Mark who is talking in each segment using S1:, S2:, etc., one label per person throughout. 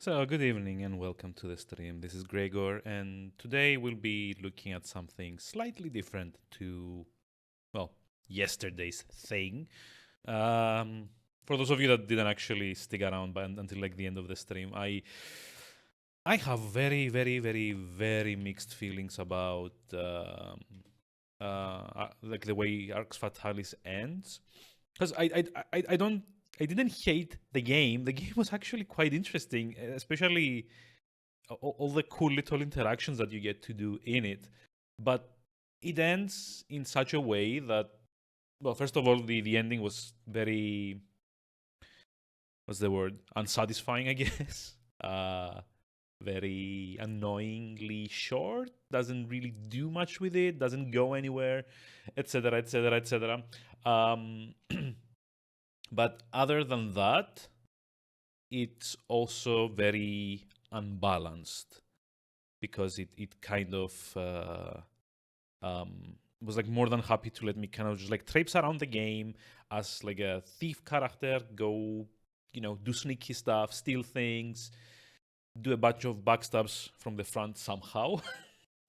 S1: So, good evening and welcome to the stream. This is Gregor, and today we'll be looking at something slightly different to, well, yesterday's thing. Um, for those of you that didn't actually stick around until like the end of the stream, I have very mixed feelings about like the way Arx Fatalis ends, because I didn't hate the game. The game was actually quite interesting, especially all the cool little interactions that you get to do in it. But it ends in such a way that, well, first of all, the ending was very, what's the word, unsatisfying, I guess. Very annoyingly short, doesn't really do much with it, doesn't go anywhere, etc., etc., etc. But other than that, it's also very unbalanced because it kind of was like more than happy to let me kind of just like traipse around the game as like a thief character, go, do sneaky stuff, steal things, do a bunch of backstabs from the front somehow.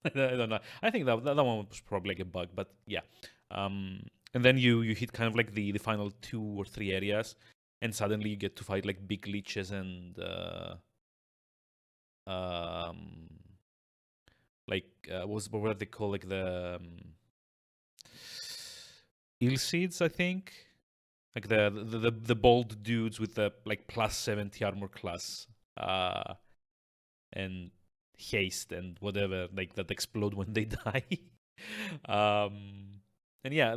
S1: I don't know. I think that one was probably like a bug, but yeah. And then you hit kind of like the final 2 or 3 areas, and suddenly you get to fight like big leeches and um like what were they called, like the ill seeds, I think, like the bold dudes with the like plus 70 armor class and haste and whatever, like that explode when they die. And yeah,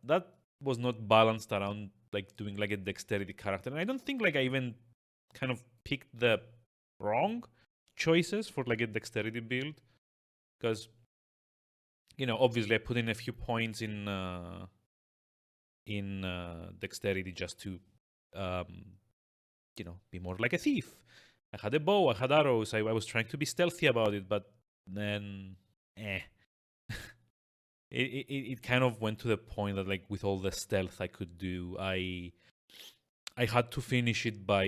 S1: that was not balanced around like doing like a dexterity character, and I don't think like I even kind of picked the wrong choices for like a dexterity build, because obviously I put in a few points in dexterity just to be more like a thief. I had a bow, I had arrows, I was trying to be stealthy about it, but then it kind of went to the point that, like, with all the stealth I could do, I had to finish it by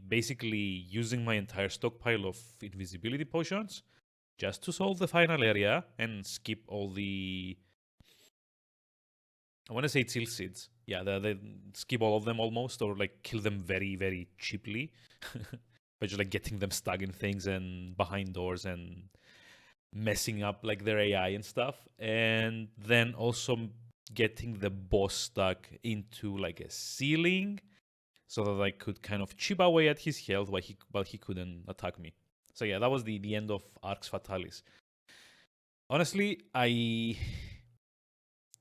S1: basically using my entire stockpile of invisibility potions just to solve the final area and skip all the, I want to say it's ill seeds. Yeah, they skip all of them almost, or like kill them very cheaply by just like getting them stuck in things and behind doors and messing up like their AI and stuff, and then also getting the boss stuck into like a ceiling so that I could kind of chip away at his health while he couldn't attack me. So yeah, that was the end of Arx Fatalis. Honestly, I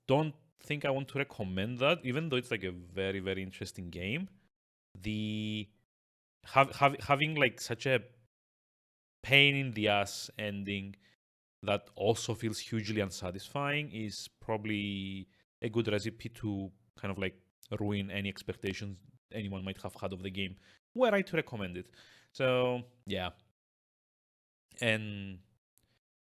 S1: don't think I want to recommend that, even though it's like a very interesting game. The having like such a pain in the ass ending that also feels hugely unsatisfying is probably a good recipe to kind of like ruin any expectations anyone might have had of the game, were I to recommend it. So yeah. And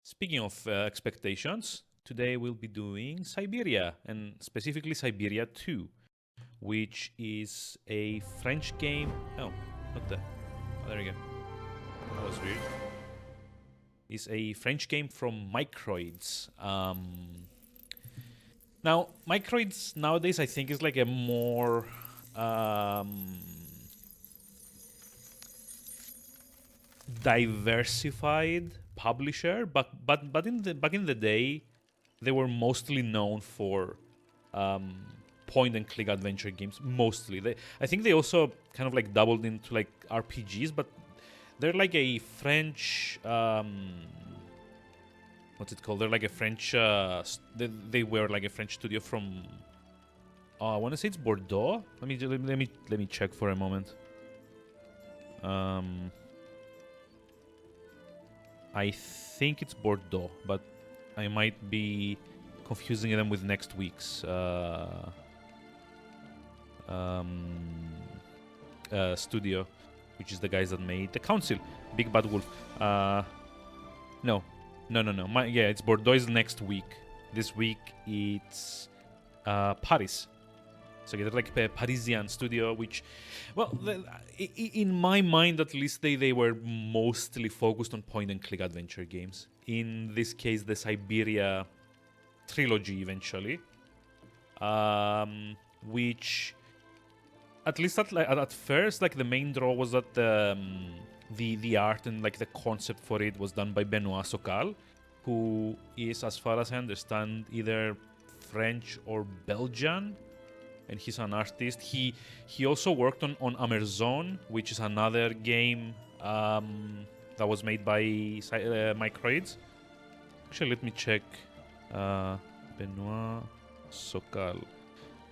S1: speaking of expectations, today we'll be doing Syberia, and specifically Syberia 2, which is a French game. Oh, what the? Oh, there we go. That was weird. Is a French game from Microids. Now, Microids nowadays, I think, is like a more diversified publisher, but in the back in the day, they were mostly known for point and click adventure games. Mostly, I think they also kind of like dabbled into like RPGs, but they're like a French. What's it called? They're like a French. They were like a French studio from. I want to say it's Bordeaux. Let me check for a moment. I think it's Bordeaux, but I might be confusing them with next week's studio, which is the guys that made The Council, Big Bad Wolf. No. Yeah, it's Bordeaux is next week. This week it's Paris. So they're like a Parisian studio, which, well, in my mind at least, they were mostly focused on point-and-click adventure games. In this case, the Syberia trilogy eventually, which, at least at first, like the main draw was that the art and like the concept for it was done by Benoit Sokal, who is, as far as I understand, either French or Belgian, and he's an artist. He also worked on Amerzone, which is another game that was made by Microids. Actually, let me check. Benoit Sokal.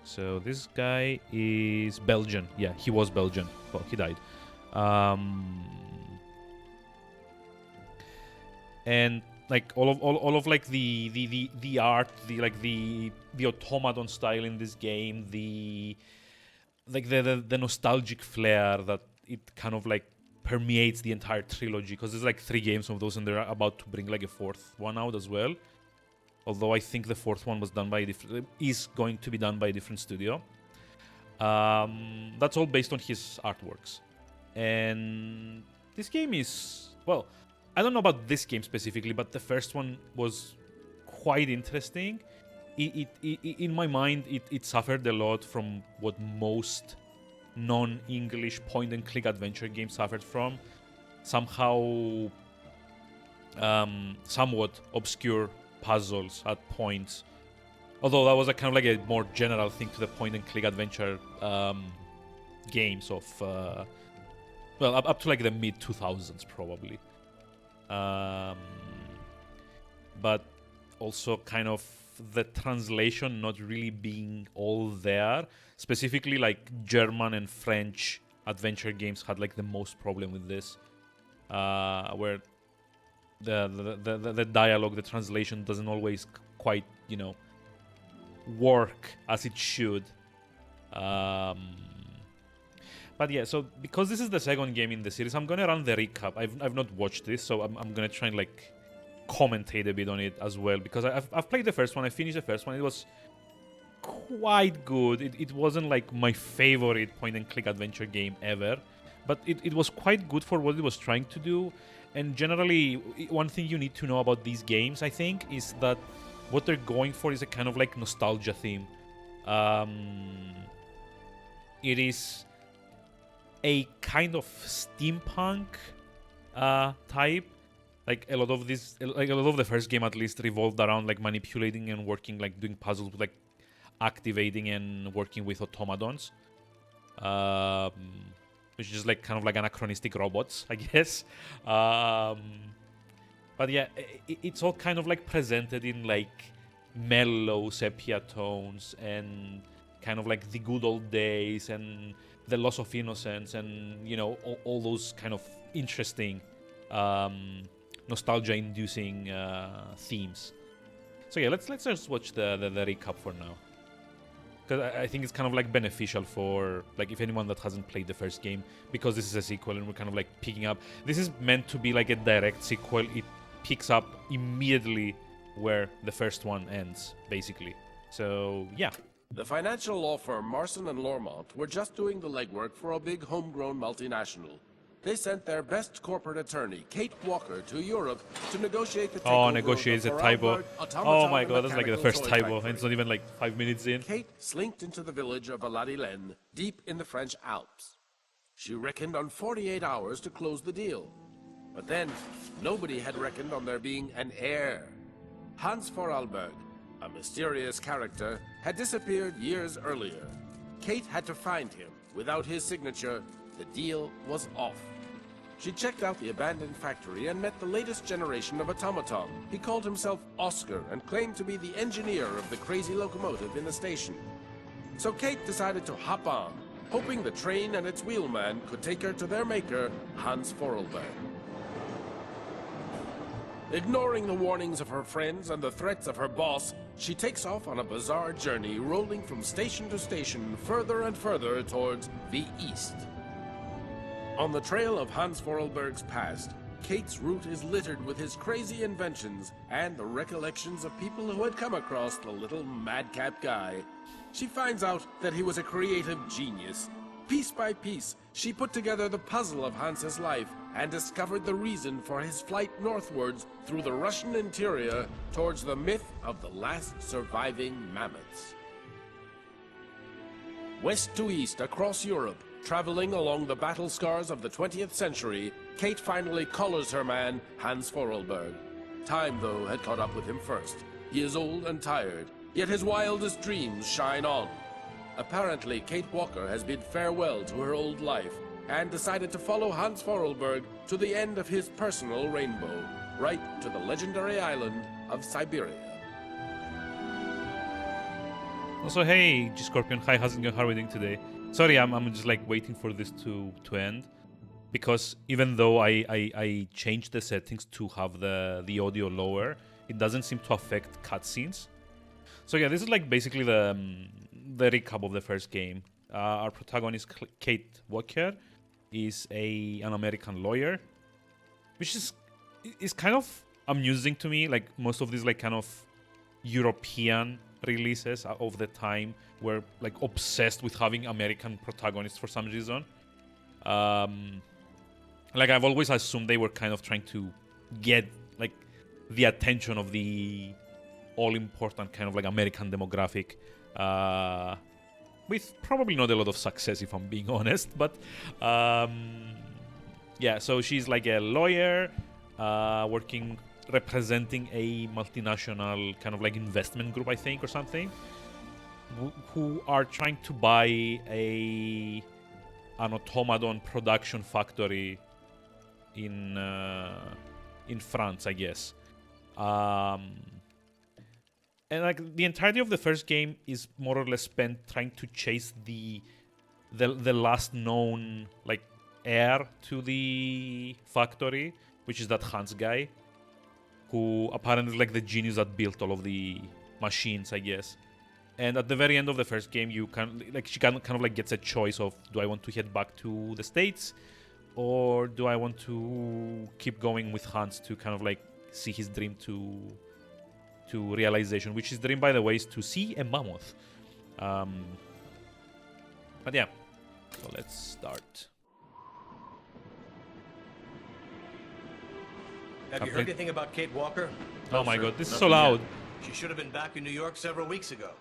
S1: So this guy is Belgian. Yeah, he was Belgian. Well, he died. And like all of like the art, the automaton style in this game, the nostalgic flair that it kind of like permeates the entire trilogy, because there's like 3 games of those, and they're about to bring like a 4th one out as well. Although I think the 4th one was done by is going to be done by a different studio. That's all based on his artworks, and this game is, well, I don't know about this game specifically, but the first one was quite interesting. In my mind, it suffered a lot from what most non-English point-and-click adventure games suffered from. Somehow, somewhat obscure puzzles at points. Although that was a kind of like a more general thing to the point-and-click adventure games of, well, up to like the mid-2000s probably. But also kind of the translation not really being all there. Specifically, like German and French adventure games had like the most problem with this, where the dialogue, the translation doesn't always quite, you know, work as it should. But yeah, so because this is the second game in the series, I'm gonna run the recap. I've not watched this, so I'm gonna try and like commentate a bit on it as well, because I've played the first one. I finished the first one. It was quite good. It wasn't like my favorite point-and-click adventure game ever, but it was quite good for what it was trying to do. And generally, one thing you need to know about these games, I think, is that what they're going for is a kind of like nostalgia theme. It is a kind of steampunk type. Like a lot of this, like a lot of the first game at least revolved around like manipulating and working, like doing puzzles with like activating and working with automatons, which is like kind of like anachronistic robots, I guess. But yeah, it's all kind of like presented in like mellow sepia tones and kind of like the good old days and the loss of innocence, and you know, all those kind of interesting nostalgia-inducing themes. So yeah, let's just watch the recap for now, because I think it's kind of like beneficial for like if anyone that hasn't played the first game, because this is a sequel and we're kind of like picking up. This is meant to be like a direct sequel. It picks up immediately where the first one ends, basically. So yeah.
S2: The financial law firm Marson and Lormont were just doing the legwork for a big homegrown multinational. They sent their best corporate attorney, Kate Walker, to Europe to negotiate the takeover.
S1: Oh, negotiates a typo. Oh my god, that's like the first typo, and it's not even like 5 minutes in.
S2: Kate slinked into the village of Valadilen, deep in the French Alps. She reckoned on 48 hours to close the deal. But then, nobody had reckoned on there being an heir. Hans Vorarlberg, a mysterious character, had disappeared years earlier. Kate had to find him. Without his signature, the deal was off. She checked out the abandoned factory and met the latest generation of automaton. He called himself Oscar and claimed to be the engineer of the crazy locomotive in the station. So Kate decided to hop on, hoping the train and its wheelman could take her to their maker, Hans Vorarlberg. Ignoring the warnings of her friends and the threats of her boss, she takes off on a bizarre journey, rolling from station to station, further and further towards the east. On the trail of Hans Vorarlberg's past, Kate's route is littered with his crazy inventions and the recollections of people who had come across the little madcap guy. She finds out that he was a creative genius. Piece by piece, she put together the puzzle of Hans's life and discovered the reason for his flight northwards through the Russian interior towards the myth of the last surviving mammoths. West to east across Europe, traveling along the battle scars of the 20th century, Kate finally collars her man, Hans Vorarlberg. Time, though, had caught up with him first. He is old and tired, yet his wildest dreams shine on. Apparently, Kate Walker has bid farewell to her old life and decided to follow Hans Vorarlberg to the end of his personal rainbow, right to the legendary island of Syberia.
S1: Also, hey, G Scorpion, hi, how's it going? How are we doing today? Sorry, I'm just like waiting for this to end, because even though I changed the settings to have the audio lower, it doesn't seem to affect cutscenes. So yeah, this is like basically the recap of the first game. Our protagonist, Kate Walker, is an American lawyer, which is kind of amusing to me. Like most of these like kind of European releases of the time were like obsessed with having American protagonists for some reason. Like I've always assumed they were kind of trying to get like the attention of the all-important kind of like American demographic, with probably not a lot of success if I'm being honest. But yeah, so she's like a lawyer representing a multinational kind of like investment group, I think, or something, who are trying to buy an automaton production factory in France, I guess. And like the entirety of the first game is more or less spent trying to chase the last known like heir to the factory, which is that Hans guy, who apparently is like the genius that built all of the machines, I guess. And at the very end of the first game, you can like she kind of like gets a choice of, do I want to head back to the States, or do I want to keep going with Hans to kind of like see his dream to realization, which his dream, by the way, is to see a mammoth. But yeah, so let's start.
S3: Have you heard anything about Kate Walker?
S1: Oh my god, this is so loud.
S3: She should have been back in New York several weeks ago.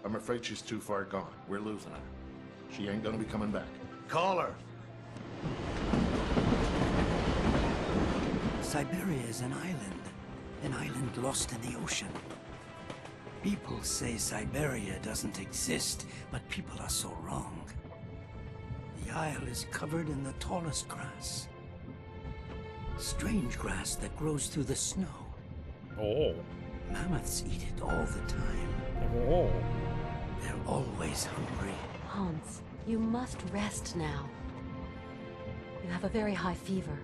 S4: I'm afraid she's too far gone. We're losing her. She ain't gonna be coming back.
S3: Call her.
S5: Syberia is an island lost in the ocean. People say Syberia doesn't exist, but people are so wrong. The isle is covered in the tallest grass. Strange grass that grows through the snow.
S1: Oh.
S5: Mammoths eat it all the time.
S1: Oh.
S5: They're always hungry.
S6: Hans, you must rest now. You have a very high fever.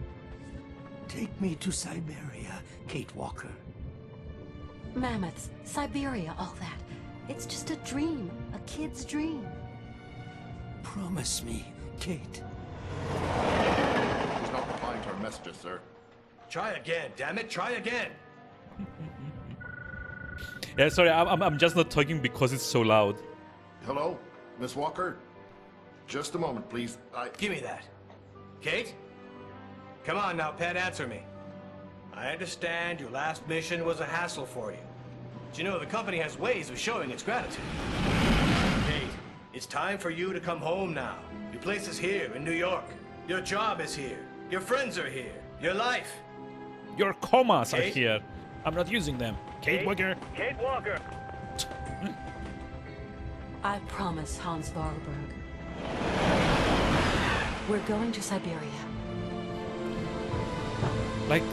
S5: Take me to Syberia, Kate Walker.
S6: Mammoths, Syberia, all that. It's just a dream, a kid's dream.
S5: Promise me, Kate.
S4: She's not replying to our messages, sir.
S3: Try again, damn it, try again.
S1: Yeah, sorry, I'm just not talking because it's so loud.
S4: Hello, Miss Walker? Just a moment, please.
S3: Give me that. Kate? Come on now, pet, answer me. I understand your last mission was a hassle for you. But you know, the company has ways of showing its gratitude. Kate, it's time for you to come home now. Your place is here in New York. Your job is here. Your friends are here. Your life.
S1: Your commas are
S3: Kate?
S1: here. I'm not using them. Kate Walker.
S3: Kate Walker.
S6: I promise, Hans Vorarlberg. We're going to Syberia.
S1: Like,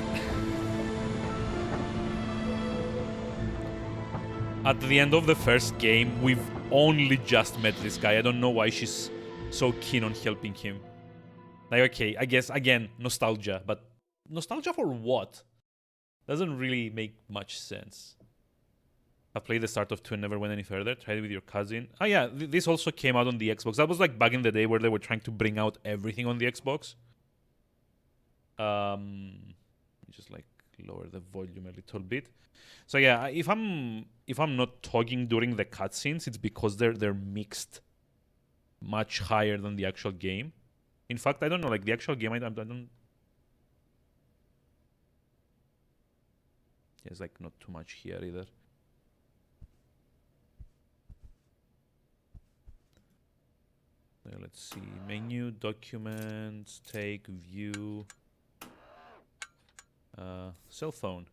S1: at the end of the first game, we've only just met this guy. I don't know why she's so keen on helping him. Like, okay, I guess, again, nostalgia. But nostalgia for what? Doesn't really make much sense. I played the start of 2 and never went any further. Tried it with your cousin. Oh yeah, this also came out on the Xbox. That was like back in the day where they were trying to bring out everything on the Xbox. Just like lower the volume a little bit. So yeah, if I'm not talking during the cutscenes, it's because they're mixed much higher than the actual game. In fact, I don't know, like the actual game, I don't. There's like not too much here either. Let's see, menu, documents, take, view, cell phone.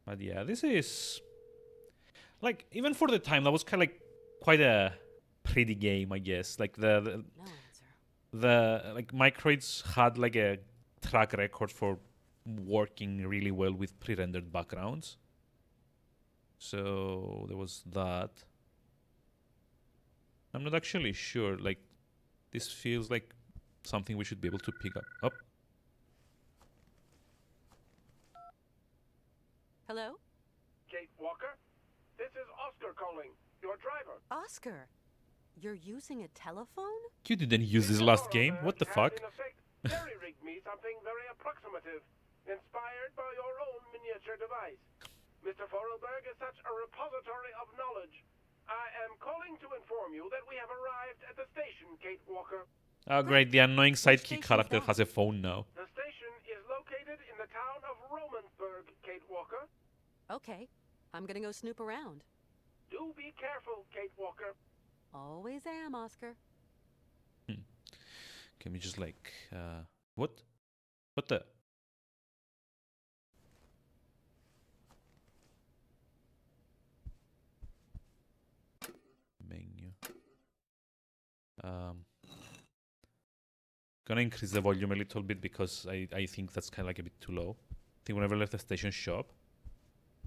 S1: But yeah, this is like, even for the time, that was kind of like quite a pretty game, I guess. Like
S6: No answer.
S1: the Microids had like a track record for working really well with pre-rendered backgrounds. So there was that. I'm not actually sure. Like, this feels like something we should be able to pick up.
S6: Hello?
S2: Kate Walker, this is Oscar calling, your driver.
S6: Oscar, you're using a telephone?
S1: You didn't use this last game. What the fuck?
S2: In effect, jerry-rigged me something very approximative, inspired by your own miniature device. Mr. Forelberg is such a repository of knowledge. I am calling to inform you that we have arrived at the station, Kate Walker.
S1: Oh, great. The annoying sidekick
S6: station's
S1: character
S6: that?
S1: has a phone now.
S2: The station is located in the town of Romansburg, Kate Walker.
S6: Okay, I'm gonna go snoop around.
S2: Do be careful, Kate Walker.
S6: Always am, Oscar.
S1: Can we just like, what? What the? Menu. Gonna increase the volume a little bit because I think that's kind of like a bit too low. I think whenever I left the station shop.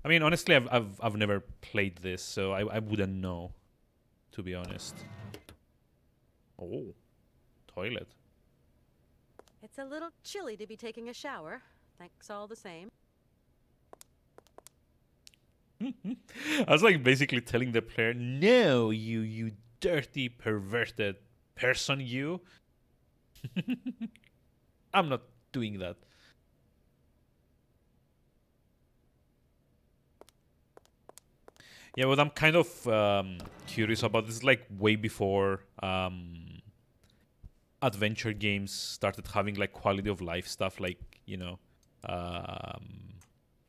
S1: I mean, honestly, I've never played this, so I wouldn't know, to be honest. Oh, toilet.
S6: It's a little chilly to be taking a shower. Thanks all the same.
S1: I was like basically telling the player, no, you dirty, perverted person, you. I'm not doing that. Yeah, what I'm kind of curious about this is like way before adventure games started having like quality of life stuff, like, you know,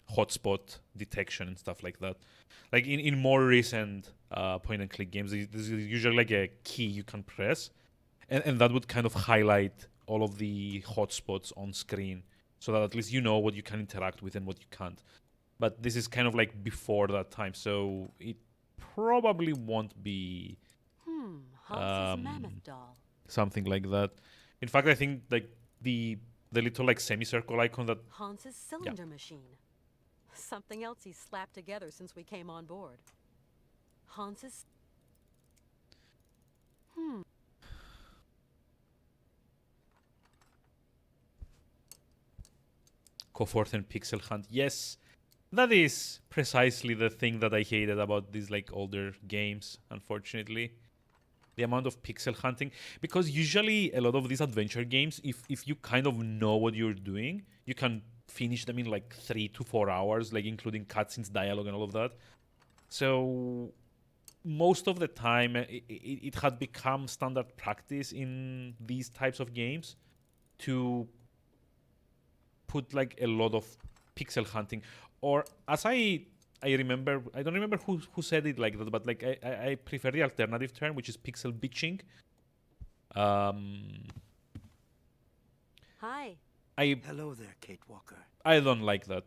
S1: hotspot detection and stuff like that. Like in more recent point and click games, there's usually like a key you can press, and that would kind of highlight all of the hotspots on screen, so that at least you know what you can interact with and what you can't. But this is kind of like before that time, so it probably won't be
S6: Hans's mammoth doll.
S1: something like that. In fact, I think like the little like semicircle icon that
S6: Hans's cylinder machine. Something else he's slapped together since we came on board. Hans's...
S1: Coforth and Pixel Hunt. Yes, that is precisely the thing that I hated about these like older games, unfortunately. The amount of pixel hunting, because usually a lot of these adventure games, if you kind of know what you're doing, you can finish them in like 3 to 4 hours, like including cutscenes, dialogue, and all of that. So most of the time, it had become standard practice in these types of games to put like a lot of pixel hunting, or as I remember, I don't remember who said it like that, but like I prefer the alternative term, which is pixel bitching.
S6: Hi.
S5: Hello there, Kate Walker.
S1: I don't like that.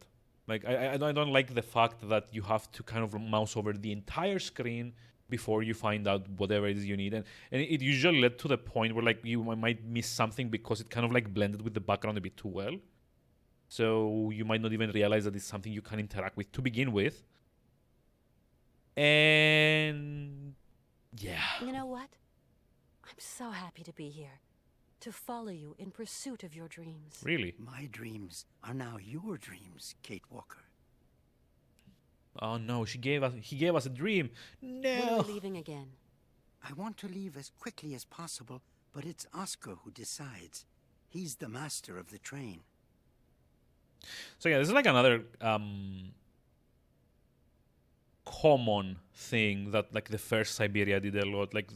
S1: Like I don't like the fact that you have to kind of mouse over the entire screen before you find out whatever it is you need, and it usually led to the point where like you might miss something because it kind of like blended with the background a bit too well. So you might not even realize that it's something you can interact with to begin with. And yeah.
S6: You know what? I'm so happy to be here. To follow you in pursuit of your dreams.
S1: Really?
S5: My dreams are now your dreams, Kate Walker.
S1: Oh no, he gave us a dream.
S6: When are
S1: No.
S6: we leaving again?
S5: I want to leave as quickly as possible, but it's Oscar who decides. He's the master of the train.
S1: So yeah, this is like another common thing that like the first Syberia did a lot. Like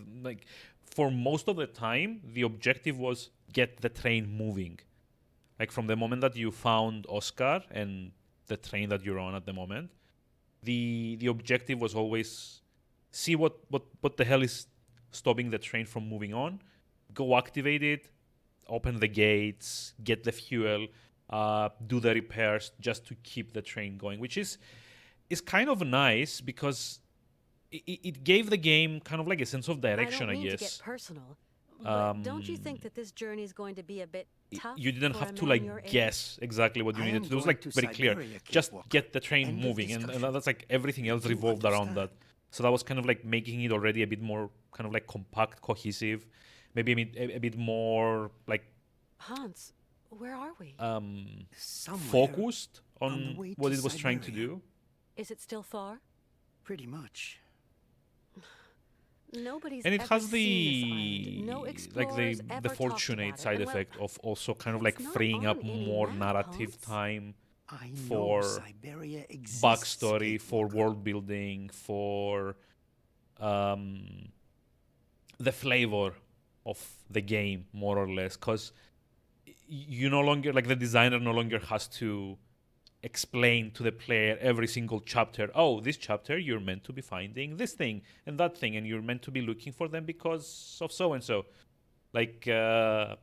S1: for most of the time, the objective was get the train moving. Like from the moment that you found Oscar and the train that you're on at the moment, the objective was always see what the hell is stopping the train from moving on, go activate it, open the gates, get the fuel, do the repairs just to keep the train going, which is kind of nice because it gave the game kind of like a sense of direction,
S6: I
S1: I
S6: don't mean to
S1: guess.
S6: get personal, but don't you think that this journey is going to be a bit tough?
S1: You didn't
S6: for
S1: have
S6: a
S1: to
S6: man
S1: like
S6: your age?
S1: guess exactly what you
S5: I
S1: needed
S5: am
S1: to do. It was
S5: going
S1: like
S5: to
S1: very clear.
S5: Syberia,
S1: Just
S5: Kate
S1: get the
S5: Walker.
S1: train
S5: End of
S1: moving, and
S5: discussion.
S1: that's like everything else
S5: You
S1: revolved around that.
S5: understand?
S1: So that was kind of like making it already a bit more kind of like compact, cohesive, maybe a bit more like
S6: Hans, where are we?
S5: Somewhere
S1: focused
S5: on the
S1: on
S5: way
S1: what
S5: to
S1: it was trying to
S5: Syberia.
S1: do.
S6: Is it still far?
S5: Pretty much.
S6: Nobody's
S1: And it
S6: ever
S1: has
S6: seen this island. No
S1: like
S6: explorers
S1: the
S6: ever talked
S1: fortunate
S6: about it.
S1: side
S6: And, well,
S1: effect of also kind of
S6: it's
S1: like
S6: not
S1: freeing up
S6: on any
S1: more
S6: map,
S1: narrative
S6: Hans.
S1: time
S5: I know
S1: for
S5: Syberia exists,
S1: backstory,
S5: Kate
S1: for
S5: Walker.
S1: world building, for the flavor of the game, more or less. Because you no longer, like the designer no longer has to explain to the player every single chapter. Oh, this chapter you're meant to be finding this thing and that thing, and you're meant to be looking for them because of so and so. Like they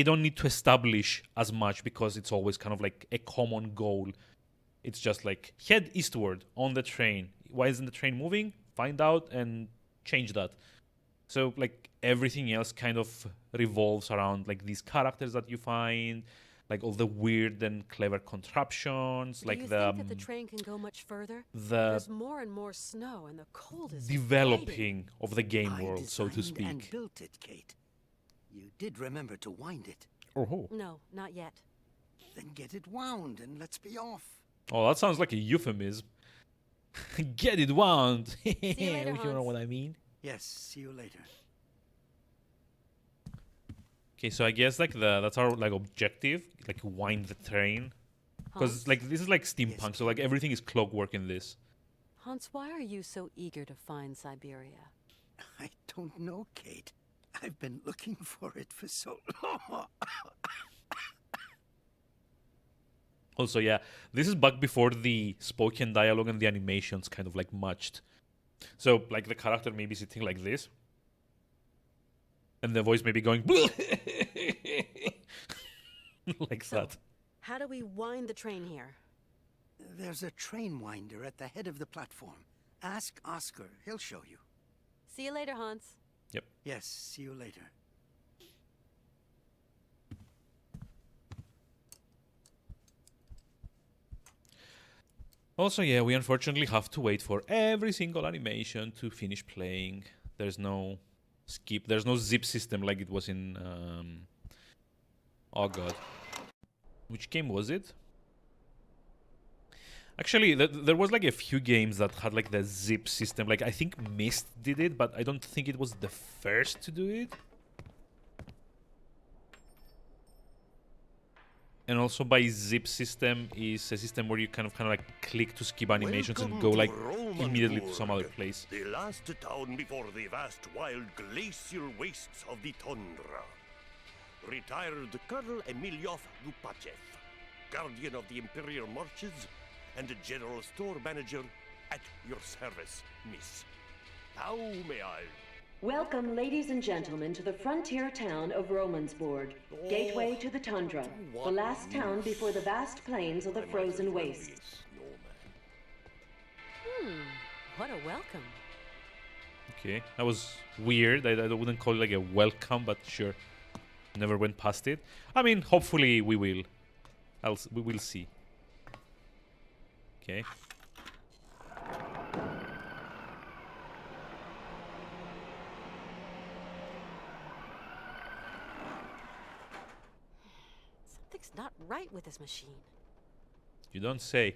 S1: don't need to establish as much because it's always kind of like a common goal. It's just like head eastward on the train. Why isn't the train moving? Find out and change that. So like everything else kind of revolves around like these characters that you find, like all the weird and clever contraptions,
S6: Do
S1: like
S6: you
S1: the
S6: think that the train can go much further?
S1: the
S6: There's more and more snow, and the cold is biting.
S1: developing of the game
S5: I
S1: world, so to
S5: designed and
S1: speak.
S5: built it, Kate. You did remember to wind it.
S1: Oh,
S6: No, not yet.
S5: Then get it wound and let's be off.
S1: oh, that sounds like a euphemism. Get it wound.
S6: you later,
S1: You know
S6: Hans.
S1: what I mean?
S5: Yes, see you later.
S1: Okay, so I guess like that's our like objective, like wind the train, because
S6: Hans?
S1: like this is like steampunk, so like everything is clockwork in this.
S6: Hans, why are you so eager to find Syberia?
S5: I don't know, Kate. I've been looking for it for so long.
S1: Also, yeah, this is back before the spoken dialogue and the animations kind of like matched. So like the character may be sitting like this, and the voice may be going like
S6: So,
S1: that.
S6: how do we wind the train here?
S5: There's a train winder at the head of the platform. Ask Oscar. He'll show you.
S6: See you later, Hans.
S1: Yep.
S5: Yes, see you later.
S1: Also, yeah, we unfortunately have to wait for every single animation to finish playing. There's no skip. There's no zip system like it was in. Oh god, which game was it? Actually, there was like a few games that had like the zip system. Like I think Myst did it, but I don't think it was the first to do it. And also by zip system is a system where you kind of like click to skip animations and go like immediately to some other place.
S7: The last town before the vast wild glacial wastes of the tundra. Retired Colonel Emiliov Lupachev, guardian of the Imperial Marches and a general store manager at your service, miss. How may I?
S8: Welcome, ladies and gentlemen, to the frontier town of Romansborg, gateway to the tundra, the last town before the vast plains of the frozen wastes.
S6: What a welcome.
S1: Okay, that was weird. I wouldn't call it like a welcome, but sure. Never went past it. I mean, hopefully we will. We will see. Okay.
S6: Something's not right with this machine.
S1: You don't say.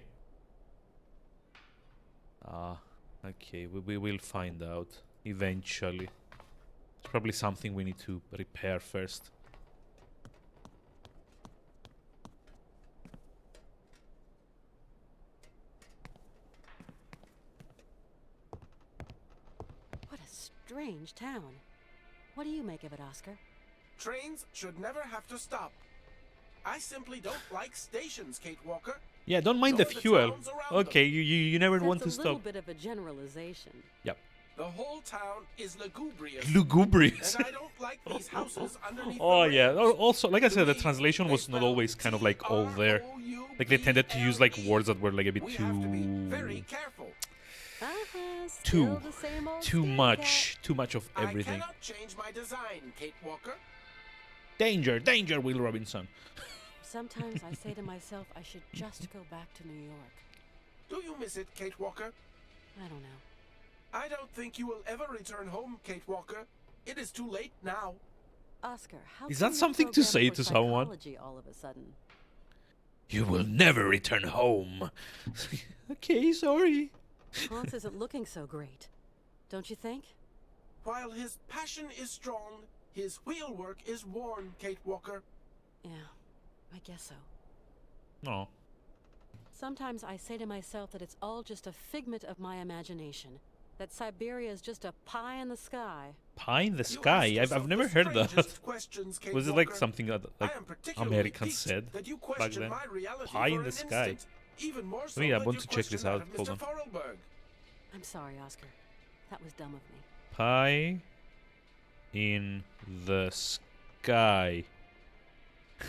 S1: Ah, okay, we will find out eventually. It's probably something we need to repair first.
S6: What a strange town. What do you make of it, Oscar?
S2: Trains should never have to stop. I simply don't like stations, Kate Walker.
S1: Yeah, don't mind the
S2: Nor the
S1: fuel.
S2: towns around
S1: Okay,
S2: them.
S1: you never want to
S6: That's a little
S1: stop.
S6: bit of a generalization.
S1: Yep.
S2: The whole town is lugubrious.
S1: Lugubrious.
S2: And I don't like these houses underneath
S1: Oh
S2: the
S1: yeah.
S2: rails.
S1: Also, like I said, the
S2: We-
S1: translation was
S2: they
S1: not
S2: spell
S1: always kind of like all there. Like they tended to use like words that were like a bit
S2: We have to be
S1: too
S2: very careful.
S6: Still the same old
S1: too
S6: scaredy cat.
S1: much of everything.
S2: I cannot change my design, Kate Walker.
S1: Danger, danger, Will Robinson.
S6: Sometimes I say to myself I should just go back to New York.
S2: Do you miss it, Kate Walker?
S6: I don't know.
S2: I don't think you will ever return home, Kate Walker. It is too late now.
S6: Oscar, how
S1: Is
S6: come
S1: that
S6: you
S1: something to
S6: programmed
S1: say
S6: for
S1: to someone?
S6: psychology all of a sudden?
S1: You will never return home. Okay, sorry.
S6: Hans isn't looking so great. Don't you think?
S2: While his passion is strong, his wheelwork is worn, Kate Walker.
S6: Yeah, I guess so.
S1: No.
S6: Sometimes I say to myself that it's all just a figment of my imagination. That Syberia is just a pie in the sky.
S1: Pie in the
S2: You
S1: sky?
S2: ask
S1: I've
S2: yourself
S1: never
S2: the
S1: heard that.
S2: strangest questions, Kate
S1: Was it like
S2: Walker.
S1: something that
S2: I
S1: like
S2: am particularly
S1: Americans
S2: piqued
S1: said
S2: that you
S1: back
S2: question
S1: then?
S2: my reality
S1: Pie
S2: for
S1: in the
S2: an
S1: sky.
S2: instant, even more so
S1: Oh yeah, I
S2: than
S1: want
S2: you
S1: to check this
S2: question
S1: out.
S2: that of
S1: Hold
S2: Mr.
S1: on.
S2: Forelberg.
S6: I'm sorry, Oscar. That was dumb of me.
S1: Pie in the sky. I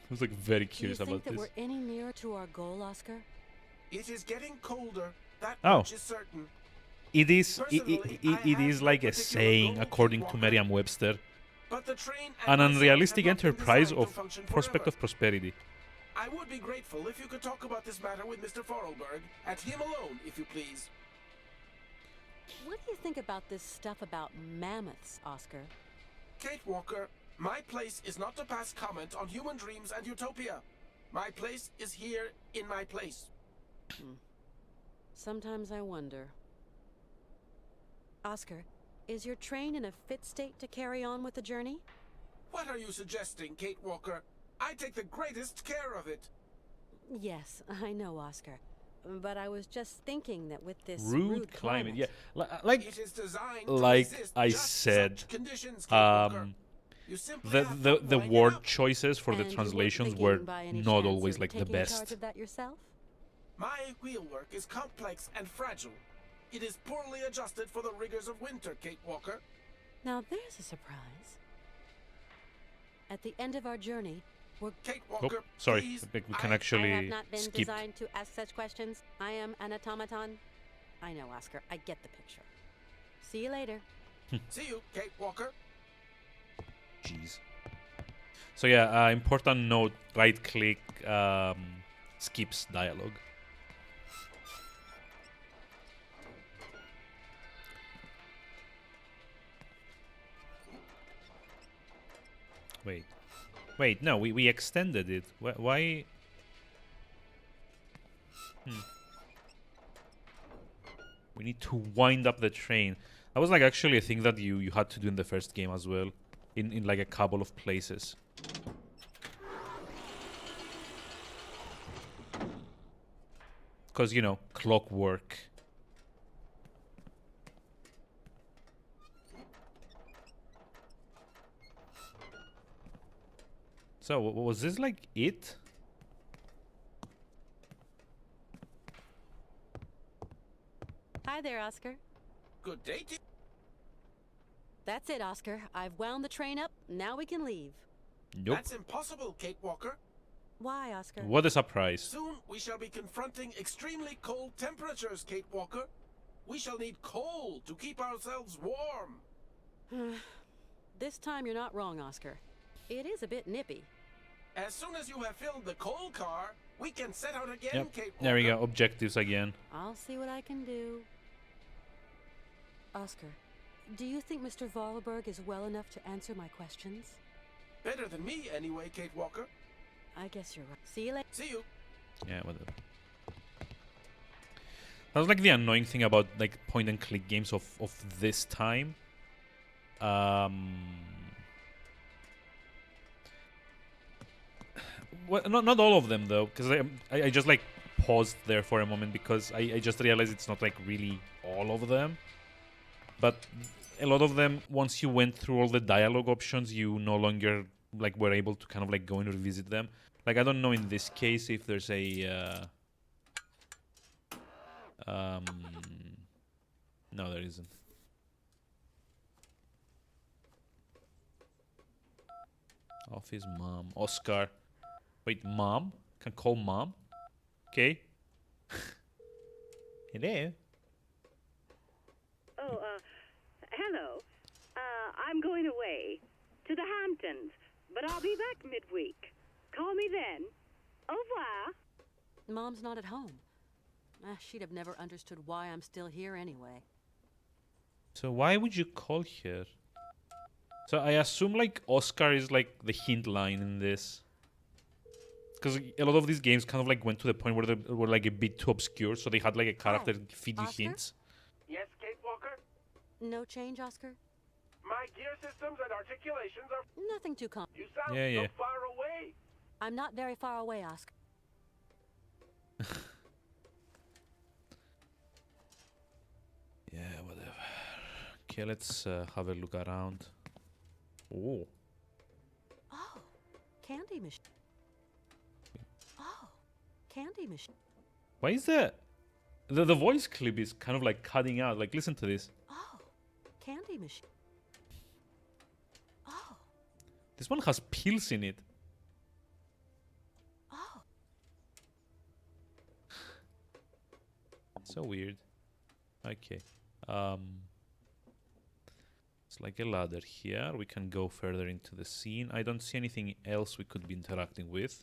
S1: was like very
S6: Do you
S1: curious
S6: think
S1: about
S6: that
S1: this.
S6: we're any nearer to our goal, Oscar?
S2: It is getting colder. That
S1: Oh.
S2: much is certain.
S1: It is
S2: Personally,
S1: it
S2: I have
S1: is
S2: no
S1: like a
S2: particular
S1: saying
S2: goal,
S1: according
S2: Kate
S1: to
S2: Walker.
S1: Merriam-Webster.
S2: But the train
S1: An
S2: and myself
S1: unrealistic
S2: have not been
S1: enterprise
S2: designed to
S1: of
S2: function
S1: prospect
S2: forever.
S1: of prosperity.
S2: I would be grateful if you could talk about this matter with Mr. Forelberg, at him alone, if you please.
S6: What do you think about this stuff about mammoths, Oscar?
S2: Kate Walker, my place is not to pass comment on human dreams and utopia. My place is here in my place.
S6: Sometimes I wonder. Oscar, is your train in a fit state to carry on with the journey?
S2: What are you suggesting, Kate Walker? I take the greatest care of it.
S6: Yes, I know, Oscar. But I was just thinking that with this
S1: Rude climate. Yeah. Like
S2: It is designed to
S1: like
S2: resist
S1: I
S2: just
S1: said,
S2: such conditions, Kate Walker.
S1: um
S2: You simply
S1: the
S2: have
S1: the
S2: to
S1: the
S2: wind it
S1: word
S2: up.
S1: choices for the
S6: And you weren't
S1: translations
S6: thinking
S1: were
S6: by any
S1: not
S6: chance
S1: always
S6: of
S1: like the
S6: taking
S1: best.
S6: charge of that yourself?
S2: My wheelwork is complex and fragile. It is poorly adjusted for the rigors of winter, Kate Walker.
S6: Now there's a surprise. At the end of our journey, we're...
S2: Kate
S1: Oh,
S2: Walker,
S1: sorry.
S2: please.
S1: I think we can
S2: I
S6: I
S1: actually
S6: have not been
S1: skip.
S6: designed to ask such questions. I am an automaton. I know, Oscar. I get the picture. See you later.
S2: See you, Kate Walker.
S1: Jeez. So yeah, important note: right-click skips dialogue. Wait, no, we extended it. Why? We need to wind up the train. That was like actually a thing that you had to do in the first game as well, in like a couple of places. Because, you know, clockwork. So, was this like it?
S6: Hi there, Oscar.
S2: Good day to you.
S6: That's it, Oscar. I've wound the train up. Now we can leave.
S1: Nope.
S2: That's impossible, Kate Walker.
S6: Why, Oscar?
S1: What a surprise.
S2: Soon we shall be confronting extremely cold temperatures, Kate Walker. We shall need coal to keep ourselves warm.
S6: This time you're not wrong, Oscar. It is a bit nippy.
S2: As soon as you have filled the coal car, we can set out again,
S1: Yep.
S2: Kate Walker.
S1: There we go. Objectives again.
S6: I'll see what I can do. Oscar, do you think Mr. Volleberg is well enough to answer my questions?
S2: Better than me, anyway, Kate Walker.
S6: I guess you're right. See you later.
S2: See you.
S1: Yeah, whatever. That was like the annoying thing about like point and click games of this time. Well, not all of them though, because I just like paused there for a moment because I just realized it's not like really all of them, but a lot of them, once you went through all the dialogue options, you no longer like were able to kind of like go and revisit them. Like I don't know in this case if there's a no, there isn't. Office mom. Oscar. Wait, mom? Can call mom? Okay. Hello.
S9: Oh, hello. I'm going away to the Hamptons, but I'll be back midweek. Call me then. Au revoir.
S6: Mom's not at home. She'd have never understood why I'm still here anyway.
S1: So why would you call her? So I assume like Oscar is like the hint line in this. Because a lot of these games kind of like went to the point where they were like a bit too obscure, so they had like a character feed you
S6: Oscar?
S1: hints.
S2: Yes, Kate Walker?
S6: No change, Oscar?
S2: My gear systems and articulations are...
S6: Nothing too
S2: You sound
S1: Yeah.
S2: so far away.
S6: I'm not very far away, Oscar.
S1: Yeah, whatever. Okay, let's have a look around. Oh.
S6: Oh, candy machine. Oh, candy machine.
S1: Why is that? The voice clip is kind of like cutting out. Like, listen to this.
S6: Oh, candy machine. Oh,
S1: This one has pills in it.
S6: oh.
S1: So weird. Okay. It's like a ladder here. We can go further into the scene. I don't see anything else we could be interacting with.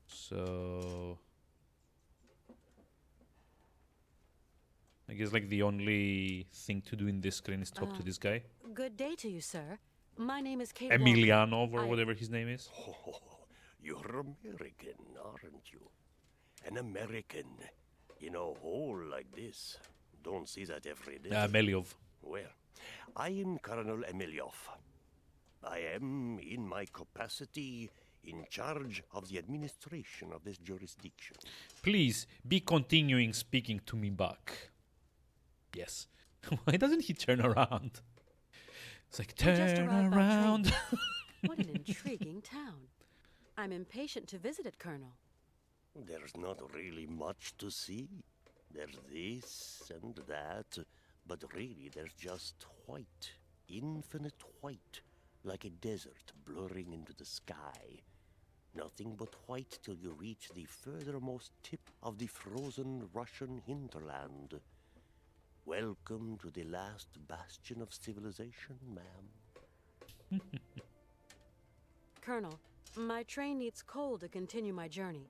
S1: So I guess like the only thing to do in this screen is talk to this guy.
S6: Good day to you, sir. My name is Kate Walker.
S1: Emilianov or
S6: I-
S1: whatever his name is.
S7: Oh, you're American, aren't you? An American in a hole like this. Don't see that every day.
S1: Meliov.
S7: Well, I am Colonel Emiliov. I am, in my capacity, in charge of the administration of this jurisdiction.
S1: Please be continuing speaking to me back. Yes. Why doesn't he turn around? It's like,
S6: We just
S1: turn
S6: arrived by train.
S1: around.
S6: What an intriguing town. I'm impatient to visit it, Colonel.
S7: There's not really much to see. There's this and that, but really there's just white, infinite white, like a desert blurring into the sky. Nothing but white till you reach the furthermost tip of the frozen Russian hinterland. Welcome to the last bastion of civilization, ma'am.
S6: Colonel, my train needs coal to continue my journey.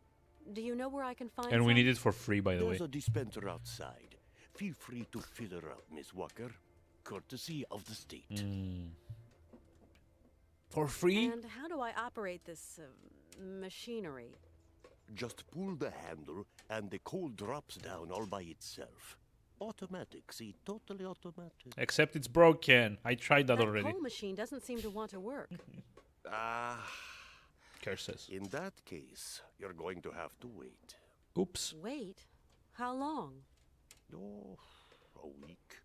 S6: Do you know where I can find
S1: And we
S6: some?
S1: need it for free, by the way.
S7: There's a dispenser outside. Feel free to fill her up, Miss Walker. Courtesy of the state.
S1: For free?
S6: And how do I operate this machinery?
S7: Just pull the handle and the coal drops down all by itself. Automatic, see, totally automatic.
S1: Except it's broken. I tried that
S6: That
S1: already.
S6: coal machine doesn't seem to want to work.
S1: Curses.
S7: In that case, you're going to have to wait.
S1: Oops.
S6: Wait, how long?
S7: Oh, a week,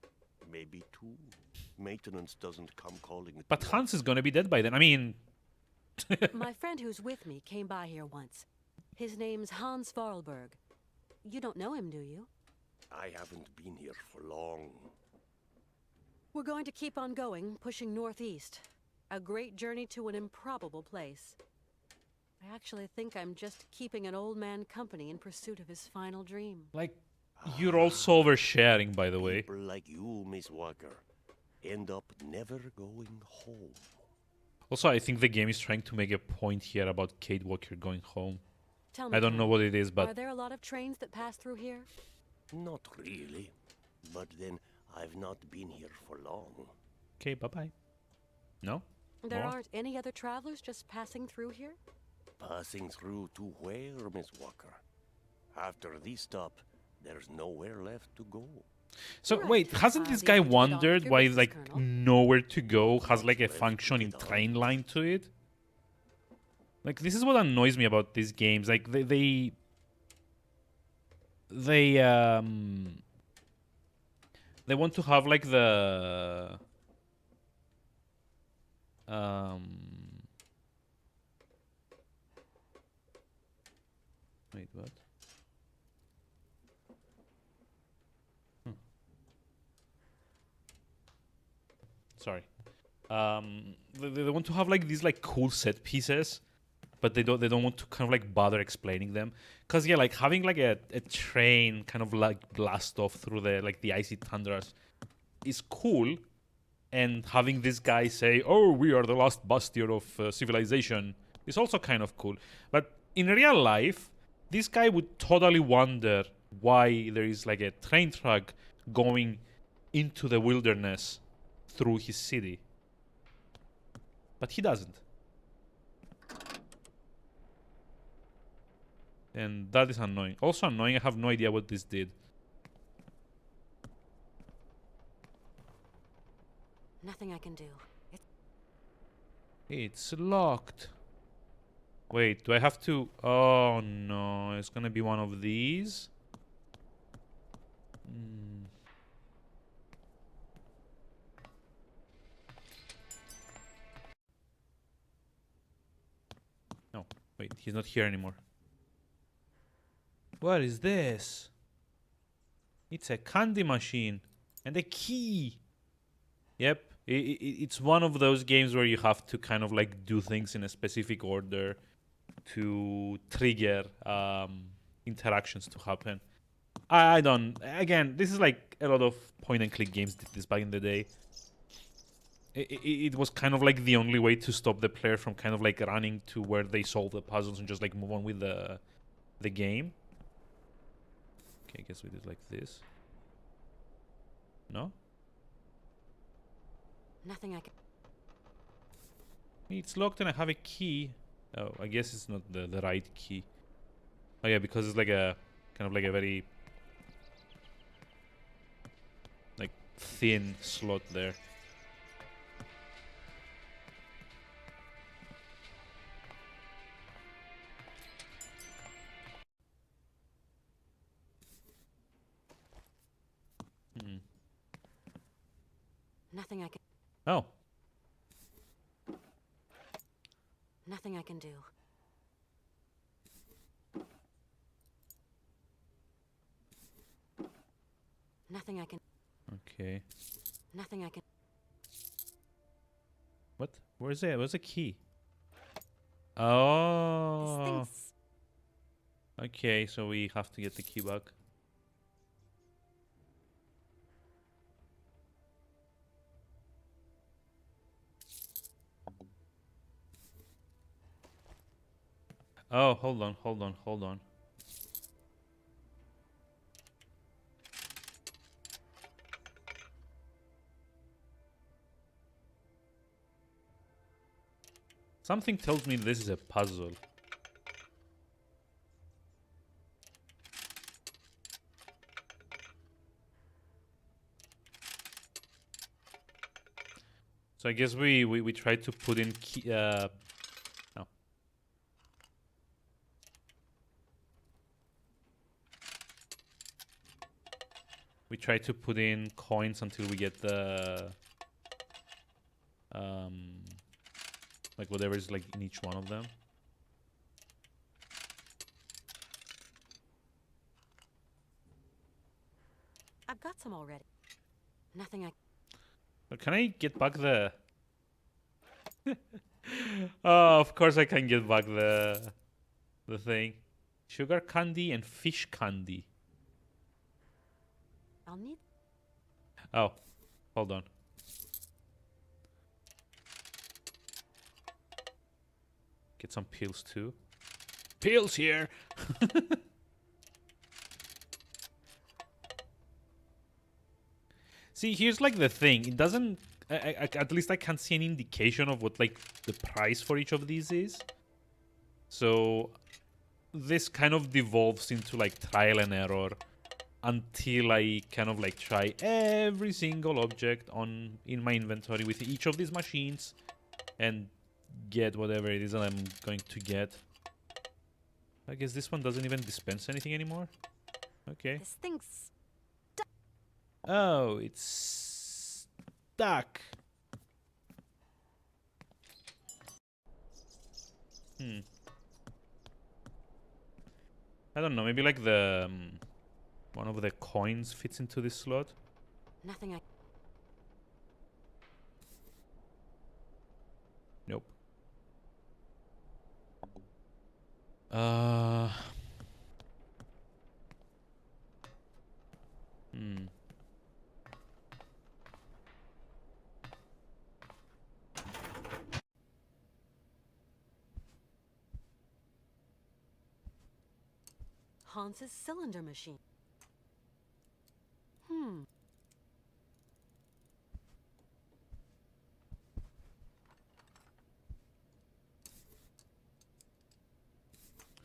S7: maybe two. Maintenance doesn't come calling at
S1: But
S7: once.
S1: Hans is gonna be dead by then. I mean,
S6: My friend who's with me came by here once. His name's Hans Vorarlberg. You don't know him, do you?
S7: I haven't been here for long.
S6: We're going to keep on going, pushing northeast. A great journey to an improbable place. I actually think I'm just keeping an old man company in pursuit of his final dream.
S1: like, you're also oversharing, by the way.
S7: People like you, Miss Walker, end up never going home.
S1: Also, I think the game is trying to make a point here about Kate Walker going home.
S6: Tell me,
S1: I don't know
S6: Colonel,
S1: what it is,
S6: are
S1: but
S6: there a lot of trains that pass through here?
S7: Not really. But then, I've not been here for long.
S1: okay, bye-bye. No?
S6: There
S1: More?
S6: aren't any other travelers just passing through here?
S7: Passing through to where, Miss Walker? After this stop, there's nowhere left to go.
S1: So
S6: Right.
S1: wait, hasn't this
S6: Be
S1: guy
S6: sure to get on with
S1: wondered
S6: your
S1: why
S6: business,
S1: like
S6: Colonel.
S1: nowhere to go has like a
S7: What's left to
S1: functioning
S7: get on
S1: train
S7: with?
S1: line to it? Like this is what annoys me about these games. Like they want to have like the wait, what? Sorry. They want to have like these like cool set pieces, but they don't want to kind of like bother explaining them. Cause yeah, like having like a train kind of like blast off through the like the icy tundras is cool, and having this guy say, "Oh, we are the last bastion of civilization," is also kind of cool. But in real life, this guy would totally wonder why there is like a train track going into the wilderness through his city. But he doesn't. And that is annoying. Also annoying, I have no idea what this did.
S6: Nothing I can do.
S1: It's locked. Wait, do I have to... Oh no, it's gonna be one of these. No, wait, he's not here anymore. What is this? It's a candy machine and a key. Yep, it's one of those games where you have to kind of like do things in a specific order to trigger interactions to happen. I don't. Again, this is like a lot of point and click games did this back in the day. It was kind of like the only way to stop the player from kind of like running to where they solve the puzzles and just like move on with the game. Okay, I guess we did like this. No?
S6: Nothing I can.
S1: It's locked and I have a key. Oh, I guess it's not the right key. Oh yeah, because it's like a kind of like a very like thin slot there.
S6: Nothing I can.
S1: Oh.
S6: Nothing I can do. Nothing I can.
S1: Okay.
S6: Nothing I can.
S1: What? Where's it? Where's the key?
S6: This
S1: Oh.
S6: thing's.
S1: Okay, so we have to get the key back. Oh, hold on. Something tells me this is a puzzle. So I guess we tried to put in key, no. We try to put in coins until we get the like whatever is like in each one of them.
S6: I've got some already. Nothing I.
S1: But can I get back the? Oh, of course I can get back the thing. Sugar candy and fish candy.
S6: I'll need.
S1: Oh, hold on. Get some pills too. Pills here. See, here's like the thing. It doesn't. At least I can't see any indication of what like the price for each of these is. So this kind of devolves into like trial and error until I kind of like try every single object in my inventory with each of these machines and get whatever it is that I'm going to get. I guess this one doesn't even dispense anything anymore. Okay.
S6: This thing's...
S1: Oh, it's stuck. I don't know, maybe like the one of the coins fits into this slot.
S6: Nothing I...
S1: Nope. Uh. Hmm.
S6: Hans's cylinder machine.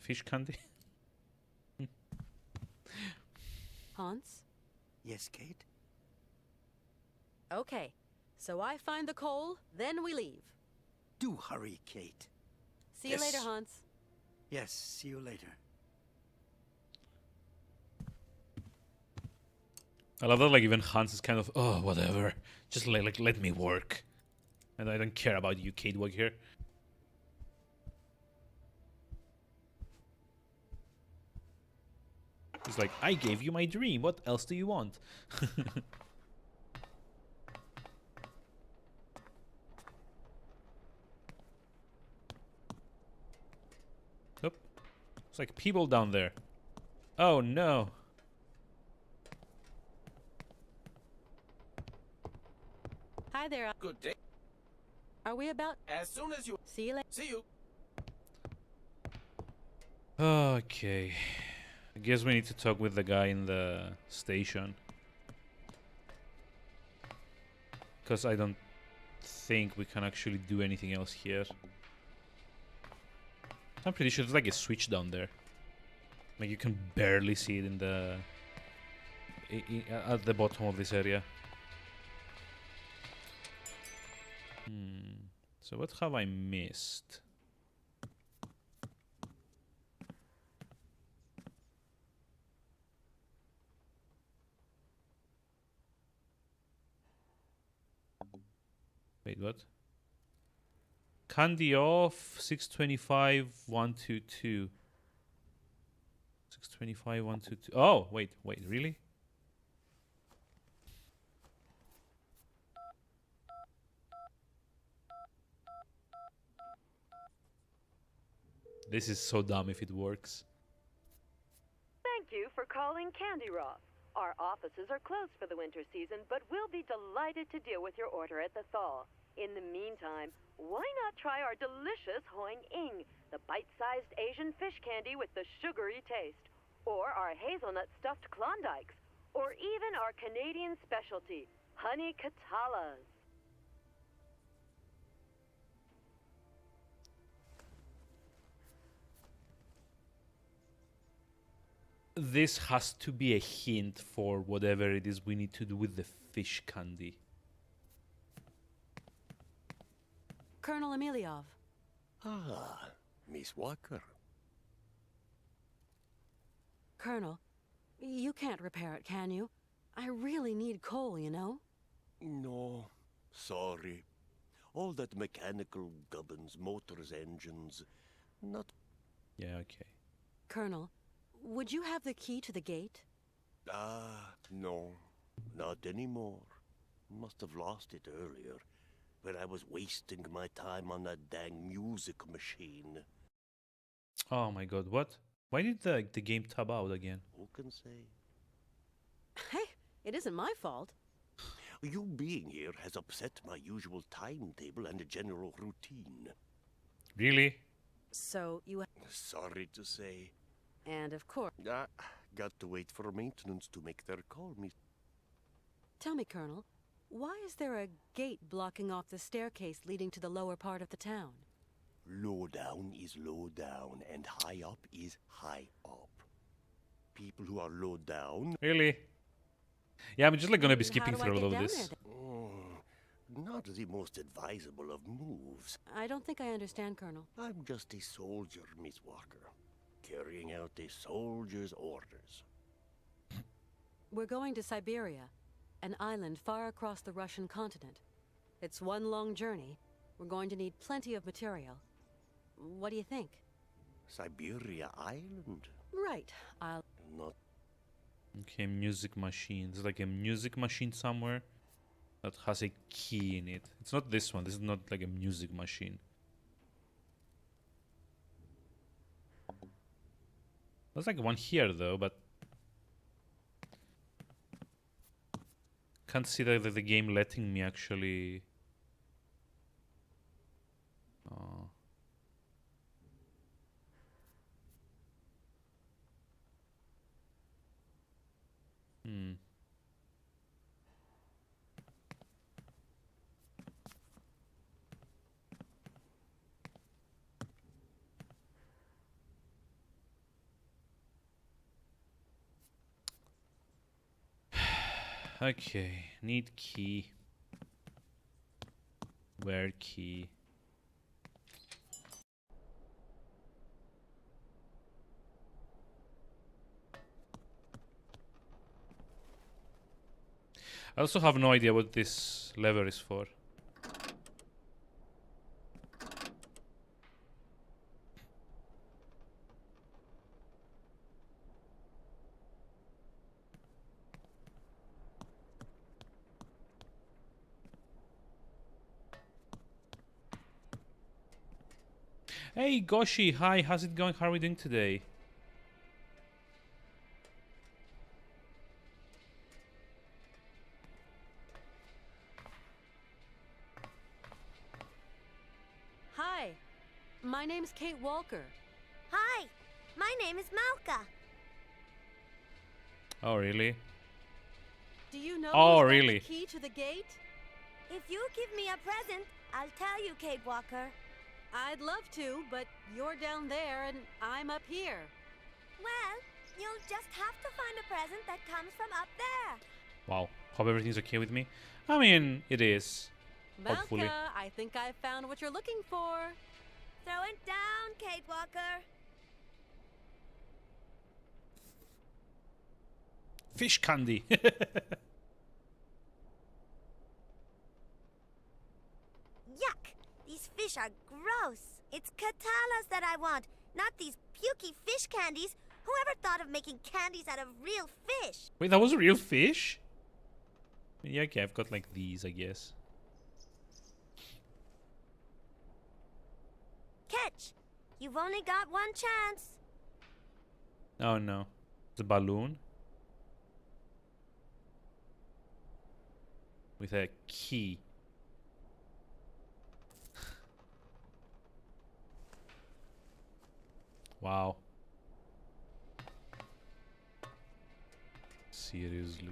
S1: Fish candy.
S6: Hans?
S5: Yes, Kate?
S6: Okay, so I find the coal, then we leave.
S5: Do hurry, Kate.
S6: See you later,
S5: Yes.
S6: Hans.
S5: Yes, see you later.
S1: I love that, like, even Hans is kind of, oh, whatever. Just let me work. And I don't care about you, Kate, work here. He's like, I gave you my dream. What else do you want? Nope. It's like people down there. Oh, no.
S6: Hi there.
S2: Good day.
S6: Are we about...
S2: As soon as you...
S6: See you later.
S2: See you.
S1: Okay. I guess we need to talk with the guy in the station. Because I don't think we can actually do anything else here. I'm pretty sure there's like a switch down there. Like you can barely see it in the... at the bottom of this area. So what have I missed? Wait, what? Candy off, 625, 122. 625, 122. Oh, wait, really? This is so dumb if it works.
S8: Thank you for calling Candy Roth. Our offices are closed for the winter season, but we'll be delighted to deal with your order at the thaw. In the meantime, why not try our delicious Hoing Ing, the bite-sized Asian fish candy with the sugary taste, or our hazelnut stuffed Klondikes, or even our Canadian specialty, honey Katalas.
S1: This has to be a hint for whatever it is we need to do with the fish candy.
S6: Colonel Emiliov.
S7: Ah, Miss Walker.
S6: Colonel, you can't repair it, can you? I really need coal, you know?
S7: No, sorry. All that mechanical gubbins, motors, engines, not...
S1: Yeah, okay.
S6: Colonel, would you have the key to the gate?
S7: No, not anymore. Must have lost it earlier, when I was wasting my time on that dang music machine.
S1: Oh my god, what? Why did the game tab out again?
S7: Who can say?
S6: Hey, it isn't my fault.
S7: You being here has upset my usual timetable and general routine.
S1: Really?
S6: So you...
S7: Sorry to say.
S6: And of course...
S7: Got to wait for maintenance to make their call, Miss...
S6: Tell me, Colonel, why is there a gate blocking off the staircase leading to the lower part of the town?
S7: Low down is low down, and high up is high up. people who are low down.
S1: Really? Yeah, I'm just like gonna be
S6: How
S1: skipping
S6: do I
S1: through
S6: get
S1: all of
S6: down
S1: this.
S6: there
S7: Not the most advisable of moves.
S6: I don't think I understand, Colonel.
S7: I'm just a soldier, Miss Walker, carrying out a soldier's orders.
S6: We're going to Syberia, an island far across the Russian continent. It's one long journey. We're going to need plenty of material. What do you think?
S7: Syberia Island?
S6: Right. I'll...
S7: Not
S1: Okay, music machine. There's like a music machine somewhere that has a key in it. It's not this one. This is not like a music machine. There's like one here though, but can't see that the game letting me actually. Oh. Hmm. Okay, need key. Where key? I also have no idea what this lever is for. Hey Goshi, hi, how's it going? How are we doing today?
S6: Hi. My name's Kate Walker.
S10: Hi, my name is Malka.
S1: Oh really?
S6: Do you know
S1: Oh,
S6: who's got
S1: really?
S6: the key to the gate?
S10: If you give me a present, I'll tell you, Kate Walker.
S6: I'd love to, but you're down there and I'm up here.
S10: Well, you'll just have to find a present that comes from up there.
S1: Wow. Hope everything's okay with me. I mean, it is. Hopefully.
S6: Malka, I think I found what you're looking for.
S10: Throw it down, Kate Walker.
S1: Fish candy.
S10: Yuck! These fish are gross. It's katalas that I want, not these pukey fish candies. Whoever thought of making candies out of real fish?
S1: Wait, that was a real fish? Yeah, okay, I've got like these, I guess.
S10: Catch! You've only got one chance.
S1: Oh no. The balloon. With a key. Wow. Seriously.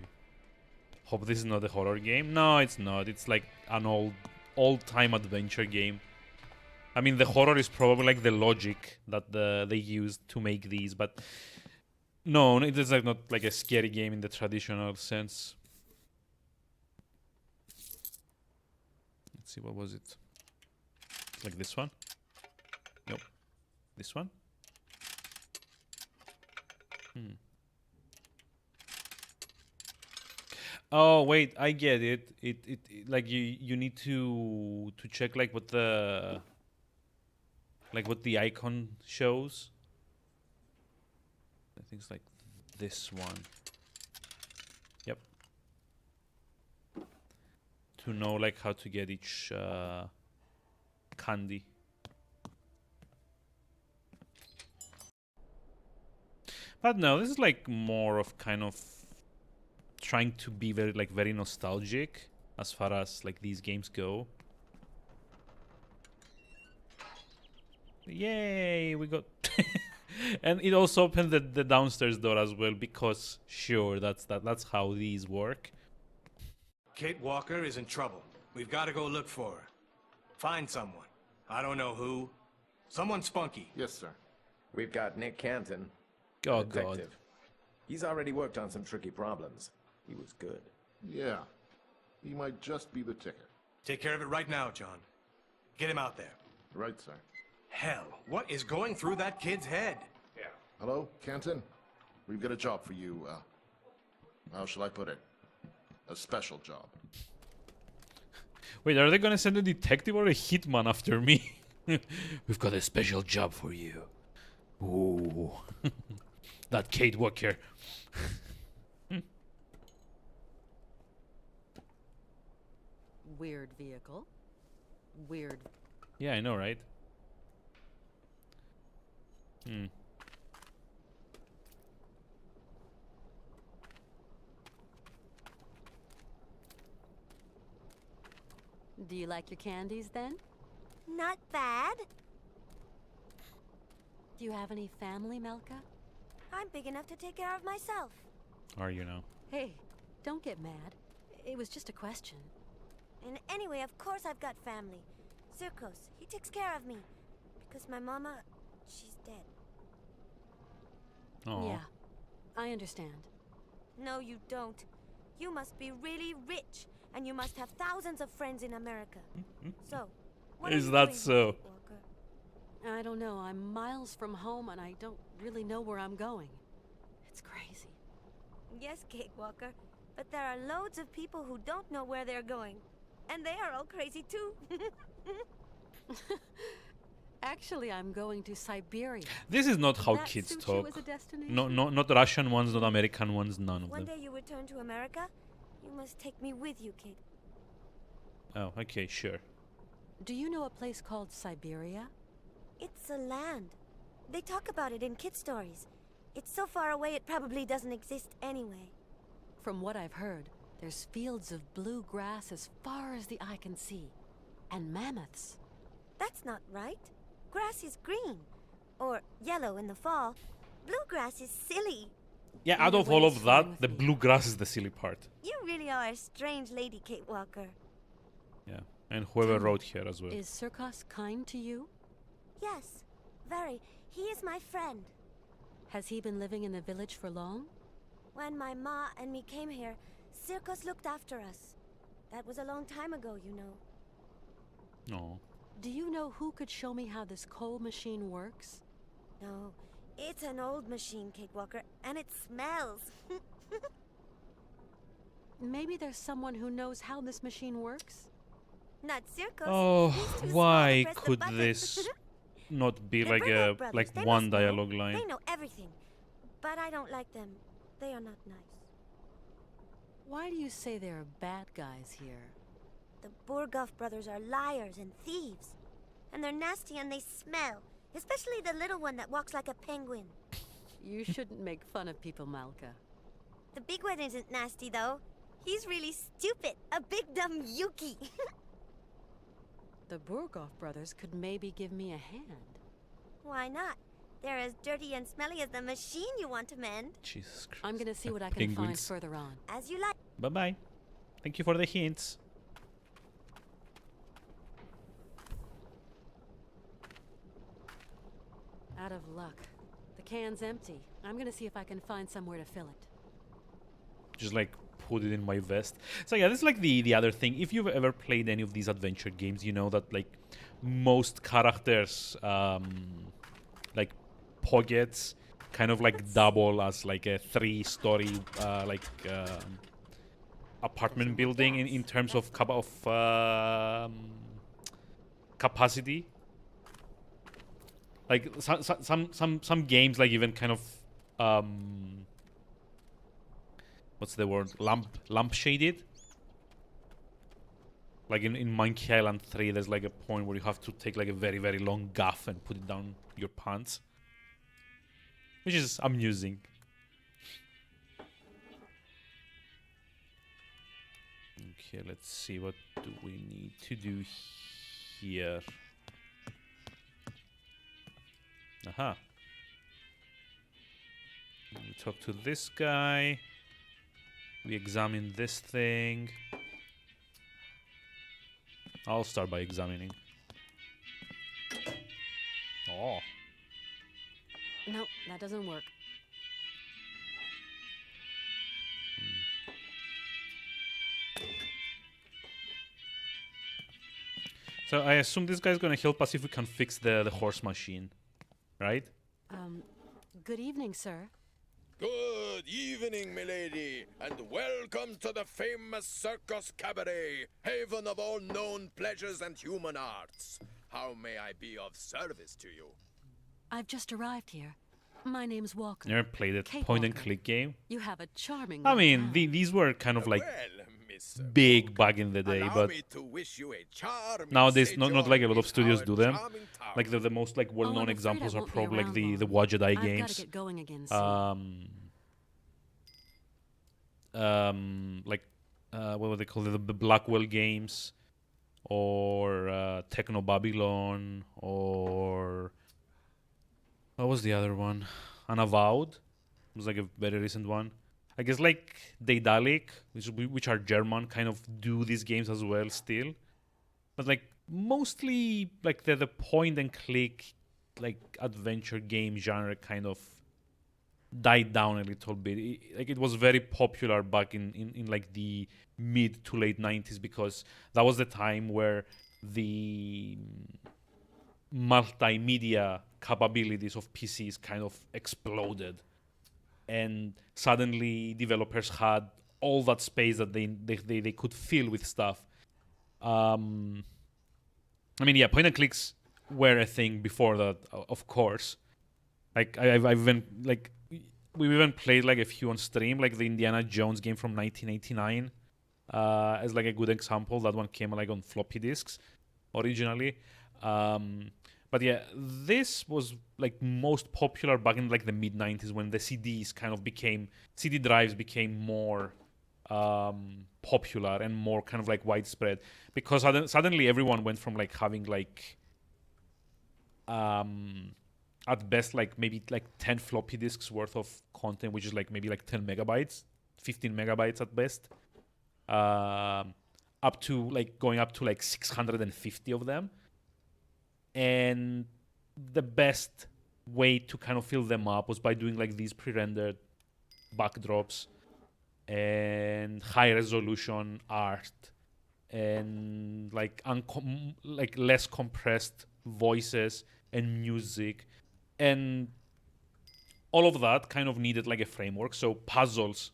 S1: Hope this is not a horror game. No, it's not. It's like an old-time adventure game. I mean, the horror is probably like the logic that they used to make these, but no, it is like not like a scary game in the traditional sense. Let's see, what was it? Like this one? Nope. This one? Oh wait, I get it. It like you need to check like what the icon shows. I think it's like this one. Yep. To know like how to get each candy. But no, this is like more of kind of trying to be very nostalgic as far as like these games go. Yay, we got and it also opened the downstairs door as well, because sure, that's how these work.
S3: Kate Walker is in trouble. We've got to go look for her. Find someone. I don't know who. Someone spunky.
S4: Yes, sir.
S11: We've got Nick Canton.
S1: Oh god.
S11: detective.
S2: He's already worked on some tricky problems. He was good.
S4: Yeah. He might just be the ticket.
S3: Take care of it right now, John. Get him out there.
S4: Right, sir.
S3: Hell, what is going through that kid's head? Yeah.
S4: Hello, Canton? We've got a job for you. How shall I put it? A special job.
S1: Wait, are they gonna send a detective or a hitman after me? We've got a special job for you. Ooh. That Kate Walker.
S6: Weird vehicle. Weird.
S1: Yeah, I know, right?
S6: Do you like your candies then?
S10: Not bad.
S6: Do you have any family, Melka?
S10: I'm big enough to take care of myself.
S1: Are you now?
S6: Hey, don't get mad. It was just a question.
S10: And anyway, of course I've got family. Zirkos, he takes care of me. Because my mama, she's dead.
S1: Oh.
S6: Yeah, I understand.
S10: No, you don't. You must be really rich, and you must have thousands of friends in America. So, what
S1: Is
S10: are you
S1: that
S10: doing
S1: so?
S10: here, Walker?
S6: I don't know. I'm miles from home, and I don't really know where I'm going. It's crazy.
S10: Yes, Kate Walker. But there are loads of people who don't know where they're going. And they are all crazy too.
S6: Actually, I'm going to Syberia.
S1: This is not how
S6: That
S1: kids
S6: suits you
S1: talk.
S6: as a destination?
S1: No, not Russian ones, not American ones, none of
S10: One
S1: them.
S10: day you return to America, you must take me with you, Kate.
S1: Oh, okay, sure.
S6: Do you know a place called Syberia?
S10: It's a land. They talk about it in kid stories. It's so far away it probably doesn't exist anyway.
S6: From what I've heard, there's fields of blue grass as far as the eye can see. And mammoths.
S10: That's not right. Grass is green. Or yellow in the fall. Bluegrass is silly.
S1: Yeah, out
S6: Either
S1: of
S6: way
S1: all
S6: is
S1: of
S6: fine
S1: that,
S6: with
S1: the
S6: me.
S1: bluegrass is the silly part.
S10: You really are a strange lady, Kate Walker.
S1: Yeah, and whoever
S6: Tell me,
S1: wrote here as well.
S6: Is Circus kind to you?
S10: Yes, very. He is my friend.
S6: Has he been living in the village for long?
S10: When my ma and me came here, Circus looked after us. That was a long time ago, you know.
S1: No.
S6: Do you know who could show me how this coal machine works?
S10: No, it's an old machine, Kate Walker, and it smells.
S6: Maybe there's someone who knows how this machine works?
S10: Not Circus.
S1: Oh,
S10: He's too small to
S1: why
S10: press the
S1: could
S10: button.
S1: this not be
S10: The
S1: like
S10: Burnett
S1: a
S10: brothers,
S1: like
S10: they
S1: one
S10: must know.
S1: dialogue line?
S10: They know everything. But I don't like them. They are not nice.
S6: Why do you say there are bad guys here?
S10: The Burgoff brothers are liars and thieves. And they're nasty and they smell. Especially the little one that walks like a penguin.
S6: You shouldn't make fun of people, Malka.
S10: The big one isn't nasty, though. He's really stupid. A big dumb Yuki.
S6: The Burgoff brothers could maybe give me a hand.
S10: Why not? They're as dirty and smelly as the machine you want to mend.
S1: Jesus Christ.
S6: I'm gonna see what I can find
S1: Penguins.
S6: further on.
S10: As you like.
S1: Bye-bye. Thank you for the hints.
S6: Out of luck. The can's empty. I'm gonna see if I can find somewhere to fill it.
S1: Just like put it in my vest. So yeah, this is like the other thing. If you've ever played any of these adventure games, you know that like most characters like pockets kind of like double as like a 3-story apartment building in terms of capacity. Like some games like even kind of what's the word? Lamp shaded. Like in Monkey Island 3, there's like a point where you have to take like a very, very long gaff and put it down your pants. Which is amusing. Okay, let's see, what do we need to do here? Aha. We talk to this guy. We examine this thing. I'll start by examining. Oh.
S6: No, that doesn't work.
S1: So I assume this guy's gonna help us if we can fix the horse machine, right?
S6: Good evening, sir.
S2: Good evening, milady, and welcome to the famous Circus Cabaret, haven of all known pleasures and human arts. How may I be of service to you?
S6: I've just arrived here. My name's Walker.
S1: Never played it.
S6: Kate
S1: Point and
S6: Walker.
S1: click game.
S6: You have a charming
S1: I
S6: little
S1: mean,
S6: town.
S1: these were kind of like
S2: Well, Miss
S1: big back in the day,
S2: allow
S1: but
S2: me to wish you a charming
S1: nowadays not like a lot
S2: sojourn
S1: of studios
S2: in
S1: do
S2: our
S1: them.
S2: charming town.
S1: Like the most like well-known
S6: I'm afraid
S1: examples
S6: I
S1: are
S6: won't be
S1: probably like
S6: around
S1: the
S6: long.
S1: Wadjedi
S6: I've
S1: games.
S6: gotta get going again soon.
S1: What were they called? The Blackwell games, or Techno Babylon, or what was the other one? Unavowed. It was like a very recent one. I guess like Daedalic, which are German, kind of do these games as well still, but like mostly like the point and click like adventure game genre kind of died down a little bit. It was very popular back in like the mid to late 90s because that was the time where the multimedia capabilities of PCs kind of exploded, and suddenly developers had all that space that they could fill with stuff. I mean, yeah, point and clicks were a thing before that, of course. Like I've even like we've even played like a few on stream, like the Indiana Jones game from 1989, as like a good example. That one came like on floppy disks originally. But yeah, this was like most popular back in like the mid 90s when the CD drives became more popular and more kind of like widespread, because suddenly everyone went from like having like at best like maybe like 10 floppy disks worth of content, which is like maybe like 10 megabytes, 15 megabytes at best, up to like going up to like 650 of them. And the best way to kind of fill them up was by doing like these pre-rendered backdrops and high resolution art and like like less compressed voices and music, and all of that kind of needed like a framework. So puzzles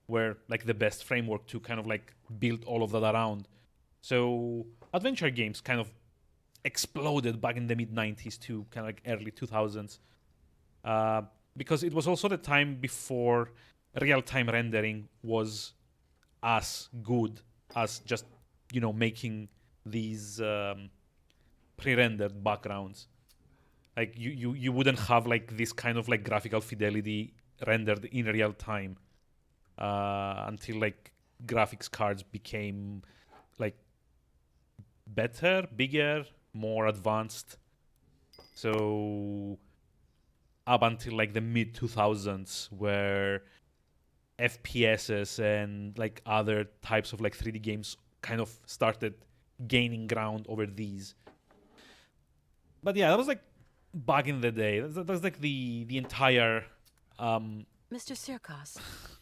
S1: were like the best framework to kind of like build all of that around. So adventure games kind of exploded back in the mid 90s to kind of like early 2000s, because it was also the time before real-time rendering was as good as just, you know, making these pre-rendered backgrounds. Like you wouldn't have like this kind of like graphical fidelity rendered in real time until like graphics cards became like better, bigger, more advanced. So up until like the mid 2000s, where FPSs and like other types of like 3D games kind of started gaining ground over these. But yeah, that was like back in the day. That's like the entire
S6: Mr. Sirkos,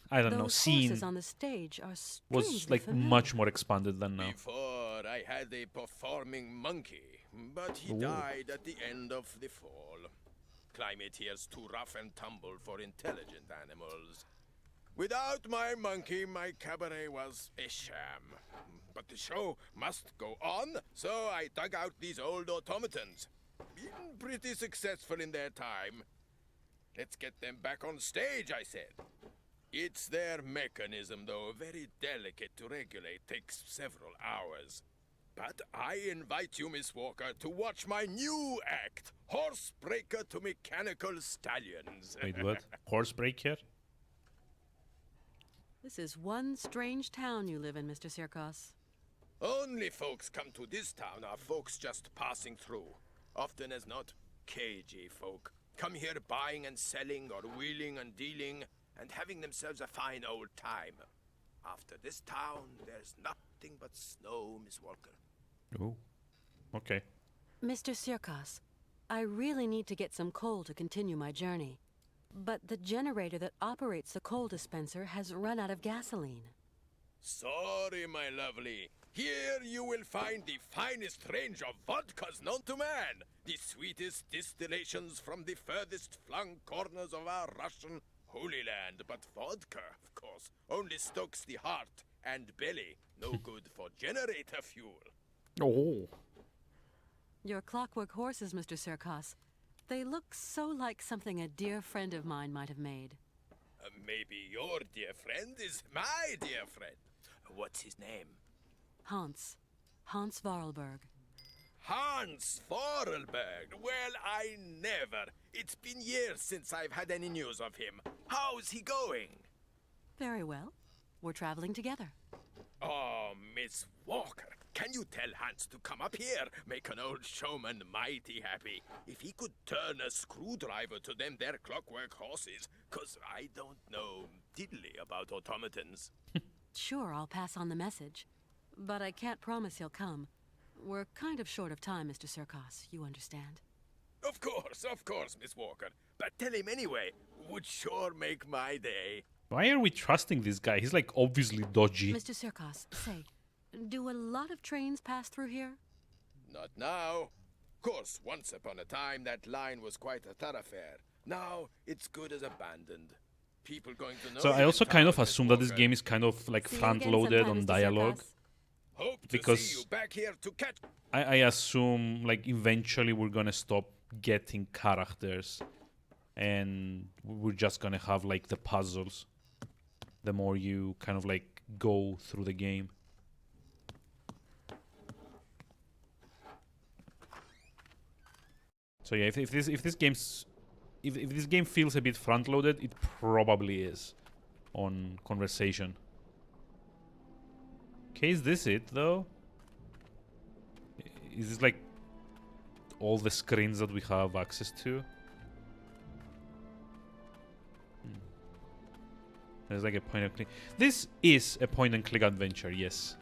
S1: I don't know,
S6: those
S1: scene
S6: horses on the stage are
S1: was
S6: strangely
S1: like
S6: familiar.
S1: much more expanded than now.
S2: Before I had a performing monkey, but he died at the end of the fall. Climate here's too rough and tumble for intelligent animals. Without my monkey, my cabaret was a sham. But the show must go on, so I dug out these old automatons. Been pretty successful in their time. Let's get them back on stage, I said. It's their mechanism, though, very delicate to regulate, takes several hours. But I invite you, Miss Walker, to watch my new act, Horsebreaker to Mechanical Stallions.
S1: Wait, what? Horsebreaker?
S6: This is one strange town you live in, Mr. Sirkos.
S2: Only folks come to this town are folks just passing through. Often as not, cagey folk. Come here buying and selling or wheeling and dealing and having themselves a fine old time. After this town, there's nothing but snow, Miss Walker.
S1: Oh, okay.
S6: Mr. Sirkos, I really need to get some coal to continue my journey. But the generator that operates the coal dispenser has run out of gasoline.
S2: Sorry, my lovely. Here you will find the finest range of vodkas known to man. The sweetest distillations from the furthest flung corners of our Russian Holy Land. But vodka, of course, only stokes the heart and belly. No good for generator fuel.
S1: Oh.
S6: Your clockwork horses, Mr. Serkos. They look so like something a dear friend of mine might have made.
S2: Maybe your dear friend is my dear friend. What's his name?
S6: Hans. Hans Vorarlberg.
S2: Hans Vorarlberg. Well, I never. It's been years since I've had any news of him. How's he going?
S6: Very well. We're traveling together.
S2: Oh, Miss Walker, can you tell Hans to come up here? Make an old showman mighty happy. If he could turn a screwdriver to them their clockwork horses, 'cause I don't know diddly about automatons.
S6: Sure, I'll pass on the message. But I can't promise he'll come. We're kind of short of time, Mr. Serkos, you understand.
S2: Of course, Miss Walker. But tell him anyway. Would sure make my day.
S1: Why are we trusting this guy? He's like obviously dodgy.
S6: Mr. Serkos, say, do a lot of trains pass through here?
S2: Not now. Of course, once upon a time that line was quite a thoroughfare. Now it's good as abandoned. People going to know.
S1: So I
S2: you
S1: also
S2: in
S1: kind of
S2: town, Miss
S1: assume that this
S2: Walker.
S1: game is kind of like
S6: See you again
S1: front-loaded
S6: sometime,
S1: on
S6: Mr.
S1: dialogue.
S6: Serkos.
S2: Hope to
S1: because-
S2: see you back here to catch.
S1: I assume like eventually we're gonna stop getting characters and we're just gonna have like the puzzles the more you kind of like go through the game. So yeah, if this game feels a bit front loaded, it probably is on conversation. Okay, is this it though? Is this like all the screens that we have access to? There's like a point and click. This is a point and click adventure, yes.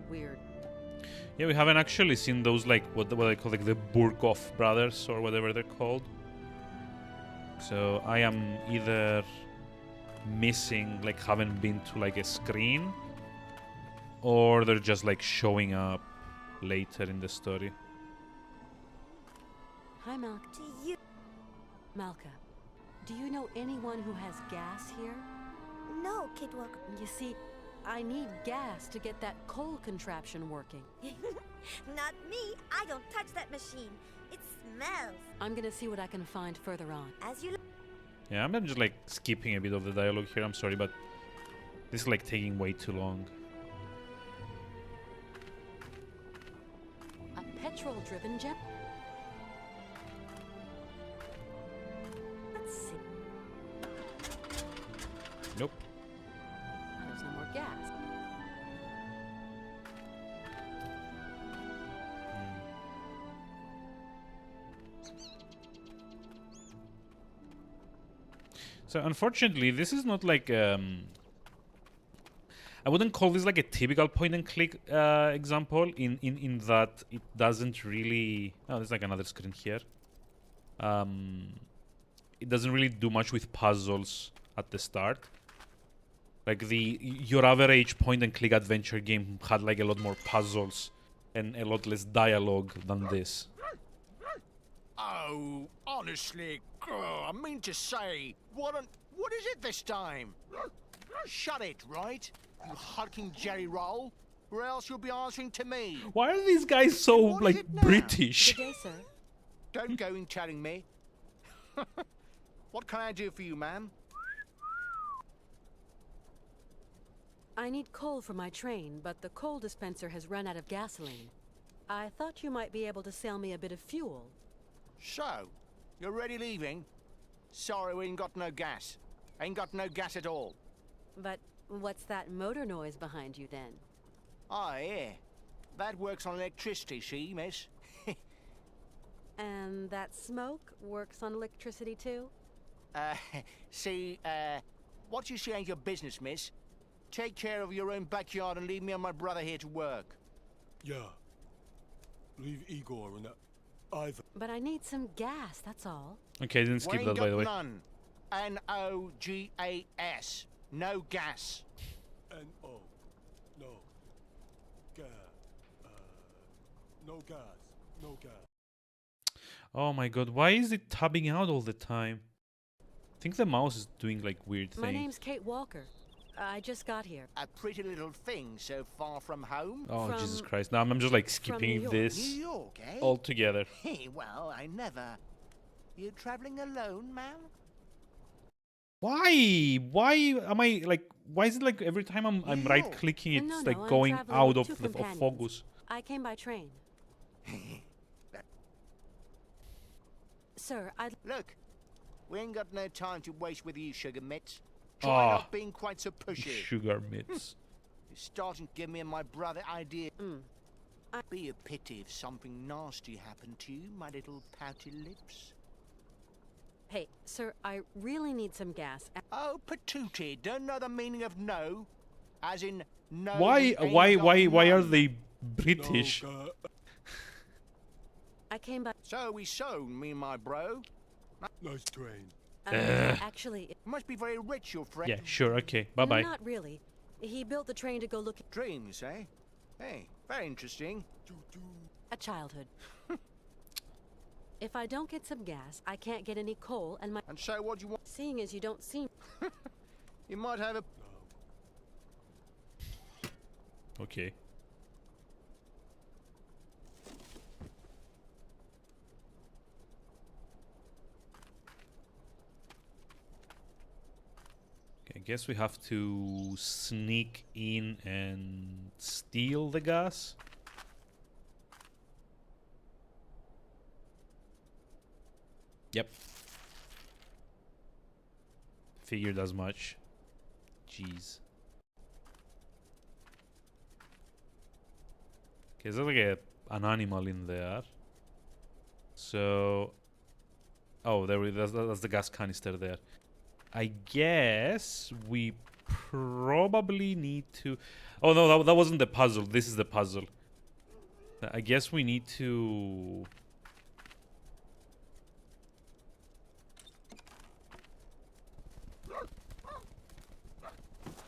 S6: Weird.
S1: Yeah, we haven't actually seen those like what I call like the Burkov brothers or whatever they're called. So I am either missing, like haven't been to like a screen, or they're just like showing up later in the story.
S6: Hi, Malka.
S10: Do you?
S6: Malka, do you know anyone who has gas here?
S10: No, Kid Walker.
S6: You see, I need gas to get that coal contraption working.
S10: Not me. I don't touch that machine. It smells.
S6: I'm gonna see what I can find further on.
S10: As you.
S1: Yeah, I'm just like skipping a bit of the dialogue here. I'm sorry, but this is like taking way too long.
S6: A petrol-driven jet. Let's see.
S1: Nope.
S6: There's no more gas.
S1: So unfortunately, this is not like I wouldn't call this like a typical point and click example in that it doesn't really. Oh, there's like another screen here. It doesn't really do much with puzzles at the start. Like your average point and click adventure game had like a lot more puzzles and a lot less dialogue than this.
S11: Oh, honestly, I mean to say, what is it this time? Shut it, right? You hulking jerry roll, or else you'll be answering to me.
S1: Why are these guys so
S11: What is
S1: like
S11: it now?
S1: British?
S6: Good day, sir.
S11: Don't go in telling me. What can I do for you, ma'am?
S6: I need coal for my train, but the coal dispenser has run out of gasoline. I thought you might be able to sell me a bit of fuel.
S11: So, you're already leaving? Sorry, we ain't got no gas. Ain't got no gas at all.
S6: But what's that motor noise behind you then?
S11: Oh, yeah. That works on electricity, see, miss?
S6: And that smoke works on electricity too?
S11: See, what you say ain't your business, miss. Take care of your own backyard and leave me and my brother here to work.
S12: Yeah. Leave Igor and Ivan.
S6: But I need some gas, that's all.
S1: Okay, I didn't skip
S11: We
S1: that,
S11: ain't
S1: by
S11: got
S1: the way.
S11: none. N-O-G-A-S. No gas.
S12: N-O. No. Gas. No gas. No gas.
S1: Oh my god, why is it tabbing out all the time? I think the mouse is doing like weird things.
S6: My name's Kate Walker. I just got here.
S11: A pretty little thing so far from home.
S1: Oh,
S6: From-
S1: Jesus Christ. Now I'm just like
S6: New
S1: skipping
S6: York.
S1: this
S11: New York, eh?
S1: altogether.
S11: Hey, well, I never. You traveling alone, man?
S1: Why? Why am I like? Why is it like every time I'm
S11: New
S1: right
S11: York.
S1: clicking, it's
S6: No,
S1: like
S6: I'm
S1: going
S6: traveling
S1: out
S6: with
S1: of
S6: two
S1: the of
S6: companions.
S1: focus?
S6: I came by train. Sir, I'd...
S11: Look, we ain't got no time to waste with you, sugar mitts. Try not being quite so pushy.
S1: Sugar mitts.
S11: You're starting to give me and my brother ideas.
S6: Mm.
S11: Be a pity if something nasty happened to you, my little pouty lips.
S6: Hey, sir, I really need some gas.
S11: Oh, patootie, don't know the meaning of no, as in no.
S1: Why?
S11: we ain't
S1: Why?
S11: got
S1: Why are
S11: none.
S1: they British?
S12: No gas.
S6: I came by...
S11: So we sown, me and my bro.
S12: Nice train.
S6: Actually,
S11: You must be very rich, your friend.
S1: Yeah, sure. Okay. Bye bye.
S6: not really. He built the train to go look
S11: Dreams, eh? Hey, very interesting.
S6: at childhood. If I don't get some gas, I can't get any coal, and my...
S11: And so what do you want?
S6: Seeing as you don't seem...
S11: You might have a...
S1: Okay. Okay, I guess we have to sneak in and steal the gas. Yep. Figured as much. Jeez. Okay, there's like an animal in there. So... Oh, that's the gas canister there. I guess we probably need to... Oh no, that wasn't the puzzle. This is the puzzle. I guess we need to...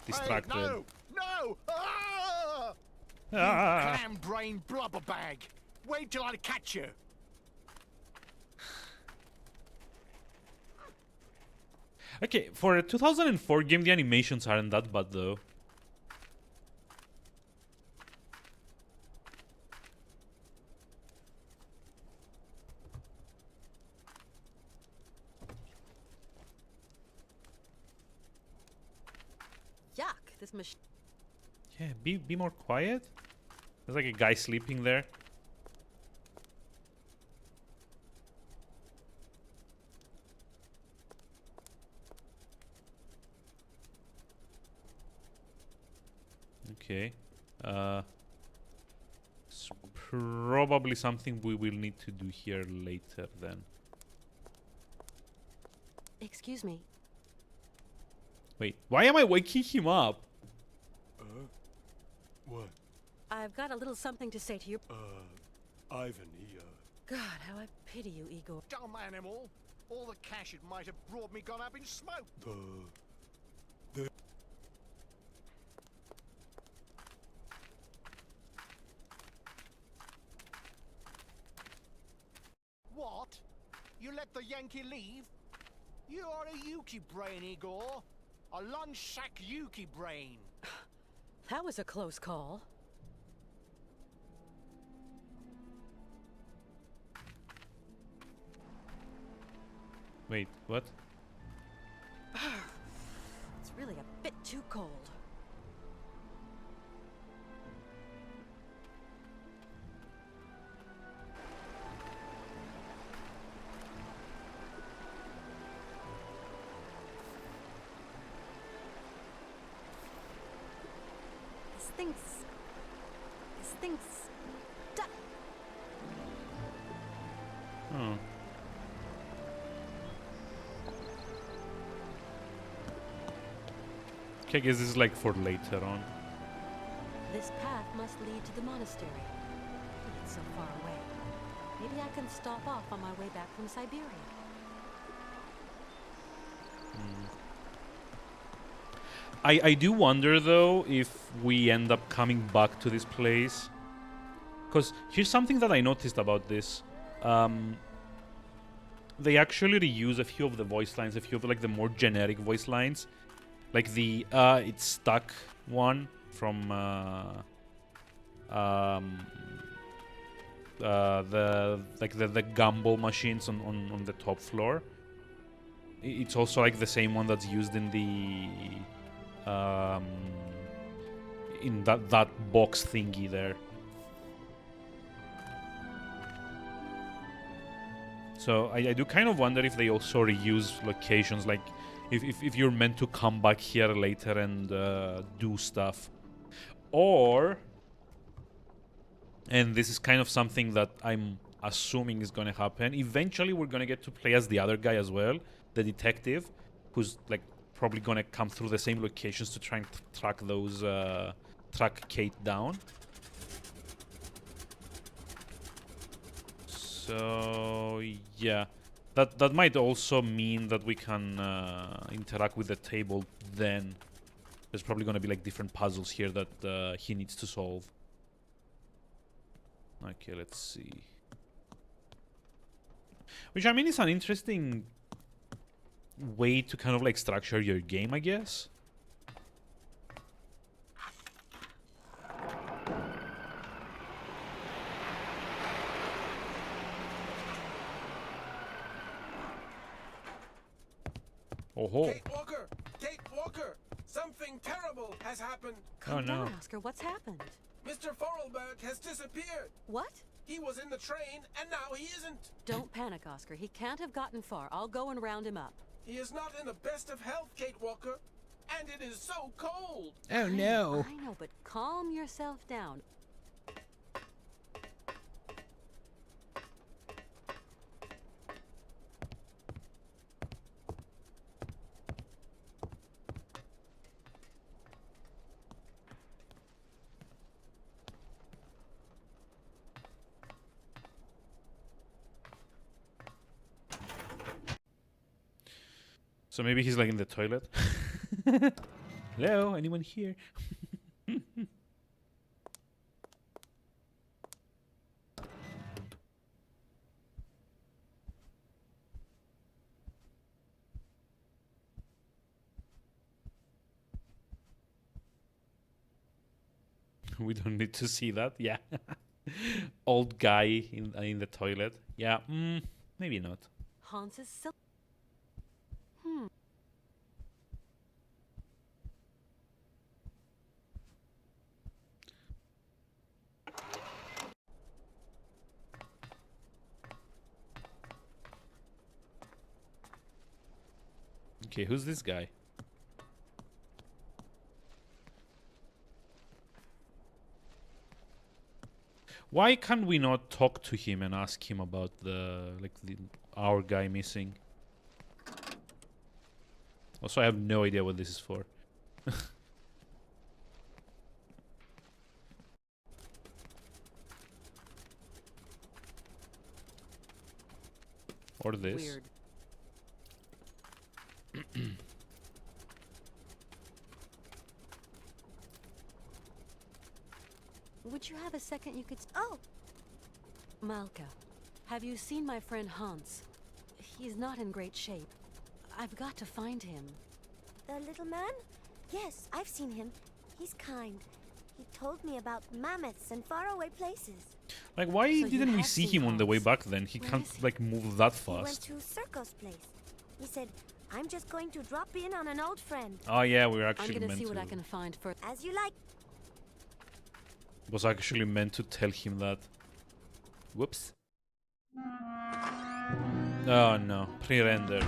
S1: distract
S11: Hey,
S1: them.
S11: no! Ah!
S1: Ah.
S11: You clam brain blubber bag. Wait till I catch you.
S1: Okay, for a 2004 game, the animations aren't that bad though.
S6: Yuck, this machine...
S1: Yeah, be more quiet. There's like a guy sleeping there. Okay. It's probably something we will need to do here later then.
S6: Excuse me.
S1: Wait, why am I waking him up?
S12: What?
S6: I've got a little something to say to you.
S12: Ivan, he,
S6: God, how I pity you, Igor.
S11: Dumb animal. All the cash it might have brought me gone up in smoke. What? You let the Yankee leave? You are a Yuki brain, Igor. A lunch sack Yuki brain.
S6: That was a close call.
S1: Wait, what?
S6: It's really a bit too cold. This thing's stuck.
S1: Oh. Okay, I guess this is like for later on.
S6: This path must lead to the monastery. But it's so far away. Maybe I can stop off on my way back from Syberia.
S1: I do wonder though if we end up coming back to this place. Because here's something that I noticed about this. They actually reuse a few of the voice lines, a few of like the more generic voice lines. Like the it's stuck one from the gumball machines on the top floor. It's also like the same one that's used in the in that box thingy there. So I do kind of wonder if they also reuse locations, like if you're meant to come back here later and do stuff. Or, and this is kind of something that I'm assuming is going to happen, eventually we're going to get to play as the other guy as well, the detective, who's like probably going to come through the same locations to try and track Kate down. So yeah, that might also mean that we can interact with the table then. There's probably going to be like different puzzles here that he needs to solve. Okay, let's see. Which, I mean, is an interesting way to kind of like structure your game, I guess. Oh ho.
S2: Kate Walker! Kate Walker! Something terrible has happened!
S6: Calm down, Oscar. What's happened?
S2: Mr. Forelberg has disappeared!
S6: What?
S2: He was in the train, and now he isn't!
S6: Don't panic, Oscar. He can't have gotten far. I'll go and round him up.
S2: He is not in the best of health, Kate Walker. And it is so cold!
S13: Oh no.
S6: I know, but calm yourself down.
S1: So maybe he's like in the toilet. Hello, anyone here? We don't need to see that. Yeah. Old guy in the toilet. Yeah, maybe not.
S6: Hans is so...
S1: Okay, who's this guy? Why can't we not talk to him and ask him about our guy missing? Also, I have no idea what this is for. Or this.
S6: Weird. Would you have a second you could...
S10: Oh!
S6: Malka, have you seen my friend Hans? He's not in great shape. I've got to find him.
S10: The little man? Yes, I've seen him. He's kind. He told me about mammoths and faraway places.
S1: Like, why
S6: So you
S1: didn't we
S6: have
S1: see
S6: seen
S1: him on the way
S6: Hans.
S1: back then? He
S6: Where
S1: can't,
S6: is he?
S1: like, move that
S10: He went
S1: fast.
S10: to Circo's place. He said, I'm just going to drop in on an old friend.
S1: Oh, yeah, we were
S6: I'm
S1: actually
S6: gonna
S1: meant
S6: see
S1: to...
S6: what I can find for...
S10: As you like.
S1: Was actually meant to tell him that. Whoops. Oh, no. Pre-render.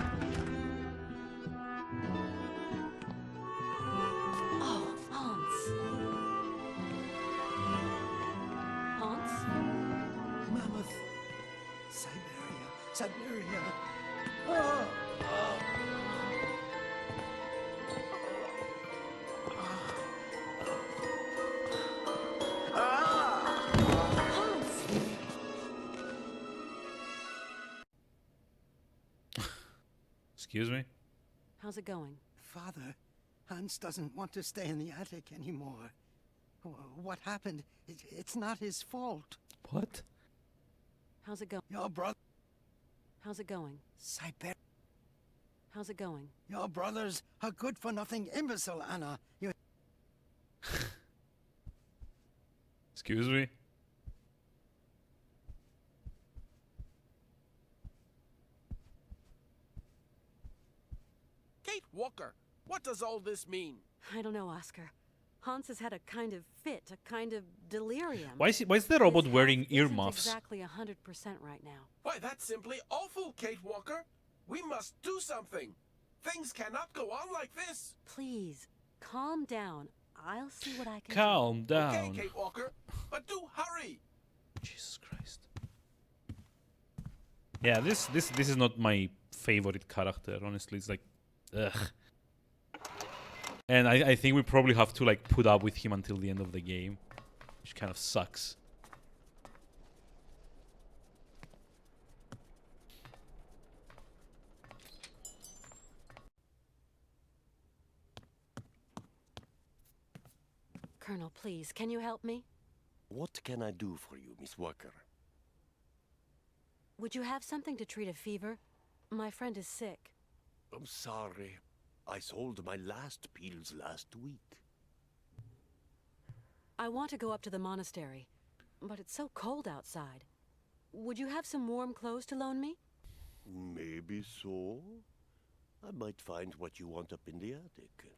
S6: Oh, Hans. Hans?
S5: Mammoth. Syberia. Syberia. Oh.
S1: Excuse me?
S6: How's it going?
S5: Father, Hans doesn't want to stay in the attic anymore. What happened? It's not his fault.
S1: What?
S6: How's it going?
S5: Your brother...
S6: How's it going?
S5: Syberia.
S6: How's it going?
S5: Your brother's a good-for-nothing imbecile, Anna. You...
S1: Excuse me?
S2: Kate Walker, what does all this mean?
S6: I don't know, Oscar. Hans has had a kind of fit, a kind of delirium.
S1: Why is the robot
S6: His
S1: wearing
S6: health
S1: earmuffs?
S6: isn't exactly 100% right now.
S2: Why, that's simply awful, Kate Walker. We must do something. Things cannot go on like this.
S6: Please, calm down. I'll see what I can
S1: Calm down.
S2: Okay, Kate Walker, but do hurry.
S1: Jesus Christ. Yeah, this is not my favorite character, honestly. It's like, ugh. And I think we probably have to like put up with him until the end of the game, which kind of sucks.
S6: Colonel, please, can you help me?
S7: What can I do for you, Miss Walker?
S6: Would you have something to treat a fever? My friend is sick.
S7: I'm sorry. I sold my last pills last week.
S6: I want to go up to the monastery, but it's so cold outside. Would you have some warm clothes to loan me?
S7: Maybe so. I might find what you want up in the attic.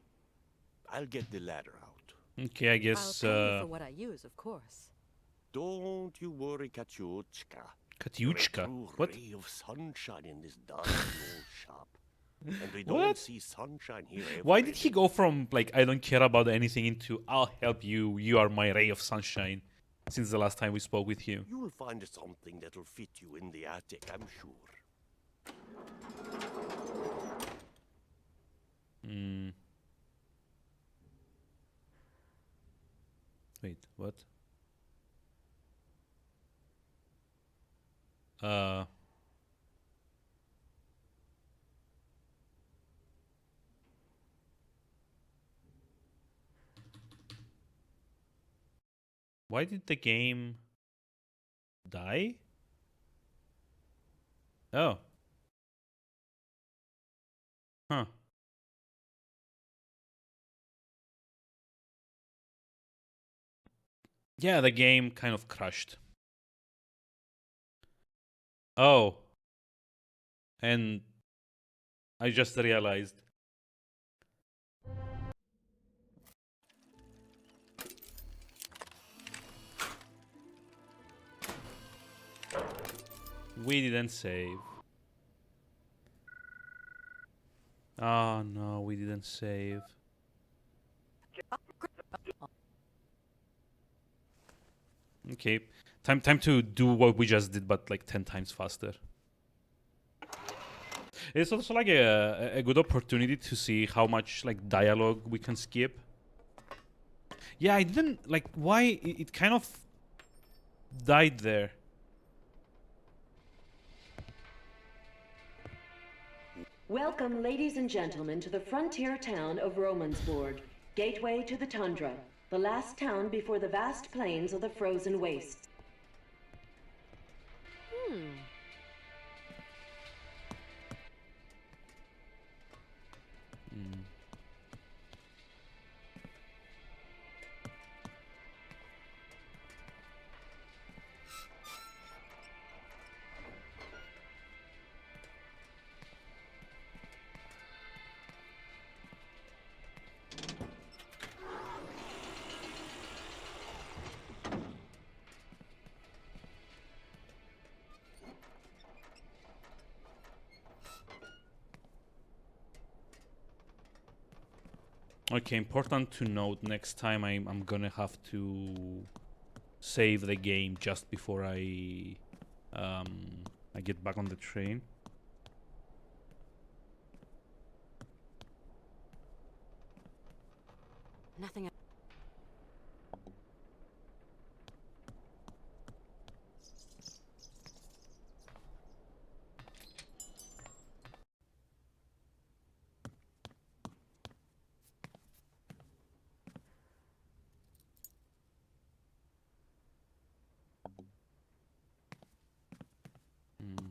S7: I'll get the ladder out.
S1: Okay, I guess.
S6: I'll pay you for what I use, of course.
S7: Don't you worry, Katyushka.
S1: Katyushka?
S7: What?
S1: What?
S7: Ray of sunshine in this dark old shop. And we don't
S1: What?
S7: see sunshine here every
S1: Why did he go from like I don't care about anything into I'll help you, you are my ray of sunshine, since the last time we spoke with you?
S7: You'll find something that'll fit you in the attic, I'm sure.
S1: Wait, what? Why did the game die? Oh. Huh. Yeah, the game kind of crashed. Oh. And I just realized. We didn't save. Oh no, we didn't save. Okay, time to do what we just did, but like 10 times faster. It's also like a good opportunity to see how much like dialogue we can skip. Yeah, I didn't like why it kind of died there.
S8: Welcome, ladies and gentlemen, to the frontier town of Romansborg, gateway to the tundra, the last town before the vast plains of the frozen wastes.
S1: Okay, important to note, next time I'm gonna have to save the game just before I get back on the train.
S6: Nothing.
S1: Hmm.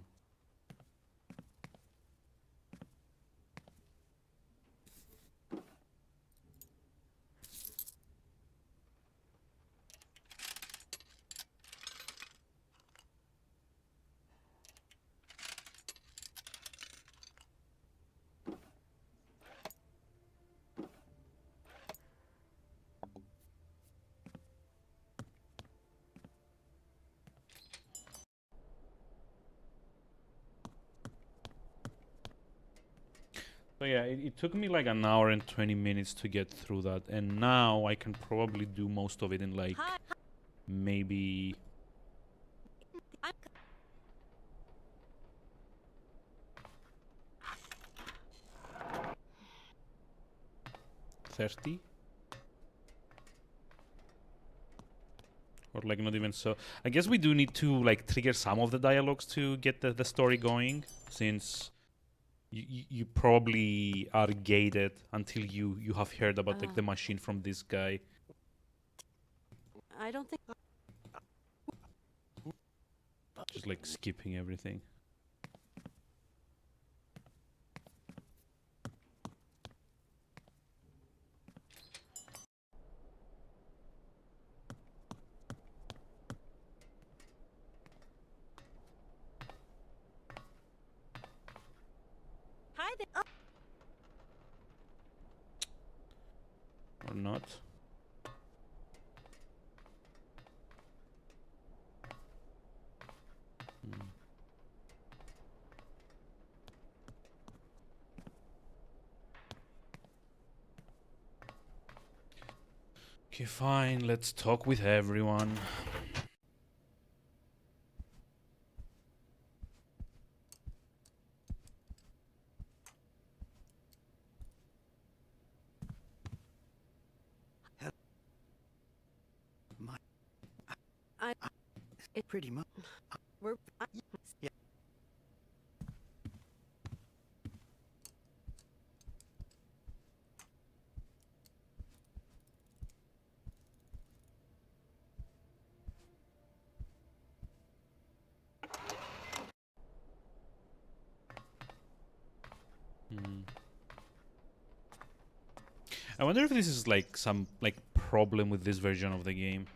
S1: So yeah, it took me like an hour and 20 minutes to get through that, and now I can probably do most of it in like maybe 30, or like not even so. I guess we do need to like trigger some of the dialogues to get the story going, since you probably are gated until you have heard about like the machine from this guy.
S6: I don't think.
S1: Just like skipping everything.
S6: Hi there.
S1: Or not. Okay, fine. Let's talk with everyone.
S5: It pretty much.
S6: We're.
S5: Yeah.
S1: I wonder if this is like some like problem with this version of the game.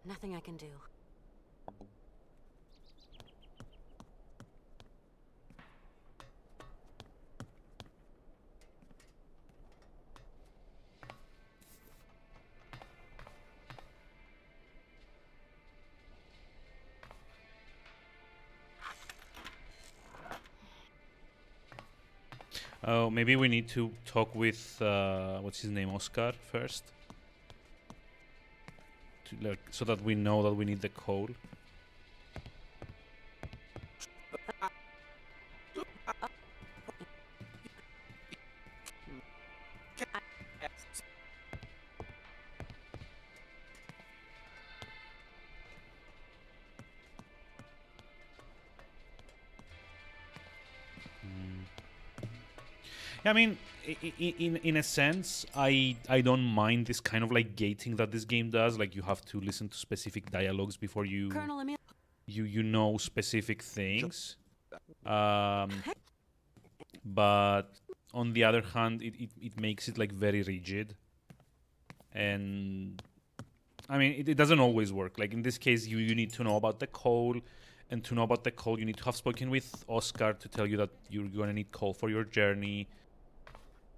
S6: Nothing I can do.
S1: Oh, maybe we need to talk with what's his name, Oscar, first, to, like, so that we know that we need the coal. I mean, in a sense, I don't mind this kind of like gating that this game does. Like you have to listen to specific dialogues before you
S6: Colonel Emil.
S1: you know specific things. But on the other hand, it makes it like very rigid. And I mean, it doesn't always work. Like in this case, you need to know about the coal. And to know about the coal, you need to have spoken with Oscar to tell you that you're going to need coal for your journey.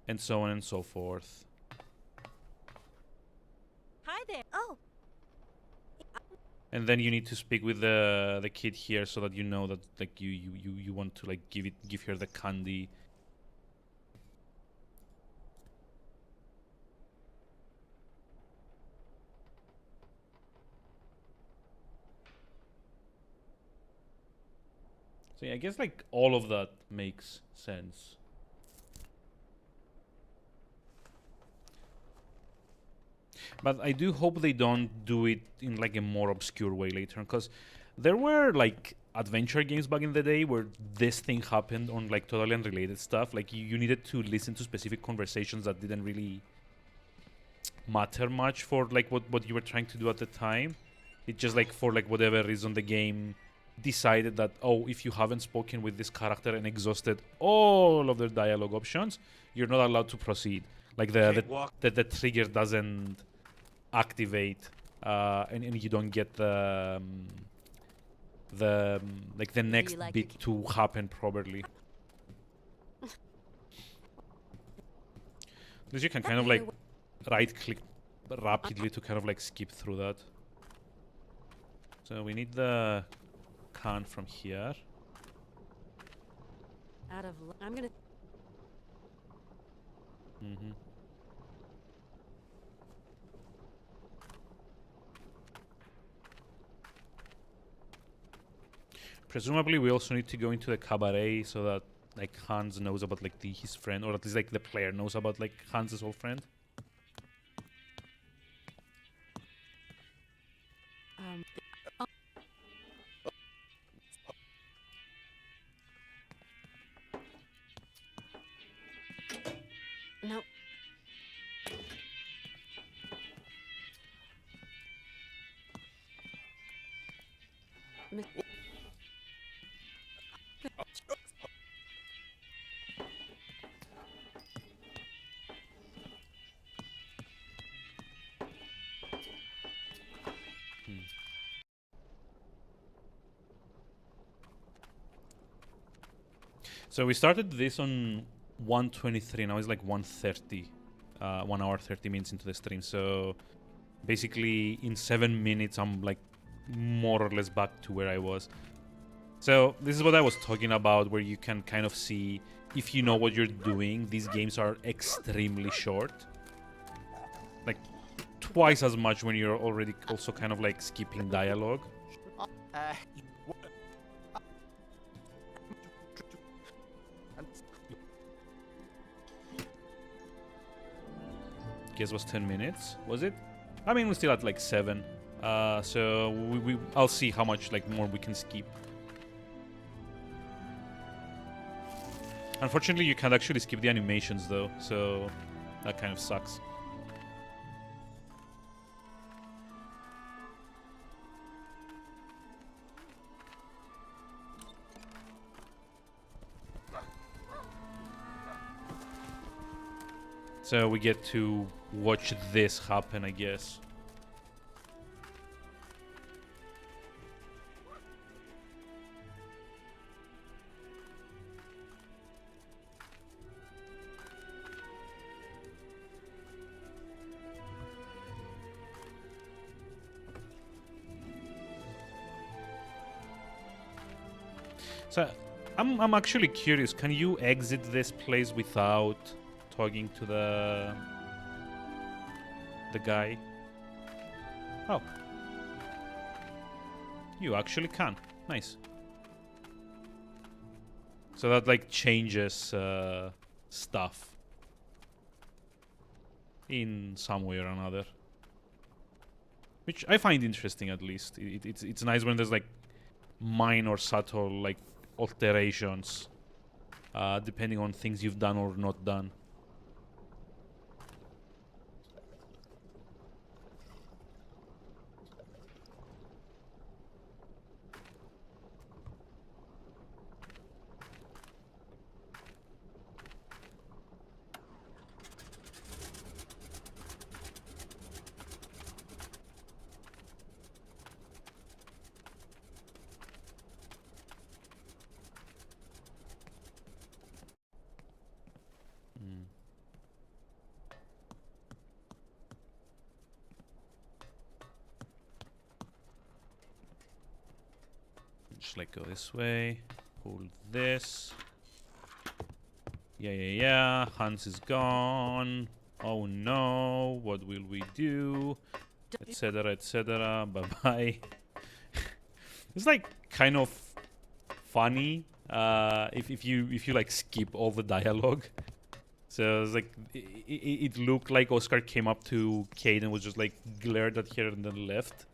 S1: And so on and so forth.
S6: Hi there.
S10: Oh,
S1: And then you need to speak with the kid here so that you know that like you want to like give her the candy. So yeah, I guess like all of that makes sense. But I do hope they don't do it in like a more obscure way later, because there were like adventure games back in the day where this thing happened on like totally unrelated stuff. Like you needed to listen to specific conversations that didn't really matter much for like what you were trying to do at the time. It just like for like whatever reason the game decided that, oh, if you haven't spoken with this character and exhausted all of their dialogue options, you're not allowed to proceed. Like the trigger doesn't activate, and you don't get the like the next bit to happen properly. At least you can kind of like right click rapidly to kind of like skip through that. So we need the can from here.
S6: I'm gonna.
S1: Presumably, we also need to go into the cabaret so that like Hans knows about like his friend, or at least like the player knows about like Hans's old friend.
S6: No.
S1: So we started this on 1:23. Now it's like 1:30, 1 hour 30 minutes into the stream. So basically, in 7 minutes, I'm like more or less back to where I was. So this is what I was talking about, where you can kind of see if you know what you're doing. These games are extremely short, like twice as much when you're already also kind of like skipping dialogue. Guess was 10 minutes, was it? I mean, we're still at like 7. So I'll see how much like more we can skip. Unfortunately, you can't actually skip the animations though, so that kind of sucks. So we get to watch this happen, I guess. So I'm actually curious, can you exit this place without talking to the guy? Oh. You actually can. Nice. So that like changes stuff in some way or another, which I find interesting. At least it's nice when there's like minor subtle like alterations depending on things you've done or not done. Just like go this way, pull this. Yeah. Hans is gone. Oh no, what will we do? Etc. etc. Bye bye. It's like kind of funny if you like skip all the dialogue. So it's like it looked like Oscar came up to Kate and was just like glared at her and then left.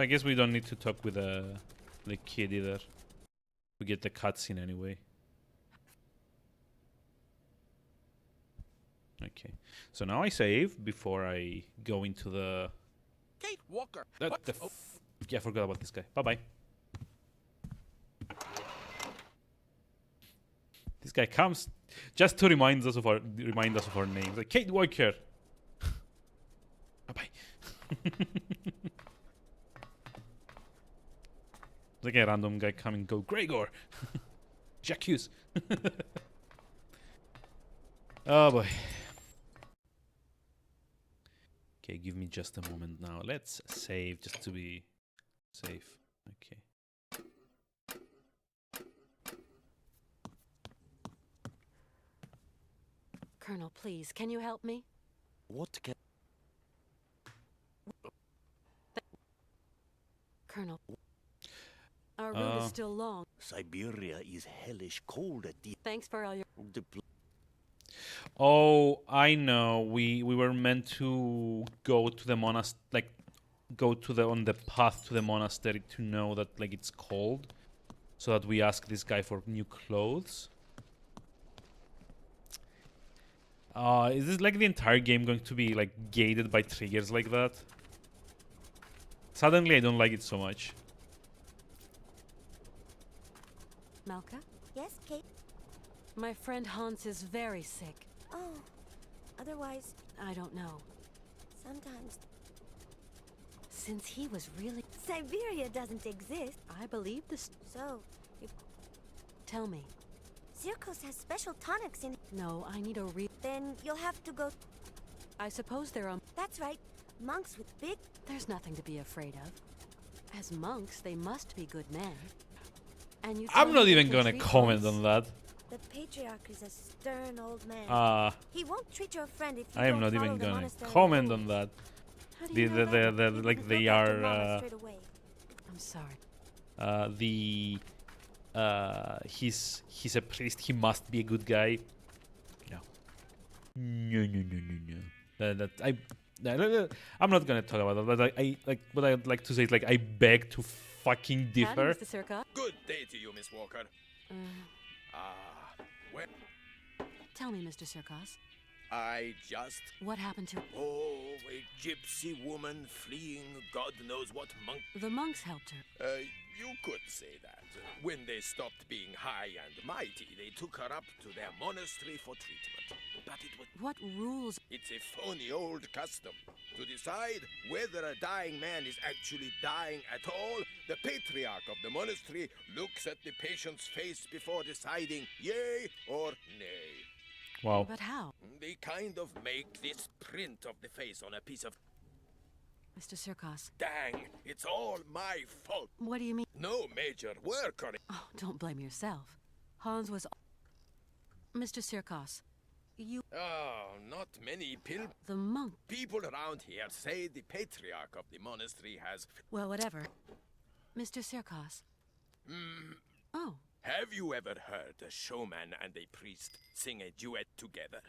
S1: So I guess we don't need to talk with the kid either. We get the cutscene anyway. Okay. So now I save before I go into the...
S2: Kate Walker.
S1: Yeah,
S2: What?
S1: I forgot about this guy. Bye-bye. This guy comes just to remind us of our names. Like, Kate Walker. Bye-bye. Like a random guy come and go, Gregor. Jacques. Oh boy. Okay, give me just a moment now. Let's save just to be safe. Okay.
S6: Colonel, please, can you help me?
S7: What can...
S6: Colonel. Our route is still long.
S7: Syberia is hellish cold at the...
S6: Thanks for all your...
S1: Oh, I know. We were meant to go to the monastery, like go to the on the path to the monastery to know that like it's cold, so that we ask this guy for new clothes. Is this like the entire game going to be like gated by triggers like that? Suddenly, I don't like it so much.
S6: Malka?
S10: Yes, Kate?
S6: My friend Hans is very sick.
S10: Oh, otherwise,
S6: I don't know.
S10: sometimes
S6: Since he was really...
S10: Syberia doesn't exist.
S6: I believe this...
S10: So,
S6: Tell me.
S10: Zirkos has special tonics in...
S6: No, I need a
S10: Then you'll have to go...
S6: I suppose there are...
S10: That's right. Monks with big...
S6: There's nothing to be afraid of. As monks, they must be good men. And you
S1: I'm not
S6: they
S1: even
S6: can
S1: gonna
S6: treat
S1: comment
S6: monks?
S1: on that.
S10: The patriarch is a stern old man. He won't treat your friend if you
S1: I am
S10: don't
S1: not
S10: follow
S1: even
S10: the
S1: gonna
S10: monastery
S1: comment
S10: rules.
S1: on that.
S10: How do you know that? You
S1: Like
S10: can
S1: they
S10: go back to
S1: are
S10: Mama straight away.
S6: I'm sorry.
S1: He's a priest. He must be a good guy. No. I'm not gonna talk about that. But I like what I'd like to say is like I beg to fucking differ.
S6: Howdy, Mr. Sirka.
S2: Good day to you, Miss Walker. Well,
S6: Tell me, Mr. Sirkos.
S2: I just...
S6: What happened to...
S2: Oh, a gypsy woman fleeing God knows what monk...
S6: The monks helped her.
S2: You could say that. When they stopped being high and mighty, they took her up to their monastery for treatment. But it was...
S6: What rules...
S2: It's a phony old custom. To decide whether a dying man is actually dying at all, the patriarch of the monastery looks at the patient's face before deciding yea or nay.
S1: Wow.
S6: But how?
S2: They kind of make this print of the face on a piece of...
S6: Mr. Sirkos.
S2: Dang, it's all my fault.
S6: What do you mean?
S2: No major work on it.
S6: Oh, don't blame yourself. Hans was... Mr. Sirkos, you...
S2: Oh, not many
S6: The monk...
S2: people around here say the patriarch of the monastery has...
S6: Well, whatever. Mr. Sirkos. Oh.
S2: Have you ever heard a showman and a priest sing a duet together?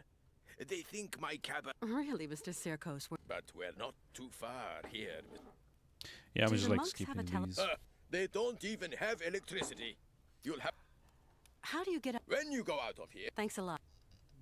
S2: They think my cabin...
S6: Really, Mr. Sirkos?
S2: But we're not too far here.
S1: Yeah, I'm
S6: Do
S1: just
S6: the
S1: like
S6: monks have
S1: skipping
S6: a
S1: these.
S2: They don't even have electricity. You'll have...
S6: How do you get up?
S2: When you go out of here...
S6: Thanks a lot.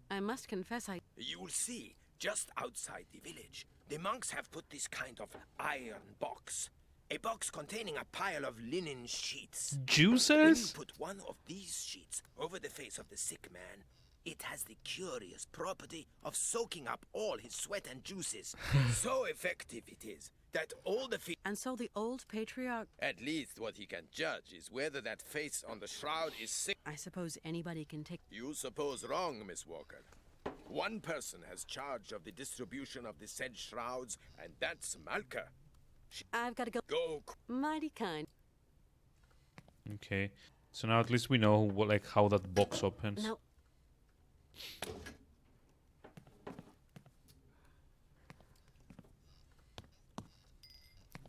S6: I must confess
S2: You'll see, just outside the village, the monks have put this kind of iron box. A box containing a pile of linen sheets. When you
S1: Juices?
S2: put one of these sheets over the face of the sick man, it has the curious property of soaking up all his sweat and juices. So effective it is that all the
S6: And so the old patriarch...
S2: At least what he can judge is whether that face on the shroud is sick.
S6: I suppose anybody can take...
S2: You suppose wrong, Miss Walker. One person has charge of the distribution of the said shrouds, and that's Malka.
S6: I've got to go...
S2: Go.
S6: Mighty kind.
S1: Okay. So now at least we know what, like how that box opens.
S6: No.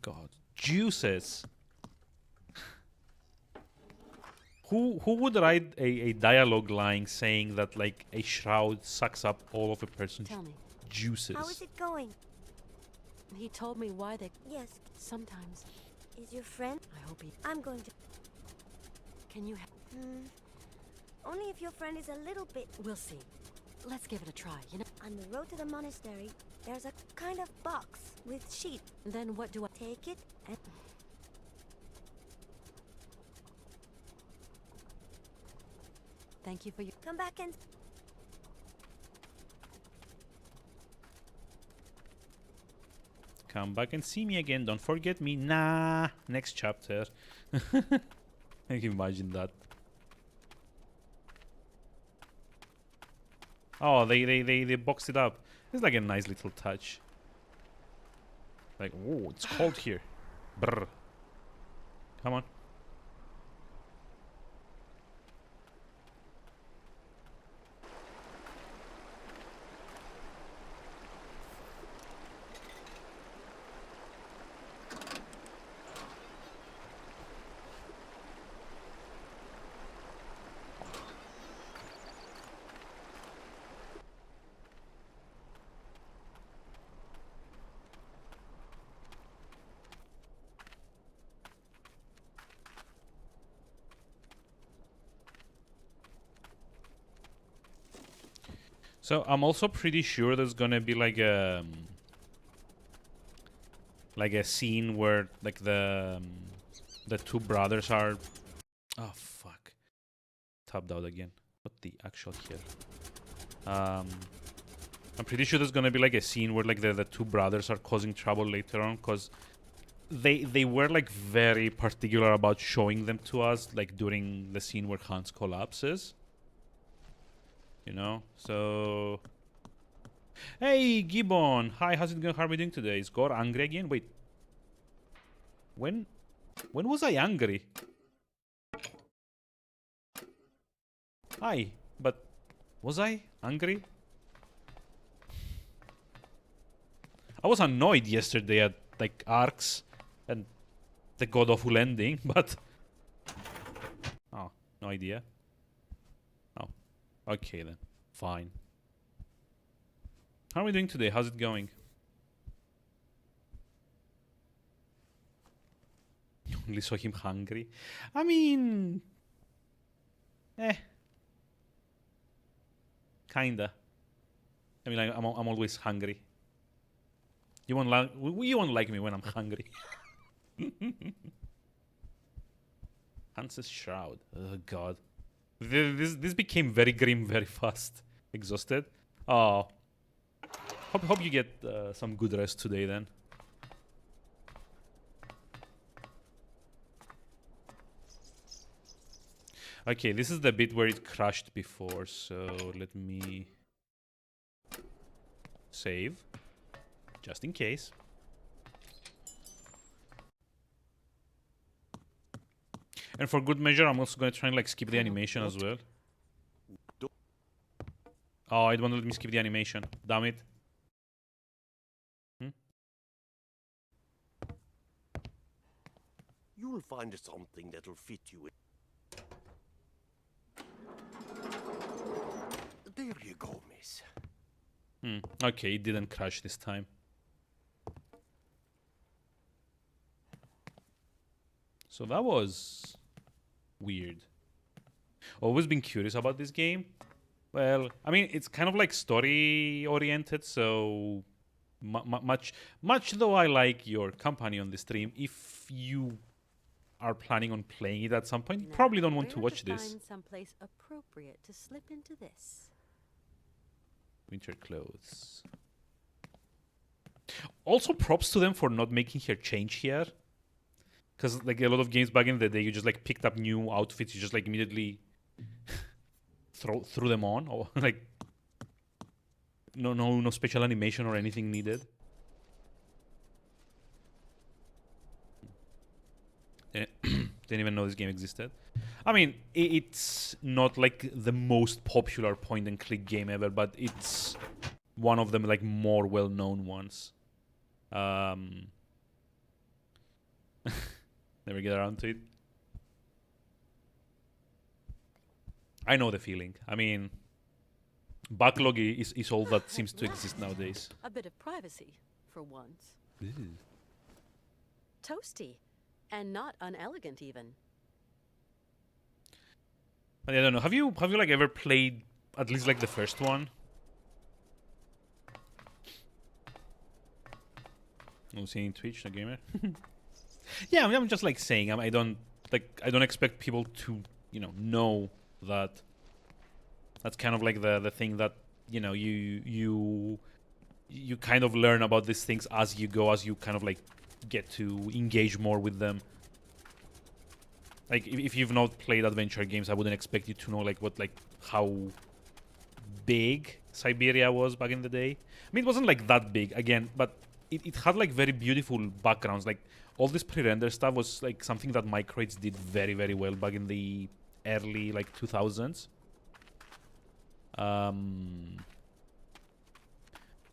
S1: God, juices. Who would write a dialogue line saying that like a shroud sucks up all of a person's
S6: Tell me.
S1: juices?
S10: How is it going?
S6: He told me why they...
S10: Yes.
S6: Sometimes.
S10: Is your friend?
S6: I hope he...
S10: I'm going to...
S6: Can you...
S10: Only if your friend is a little bit...
S6: We'll see. Let's give it a try, you know?
S10: On the road to the monastery, there's a kind of box with sheep.
S6: Then what do I...
S10: Take it and...
S6: Thank you for your...
S10: Come back and...
S1: Come back and see me again. Don't forget me. Nah. Next chapter. I can imagine that. Oh, they boxed it up. It's like a nice little touch. Like, oh, it's cold here. Brr. Come on. So I'm also pretty sure there's gonna be like a scene where like the two brothers are... Oh fuck! Tapped out again. What the actual hell? I'm pretty sure there's gonna be like a scene where like the two brothers are causing trouble later on, because they were like very particular about showing them to us like during the scene where Hans collapses. You know, so... Hey, Gibbon! Hi, how's it going? How are we doing today? Is God angry again? Wait. When was I angry? Hi, but... Was I angry? I was annoyed yesterday at, like, Arcs and the god-awful ending, but... Oh, no idea. Oh. Okay then. Fine. How are we doing today? How's it going? Only saw him hungry. I mean... Kinda. I mean, like, I'm always hungry. You won't like me when I'm hungry. Hans's Shroud. Oh god. This became very grim very fast. Exhausted. Oh. Hope you get some good rest today then. Okay, this is the bit where it crashed before, so let me save. Just in case. And for good measure, I'm also going to try and like skip the animation as well. Oh, it won't let me skip the animation. Damn it.
S7: You'll find something that'll fit you. There you go, miss.
S1: Okay, it didn't crash this time. So that was weird. Always been curious about this game. Well, I mean, it's kind of like story-oriented, so much though I like your company on the stream, if you are planning on playing it at some point, you probably don't want to watch this.
S6: Find someplace appropriate to slip into this.
S1: Winter clothes. Also, props to them for not making her change here. Because like a lot of games back in the day, you just like picked up new outfits, you just like immediately threw them on, or like no special animation or anything needed. Didn't even know this game existed. I mean, it's not like the most popular point-and-click game ever, but it's one of them like more well-known ones. Never get around to it. I know the feeling. I mean, backlog is all that seems to exist nowadays.
S6: A bit of privacy, for once.
S1: Ew.
S6: Toasty. And not unelegant, even.
S1: But I don't know. Have you like ever played at least like the first one? No seeing Twitch, no gamer. Yeah, I'm just like saying. I don't expect people to know that. That's kind of like the thing that you kind of learn about these things as you go, as you kind of like get to engage more with them. Like if you've not played adventure games, I wouldn't expect you to know like how big Syberia was back in the day. I mean, it wasn't like that big again, but it had like very beautiful backgrounds. Like all this pre-render stuff was like something that Microids did very, very well back in the early like 2000s.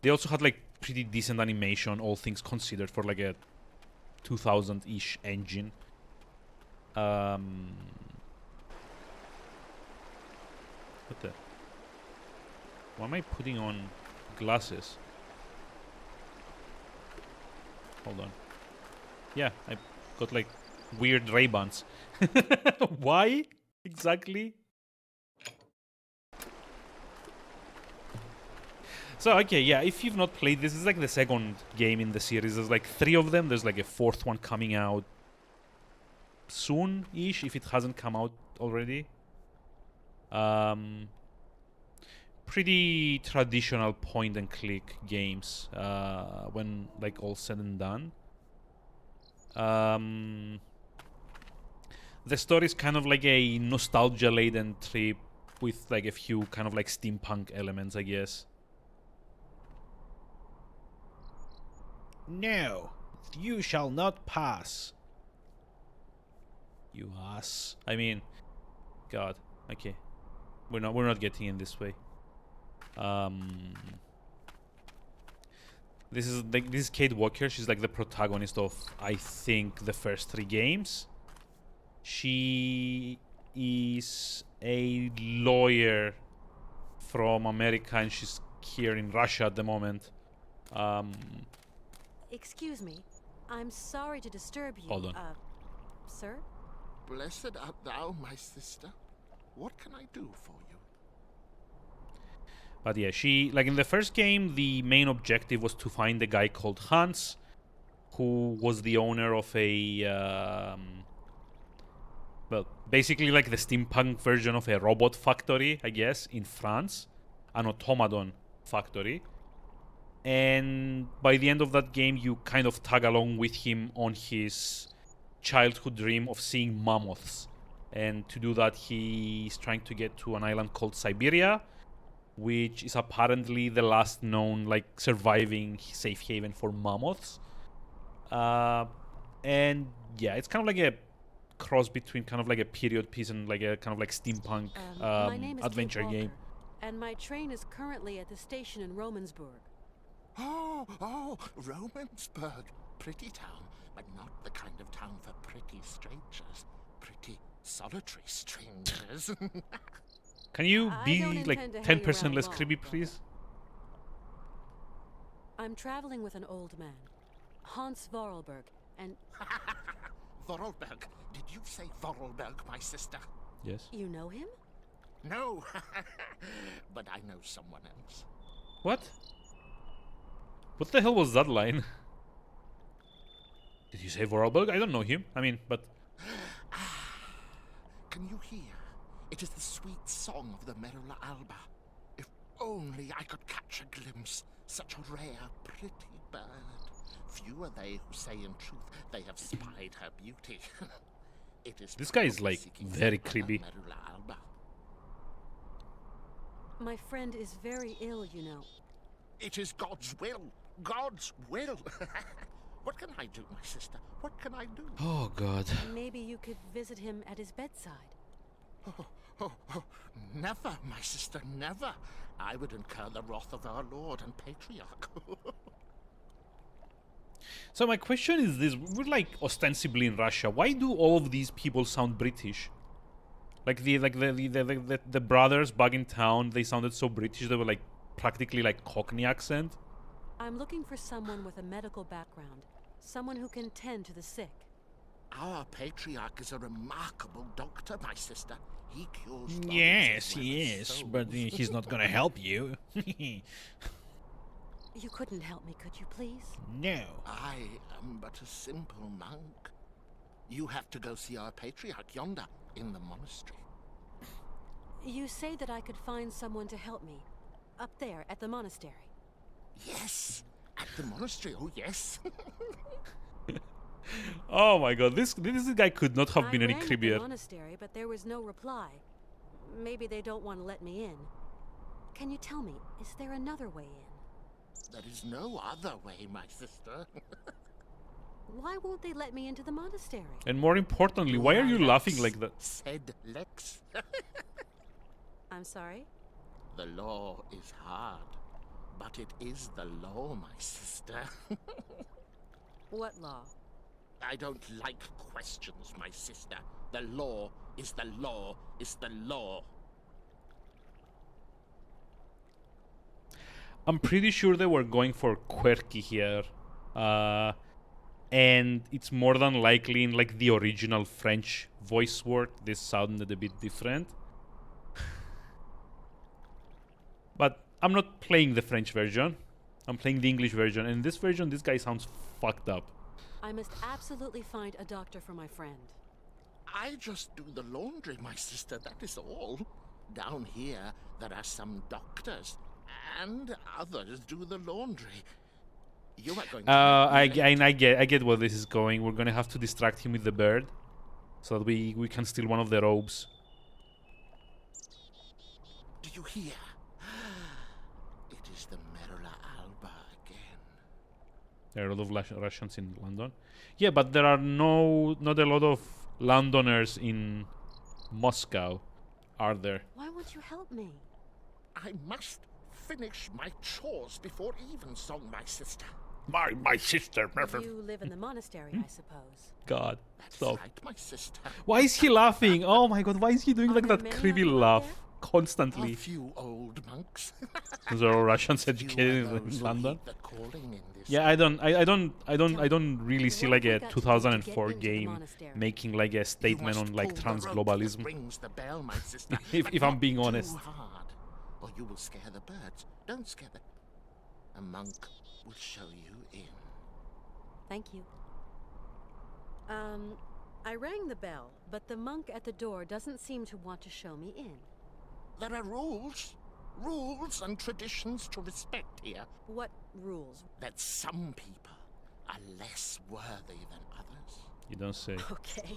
S1: They also had like pretty decent animation, all things considered, for like a 2000-ish engine. What the? Why am I putting on glasses? Hold on. Yeah, I got like weird Ray-Bans. Why exactly? So, okay, yeah, if you've not played this is like the second game in the series. There's like 3 of them. There's like a 4th one coming out soon-ish, if it hasn't come out already. Pretty traditional point-and-click games when like all said and done. The story is kind of like a nostalgia-laden trip with like a few kind of like steampunk elements, I guess. No, you shall not pass. You ass. I mean, God. Okay, we're not getting in this way. This is Kate Walker. She's like the protagonist of, I think, the first 3 games. She is a lawyer from America, and she's here in Russia at the moment.
S6: Excuse me. I'm sorry to disturb you.
S1: Hold on.
S6: Sir?
S4: Blessed art thou, my sister. What can I do for you?
S1: But yeah, she, like in the first game, the main objective was to find a guy called Hans, who was the owner of a, well, basically like the steampunk version of a robot factory, I guess, in France, an automaton factory. And by the end of that game, you kind of tag along with him on his childhood dream of seeing mammoths. And to do that, he's trying to get to an island called Syberia, which is apparently the last known like surviving safe haven for mammoths. And yeah, it's kind of like a cross between kind of like a period piece and like a kind of like steampunk
S6: My name is
S1: adventure
S6: Kate
S1: game.
S6: Walker, and my train is currently at the station in Romansburg.
S4: Oh, Romansburg. Pretty town, but not the kind of town for pretty strangers. Pretty solitary strangers.
S1: Can you
S6: I
S1: be
S6: don't
S1: like
S6: intend to hang
S1: 10%
S6: around
S1: less
S6: long,
S1: creepy,
S6: but-
S1: please?
S6: I'm traveling with an old man, Hans Vorarlberg, and
S4: Vorarlberg. Did you say Vorarlberg, my sister?
S1: Yes.
S6: you know him?
S4: No, but I know someone else.
S1: What? What the hell was that line? Did you say Vorarlberg? I don't know him. I mean, but...
S4: Can you hear? It is the sweet song of the Merula Alba. If only I could catch a glimpse. Such a rare, pretty bird. Few are they who say in truth they have spied her beauty. It is
S1: This guy is
S4: probably
S1: like
S4: seeking
S1: very
S4: for
S1: creepy.
S4: Merula Alba.
S6: My friend is very ill, you know.
S4: It is God's will. God's will. What can I do, my sister? What can I do?
S1: Oh, God.
S6: Maybe you could visit him at his bedside.
S4: Oh, never, my sister, never. I would incur the wrath of our Lord and Patriarch.
S1: So my question is this. We're like ostensibly in Russia. Why do all of these people sound British? Like the brothers back in town, they sounded so British. They were like practically like Cockney accent.
S6: I'm looking for someone with a medical background, someone who can tend to the sick.
S4: Our patriarch is a remarkable doctor, my sister. He cures bodies
S1: Yes,
S4: as well
S1: he
S4: as
S1: is, but
S4: souls.
S1: he's not gonna help you.
S6: You couldn't help me, could you please?
S1: No.
S4: I am but a simple monk. You have to go see our patriarch yonder in the monastery.
S6: You say that I could find someone to help me. Up there, at the monastery.
S4: Yes, at the monastery, oh yes.
S1: Oh my god, this guy could not have been any
S6: I rang at the
S1: creepier.
S6: monastery, but there was no reply. Maybe they don't want to let me in. Can you tell me, is there another way in?
S4: There is no other way, my sister.
S6: Why won't they let me into the monastery?
S1: And more importantly, why are you laughing like that?
S4: Said Lex.
S6: I'm sorry?
S4: The law is hard, but it is the law, my sister.
S6: What law?
S4: I don't like questions, my sister. The law is the law is the law.
S1: I'm pretty sure they were going for quirky here. And it's more than likely in like the original French voice work, this sounded a bit different. But I'm not playing the French version. I'm playing the English version. And in this version, this guy sounds fucked up.
S6: I must absolutely find a doctor for my friend.
S4: I just do the laundry, my sister, that is all. Down here, there are some doctors, and others do the laundry. You are going to
S1: I get where this is going. We're gonna have to distract him with the bird, so that we can steal one of the robes.
S4: Do you hear? It is the Merula Alba again.
S1: There are a lot of Russians in London. Yeah, but there are not a lot of Londoners in Moscow, are there?
S6: Why won't you help me?
S4: I must finish my chores before evensong, my sister.
S1: My sister.
S6: You live in the monastery, I suppose.
S1: God,
S4: That's
S1: stop.
S4: right, my sister.
S1: Why is he laughing? Oh my god, why is he doing
S6: Are
S1: like
S6: there
S1: that
S6: many
S1: creepy
S6: of you out
S1: laugh
S6: there?
S4: A
S1: constantly?
S4: few old monks.
S1: Those are all Russians
S4: Few are
S1: educated
S4: those
S1: in
S4: who
S1: London.
S4: heed the calling in this
S1: Yeah, I don't really see
S6: What
S1: like
S6: have we
S1: a
S6: got to do to get
S1: 2004
S6: into the
S1: game
S6: monastery?
S1: making like a
S4: You
S1: statement
S4: must
S1: on like
S4: pull the
S1: trans
S4: rope that
S1: globalism.
S4: rings the bell, my sister,
S1: If-
S4: but
S1: if I'm
S4: not
S1: being
S4: too
S1: honest.
S4: hard, or you will scare the birds. Don't scare them. A monk will show you in.
S6: Thank you. I rang the bell, but the monk at the door doesn't seem to want to show me in.
S4: There are rules and traditions to respect here.
S6: What rules?
S4: That some people are less worthy than others.
S1: You don't say.
S6: Okay.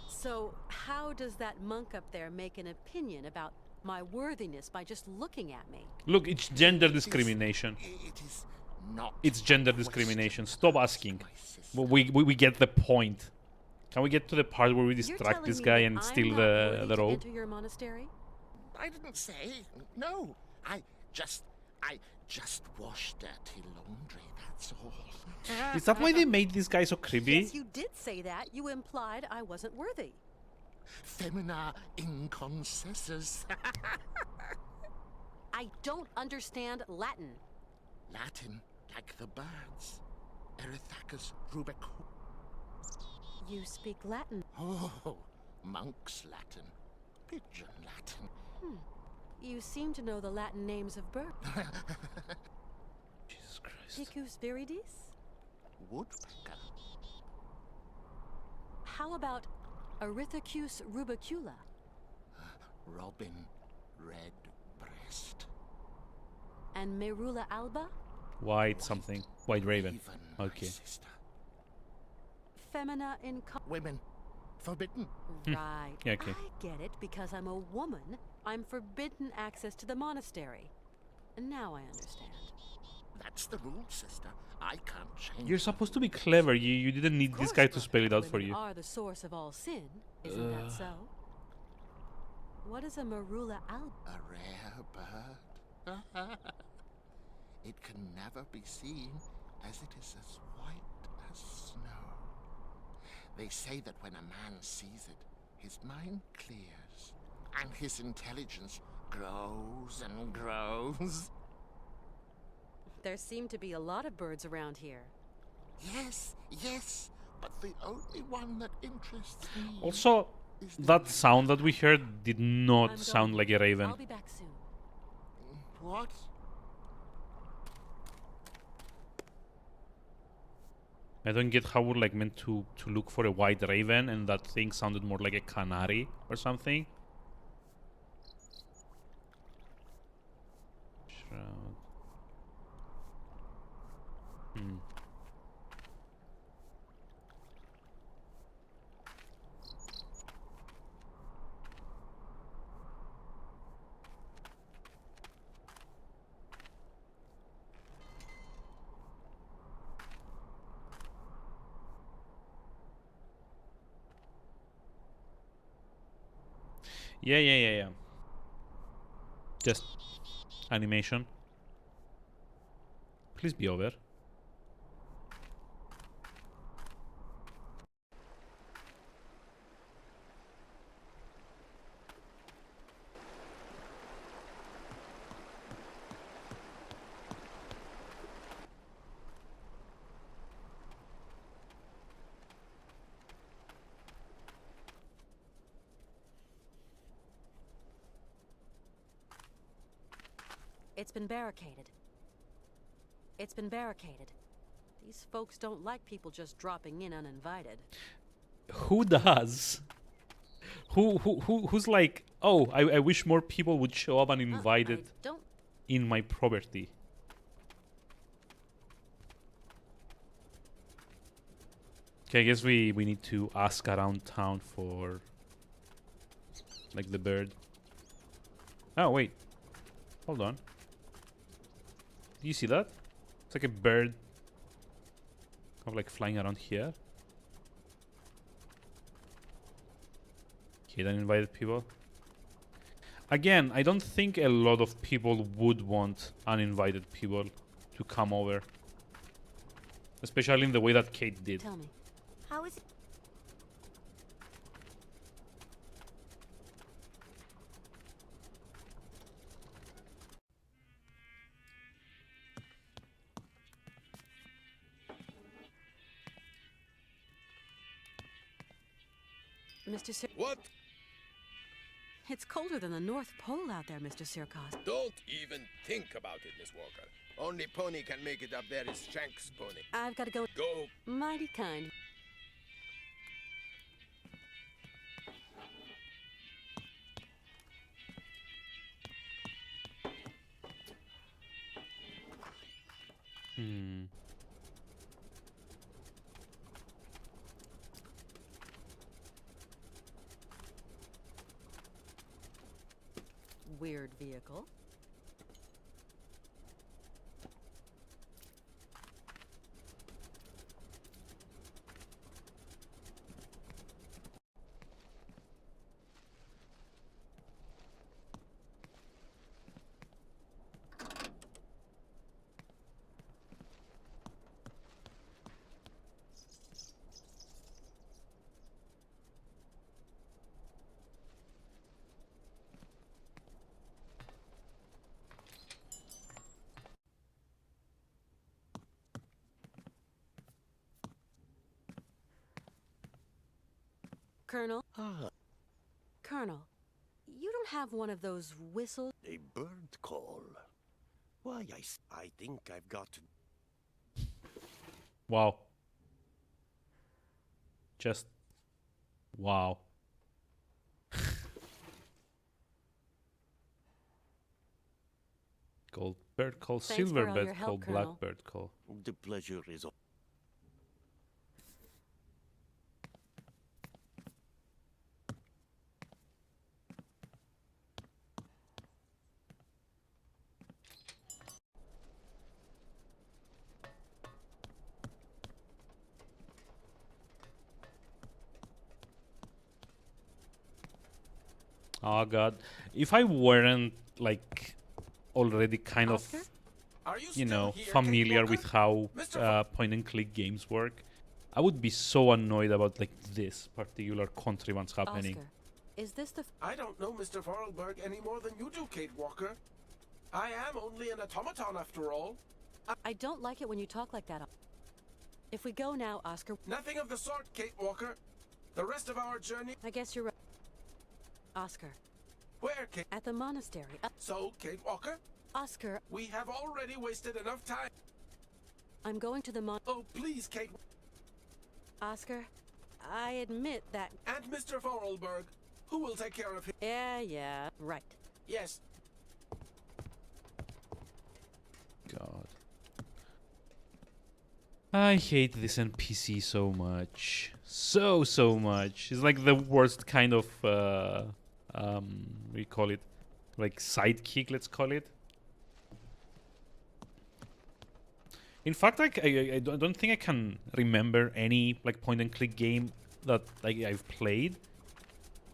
S6: So, how does that monk up there make an opinion about my worthiness by just looking at me?
S1: Look, it's gender discrimination.
S4: It is not.
S1: It's gender
S4: a question
S1: discrimination.
S4: of
S1: Stop
S4: caste,
S1: asking.
S4: my sister.
S1: Well, we get the point. Can we get to the part where we
S6: You're
S1: distract
S6: telling
S1: this
S6: me
S1: guy
S6: that
S1: and
S6: I'm
S1: steal
S6: not
S1: the
S6: worthy to
S1: robe?
S6: enter your monastery?
S4: I didn't say. No. I just washed dirty laundry, that's all.
S1: Is that why they made this guy so creepy?
S6: Yes, you did say that. You implied I wasn't worthy.
S4: Femina inconcessus.
S6: I don't understand Latin.
S4: Latin, like the birds. Erithacus rubicu.
S6: You speak Latin.
S4: Oh, monk's Latin. Pigeon Latin.
S6: You seem to know the Latin names of birds.
S1: Jesus Christ.
S6: Picus viridis?
S4: Woodpecker.
S6: How about Erithacus rubicula?
S4: Robin redbreast.
S6: And Merula alba?
S1: White something. White raven.
S4: Raven, my
S1: Okay.
S4: sister.
S6: Femina in...
S4: Women. Forbidden.
S6: Right.
S1: Yeah, okay.
S6: I get it. Because I'm a woman, I'm forbidden access to the monastery. And now I understand.
S4: That's the rule, sister. I can't change.
S1: You're supposed to be clever. You didn't need this guy to spell it out for
S6: Women
S1: you.
S6: are the source of all sin. Isn't that so? What is a Merula alba?
S4: A rare bird. It can never be seen, as it is as white as snow. They say that when a man sees it, his mind clears, and his intelligence grows and grows.
S6: There seem to be a lot of birds around here.
S4: Yes, But the only one that interests me.
S1: Also, that sound that we heard did not sound like a raven.
S6: I'll be back soon.
S4: What?
S1: I don't get how we're like meant to look for a white raven, and that thing sounded more like a canary or something. Shroud. Yeah. Just animation. Please be over.
S6: It's been barricaded. It's been barricaded. These folks don't like people just dropping in uninvited.
S1: Who does? Who's like, oh, I wish more people would show up uninvited in my property. Okay, I guess we need to ask around town for like the bird. Oh wait, hold on. Do you see that? It's like a bird kind of like flying around here. Okay, then invited people. Again, I don't think a lot of people would want uninvited people to come over. Especially in the way that Kate did.
S6: Tell me.
S10: How is it?
S6: Mr. Sir.
S2: What?
S6: It's colder than the North Pole out there, Mr. Sirkos.
S2: Don't even think about it, Miss Walker. Only pony can make it up there is Shank's pony.
S6: I've got to go.
S2: Go.
S6: Mighty kind. Weird vehicle. Colonel? Colonel, you don't have one of those whistles?
S7: A bird call. Why, I think I've got...
S1: Wow. Just... wow. Gold bird call, silver bird call, blackbird call.
S7: The pleasure is all.
S1: Oh god. If I weren't like already kind of, you know, familiar with how point and click games work, I would be so annoyed about like this particular contraband's happening.
S6: Oscar, is this the...
S2: I don't know Mr. Vorarlberg any more than you do, Kate Walker. I am only an automaton after all.
S6: I don't like it when you talk like that. If we go now, Oscar...
S2: Nothing of the sort, Kate Walker. The rest of our journey...
S6: I guess you're right. Oscar.
S2: Where, Kate?
S6: At the monastery.
S2: So, Kate Walker?
S6: Oscar...
S2: We have already wasted enough time.
S6: I'm going to the
S2: Oh, please, Kate.
S6: Oscar, I admit that...
S2: And Mr. Vorarlberg. Who will take care of him?
S6: Yeah, right.
S2: Yes.
S1: God. I hate this NPC so much. So much. It's like the worst kind of, we call it, like sidekick, let's call it. In fact, like, I don't think I can remember any, like, point-and-click game that, like, I've played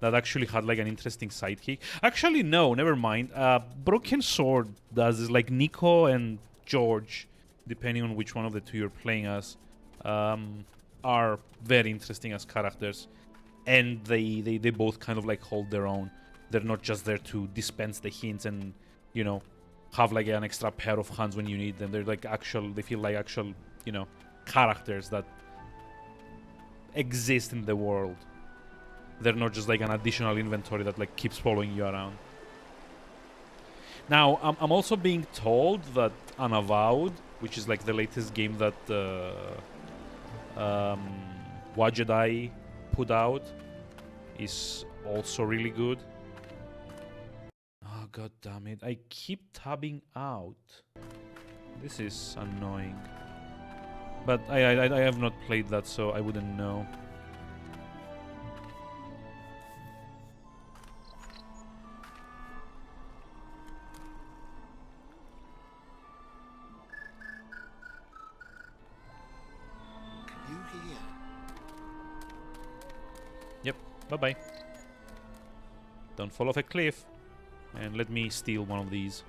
S1: that actually had, like, an interesting sidekick. Actually, no, never mind. Broken Sword does this, like, Nico and George, depending on which one of the two you're playing as, are very interesting as characters. And they both kind of, like, hold their own. They're not just there to dispense the hints and, you know, have, like, an extra pair of hands when you need them. They're, like, they feel like actual, you know, characters that exist in the world. They're not just, like, an additional inventory that, like, keeps following you around. Now, I'm also being told that Unavowed, which is, like, the latest game that Wajidai put out, is also really good. Oh, god damn it. I keep tabbing out. This is annoying. But I have not played that, so I wouldn't know. Yep, bye-bye. Don't fall off a cliff. And let me steal one of these.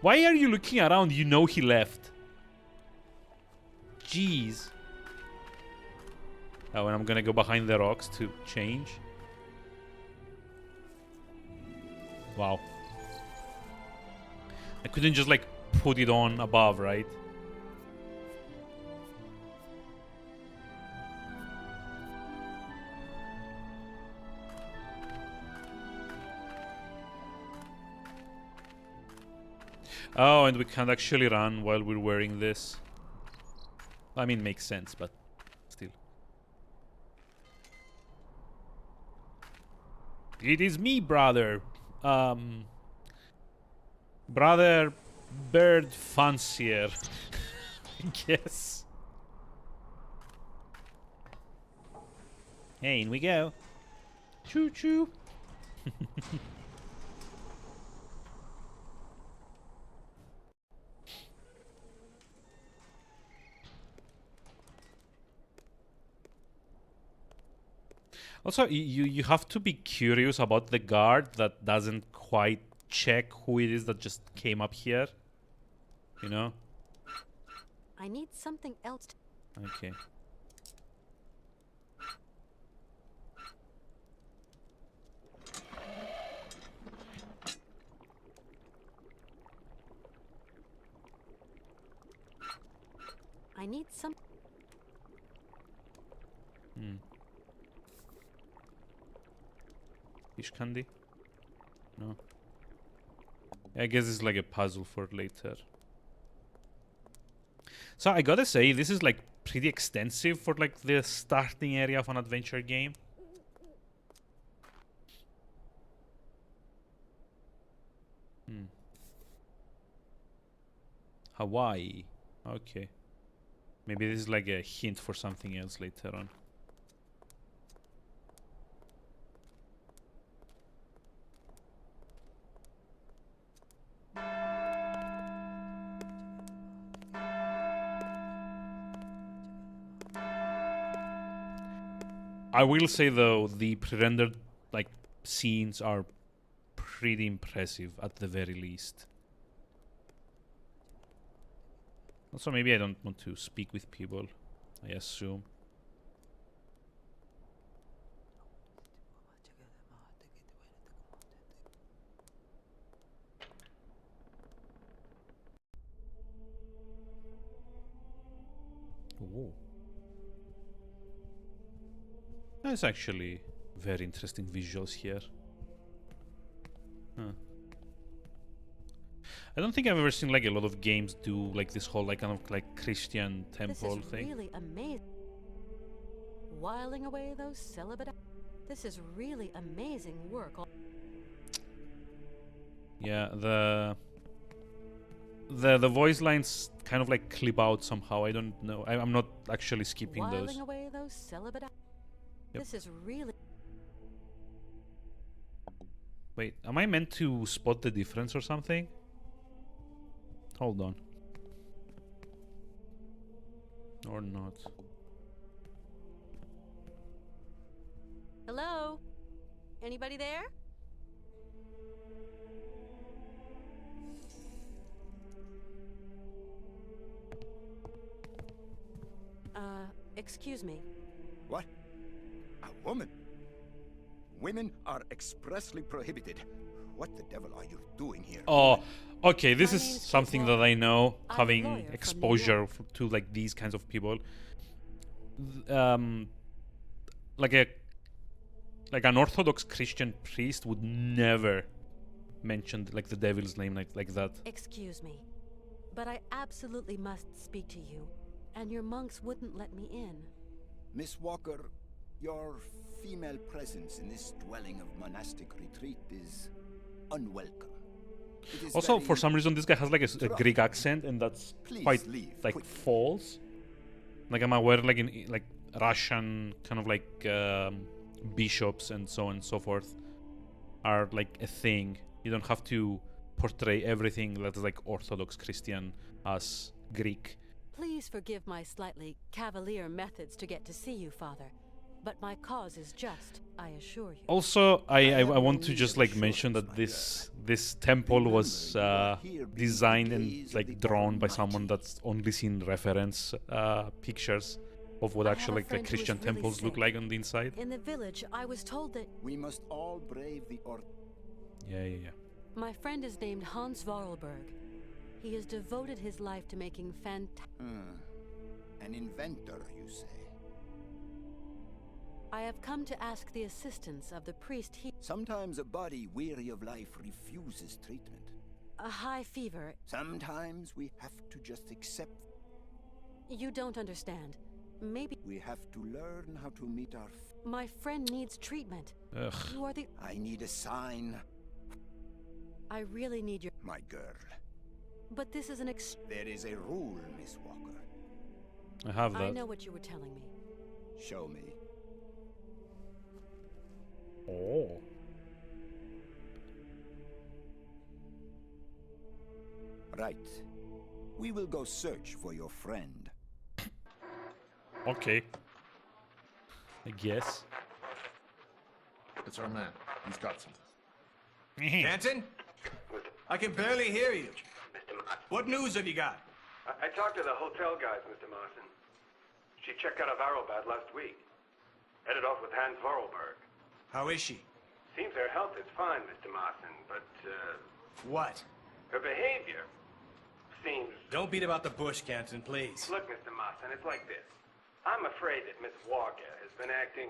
S1: Why are you looking around? You know he left. Jeez. Oh, and I'm gonna go behind the rocks to change. Wow. I couldn't just, like, put it on above, right? Oh, and we can't actually run while we're wearing this. I mean, makes sense, but still. It is me, brother. Brother Bird Fancier. I guess. Hey, in we go. Choo choo. Also, you have to be curious about the guard that doesn't quite check who it is that just came up here. You know?
S6: I need something else to...
S1: Okay.
S6: I need some...
S1: Fish candy? No. I guess it's like a puzzle for later. So I gotta say, this is like pretty extensive for like the starting area of an adventure game. Hawaii. Okay. Maybe this is like a hint for something else later on. I will say though, the pre-rendered like scenes are pretty impressive at the very least. Also, maybe I don't want to speak with people, I assume. Ooh. That's actually very interesting visuals here. Huh. I don't think I've ever seen like a lot of games do like this whole like kind of like Christian temple
S6: This is
S1: thing.
S6: really amazing. Whiling away those celibate. This is really amazing work.
S1: Yeah, the voice lines kind of like clip out somehow. I don't know. I'm not actually skipping
S6: Whiling
S1: those.
S6: away those celibate.
S1: Yep.
S6: This is really.
S1: Wait, am I meant to spot the difference or something? Hold on. Or not.
S6: Hello? Anybody there? Excuse me.
S13: What? A woman? Women are expressly prohibited. What the devil are you doing here?
S1: Oh, okay. This
S6: My
S1: is
S6: name's
S1: something
S6: Kate
S1: that I know,
S6: I'm a
S1: having
S6: lawyer from New
S1: exposure
S6: York.
S1: to like these kinds of people. Um, like an Orthodox Christian priest would never mention like the devil's name like that.
S6: Excuse me. But I absolutely must speak to you, and your monks wouldn't let me in.
S13: Miss Walker, your female presence in this dwelling of monastic retreat is unwelcome. It is
S1: Also,
S13: very
S1: for some reason, this guy has like a Greek accent, and that's
S13: Please
S1: quite
S13: leave
S1: like
S13: quickly.
S1: false. Like I'm aware, like in like Russian kind of like bishops and so on and so forth are like a thing. You don't have to portray everything that is like Orthodox Christian as Greek.
S6: Please forgive my slightly cavalier methods to get to see you, Father. But my cause is just, I assure you.
S1: Also, I
S13: am
S1: want
S13: in
S1: to
S13: need
S1: just
S13: of
S1: like mention
S13: assurance,
S1: that
S13: my
S1: this temple
S13: Remember,
S1: was
S13: you are here beneath
S1: designed
S13: the
S1: and
S13: gaze of
S1: like
S13: the
S1: drawn by someone
S13: Almighty.
S1: that's only seen reference pictures of what
S6: I have
S1: actually
S6: a friend who is
S1: Christian
S6: really
S1: temples look
S6: sick.
S1: like on the inside.
S6: In the village, I was told that
S13: We must all brave the
S1: Yeah.
S6: my friend is named Hans Vorarlberg. He has devoted his life to making
S13: An inventor, you say?
S6: I have come to ask the assistance of the priest he...
S13: Sometimes a body weary of life refuses treatment.
S6: A high fever.
S13: Sometimes we have to just accept.
S6: You don't understand. Maybe...
S13: We have to learn how to meet our...
S6: My friend needs treatment.
S1: Ugh.
S6: You are the...
S13: I need a sign.
S6: I really need your...
S13: My girl.
S6: But this is an
S13: There is a rule, Miss Walker.
S1: I have that.
S6: I know what you were telling me.
S13: Show me.
S1: Oh.
S13: Right. We will go search for your friend.
S1: Okay. I guess.
S14: It's our man. He's got something.
S3: Canton? I can barely hear you. What news have you got?
S15: I talked to the hotel guys, Mr. Marson. She checked out of Arrowbat last week. Headed off with Hans Vorarlberg.
S3: How is she?
S15: Seems her health is fine, Mr. Marson, but,
S3: What?
S15: her behavior seems...
S3: Don't beat about the bush, Canton, please.
S15: Look, Mr. Marson, it's like this. I'm afraid that Miss Walker has been acting...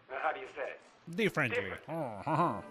S15: how do you say?
S1: Differently.
S15: Different.
S1: Oh,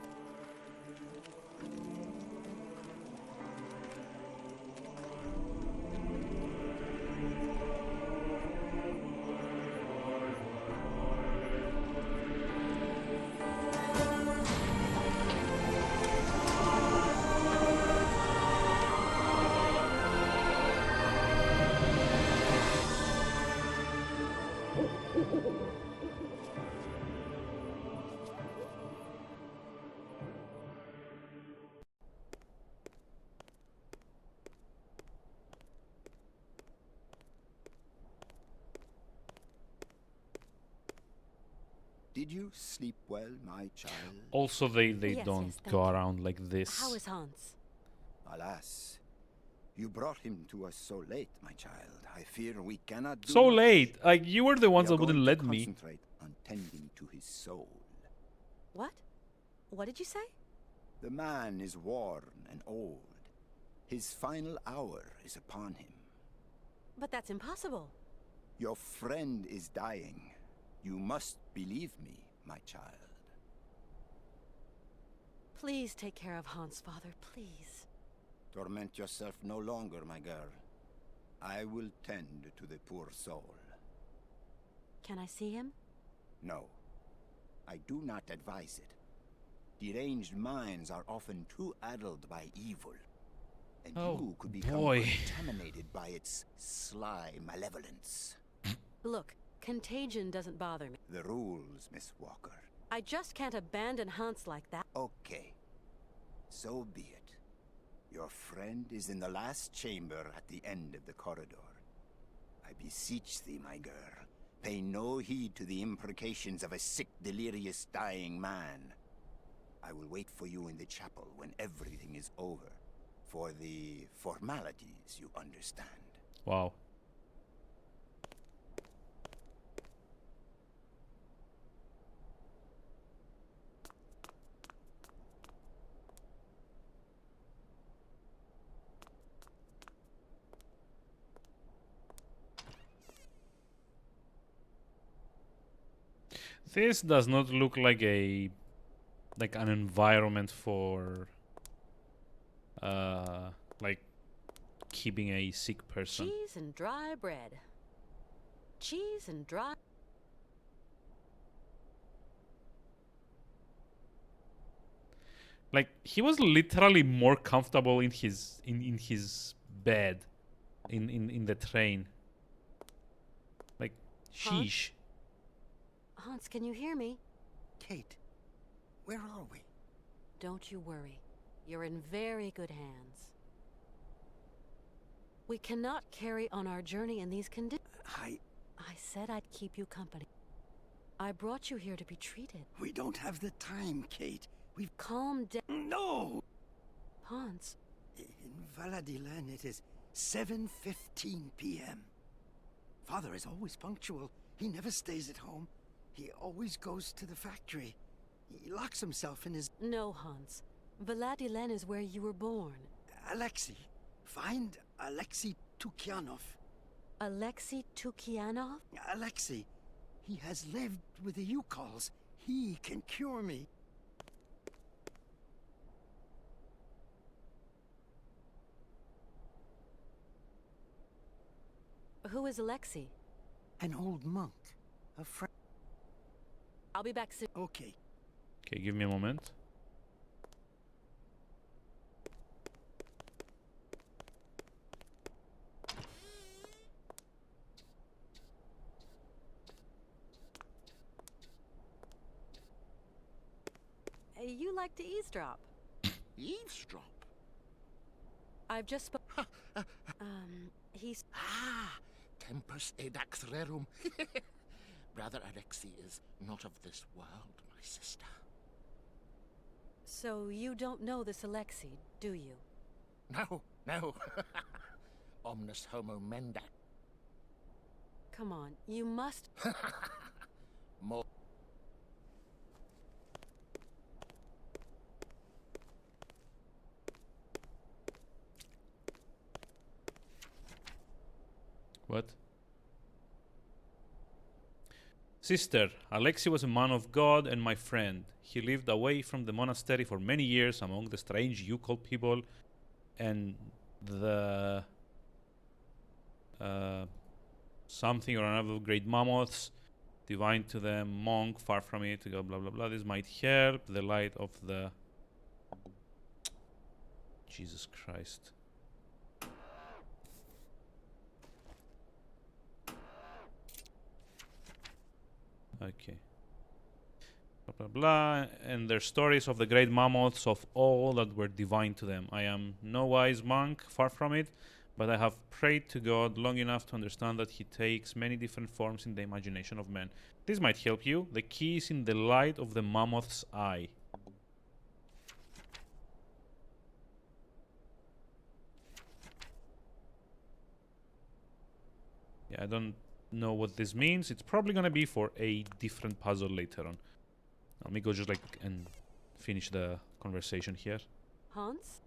S13: Did you sleep well, my child?
S1: Also, they
S6: Yes,
S1: don't
S6: yes, thank
S1: go
S6: you.
S1: around like this.
S6: How is Hans?
S13: Alas, you brought him to us so late, my child. I fear we cannot do
S1: So
S13: much.
S1: late. Like you were the ones
S13: We are
S1: that wouldn't
S13: going to
S1: let me.
S13: Concentrate on tending to his soul.
S6: What? What did you say?
S13: The man is worn and old. His final hour is upon him.
S6: But that's impossible.
S13: Your friend is dying. You must believe me, my child.
S6: Please take care of Hans, father, please.
S13: Torment yourself no longer, my girl. I will tend to the poor soul.
S6: Can I see him?
S13: No. I do not advise it. Deranged minds are often too addled by evil. And you could become contaminated by its sly malevolence.
S6: Look, contagion doesn't bother me.
S13: The rules, Miss Walker.
S6: I just can't abandon Hans like that.
S13: Okay. So be it. Your friend is in the last chamber at the end of the corridor. I beseech thee, my girl, pay no heed to the imprecations of a sick, delirious, dying man. I will wait for you in the chapel when everything is over. For the formalities, you understand.
S1: Wow. This does not look like an environment for like keeping a sick person.
S6: Cheese and dry bread. Cheese and dry.
S1: Like he was literally more comfortable in his bed in the train. Like sheesh.
S6: Hans, can you hear me?
S4: Kate, where are we?
S6: Don't you worry. You're in very good hands. We cannot carry on our journey in these conditions. I said I'd keep you company. I brought you here to be treated.
S5: We don't have the time, Kate. We've...
S6: Calm down.
S5: No!
S6: Hans.
S5: In Valadilen, it is 7:15 p.m. Father is always punctual. He never stays at home. He always goes to the factory. He locks himself in his...
S6: No, Hans. Valadilen is where you were born.
S5: Alexei. Find Alexei Tukyanov.
S6: Alexei Tukyanov?
S5: Alexei. He has lived with the Yukols. He can cure me.
S6: Who is Alexei?
S5: An old monk. A friend.
S6: I'll be back soon.
S5: Okay.
S1: Okay, give me a moment.
S6: You like to eavesdrop.
S4: Eavesdrop?
S6: I've just he's...
S4: Ah! Tempus edax rerum. Brother Alexei is not of this world, my sister.
S6: So you don't know this Alexei, do you?
S4: No, no. Omnis homo mendax.
S6: Come on, you must...
S4: More.
S1: What? Sister, Alexei was a man of God and my friend. He lived away from the monastery for many years among the strange Yukol people and the something or another great mammoths, divine to them, monk, far from it, blah blah blah blah. This might help the light of the... Jesus Christ. Okay. Blah blah blah. And their stories of the great mammoths of all that were divine to them. I am no wise monk, far from it, but I have prayed to God long enough to understand that he takes many different forms in the imagination of men. This might help you. The key is in the light of the mammoth's eye. Yeah, I don't know what this means. It's probably gonna be for a different puzzle later on. Let me go just and finish the conversation here.
S6: Hans?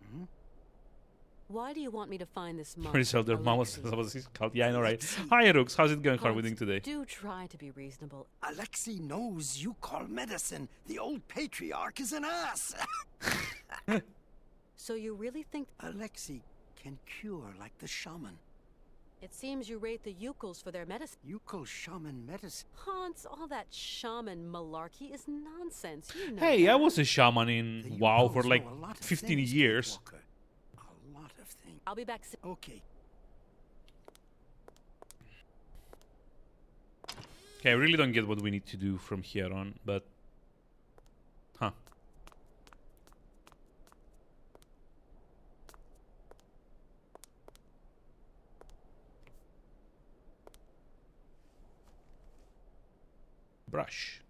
S6: Why do you want me to find this monk?
S1: Griselda Mamos
S6: Alexei?
S1: was his called. Yeah, I know, right? Hi, Rooks. How's it going? How are we
S6: Hans,
S1: doing today?
S6: Do try to be reasonable.
S5: Alexei knows you call medicine. The old patriarch is an ass.
S6: So you really think
S5: Alexei can cure like the shaman.
S6: it seems you rate the Yukels for their medicine?
S5: Yukel shaman medicine.
S6: Hans, all that shaman malarkey is nonsense. You know
S1: Hey, I
S6: that.
S1: was a shaman in WoW for like 15 years.
S5: A lot of things.
S6: I'll be back soon.
S5: Okay.
S1: Okay, I really don't get what we need to do from here on, but... Huh. Brush.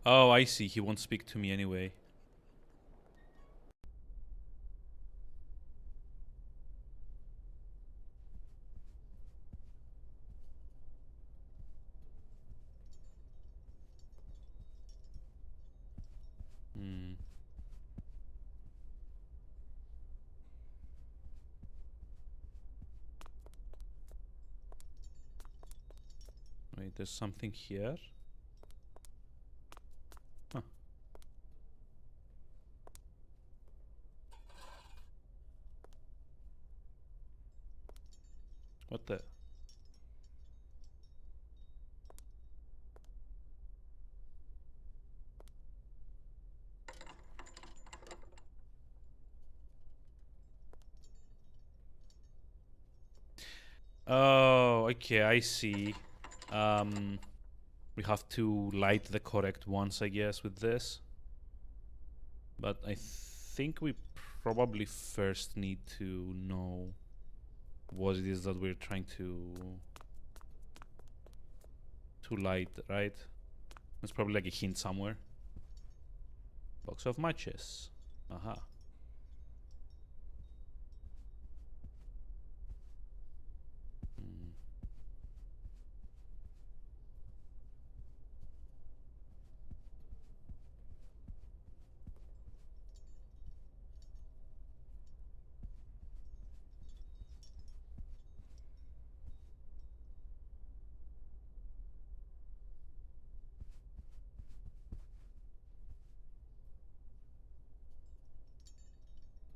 S1: Oh, I see. He won't speak to me anyway. Hmm. Wait, there's something here. Huh. What the? Oh, okay, I see. We have to light the correct ones, I guess, with this. But I think we probably first need to know what it is that we're trying to light, right? There's probably like a hint somewhere. Box of matches. Aha.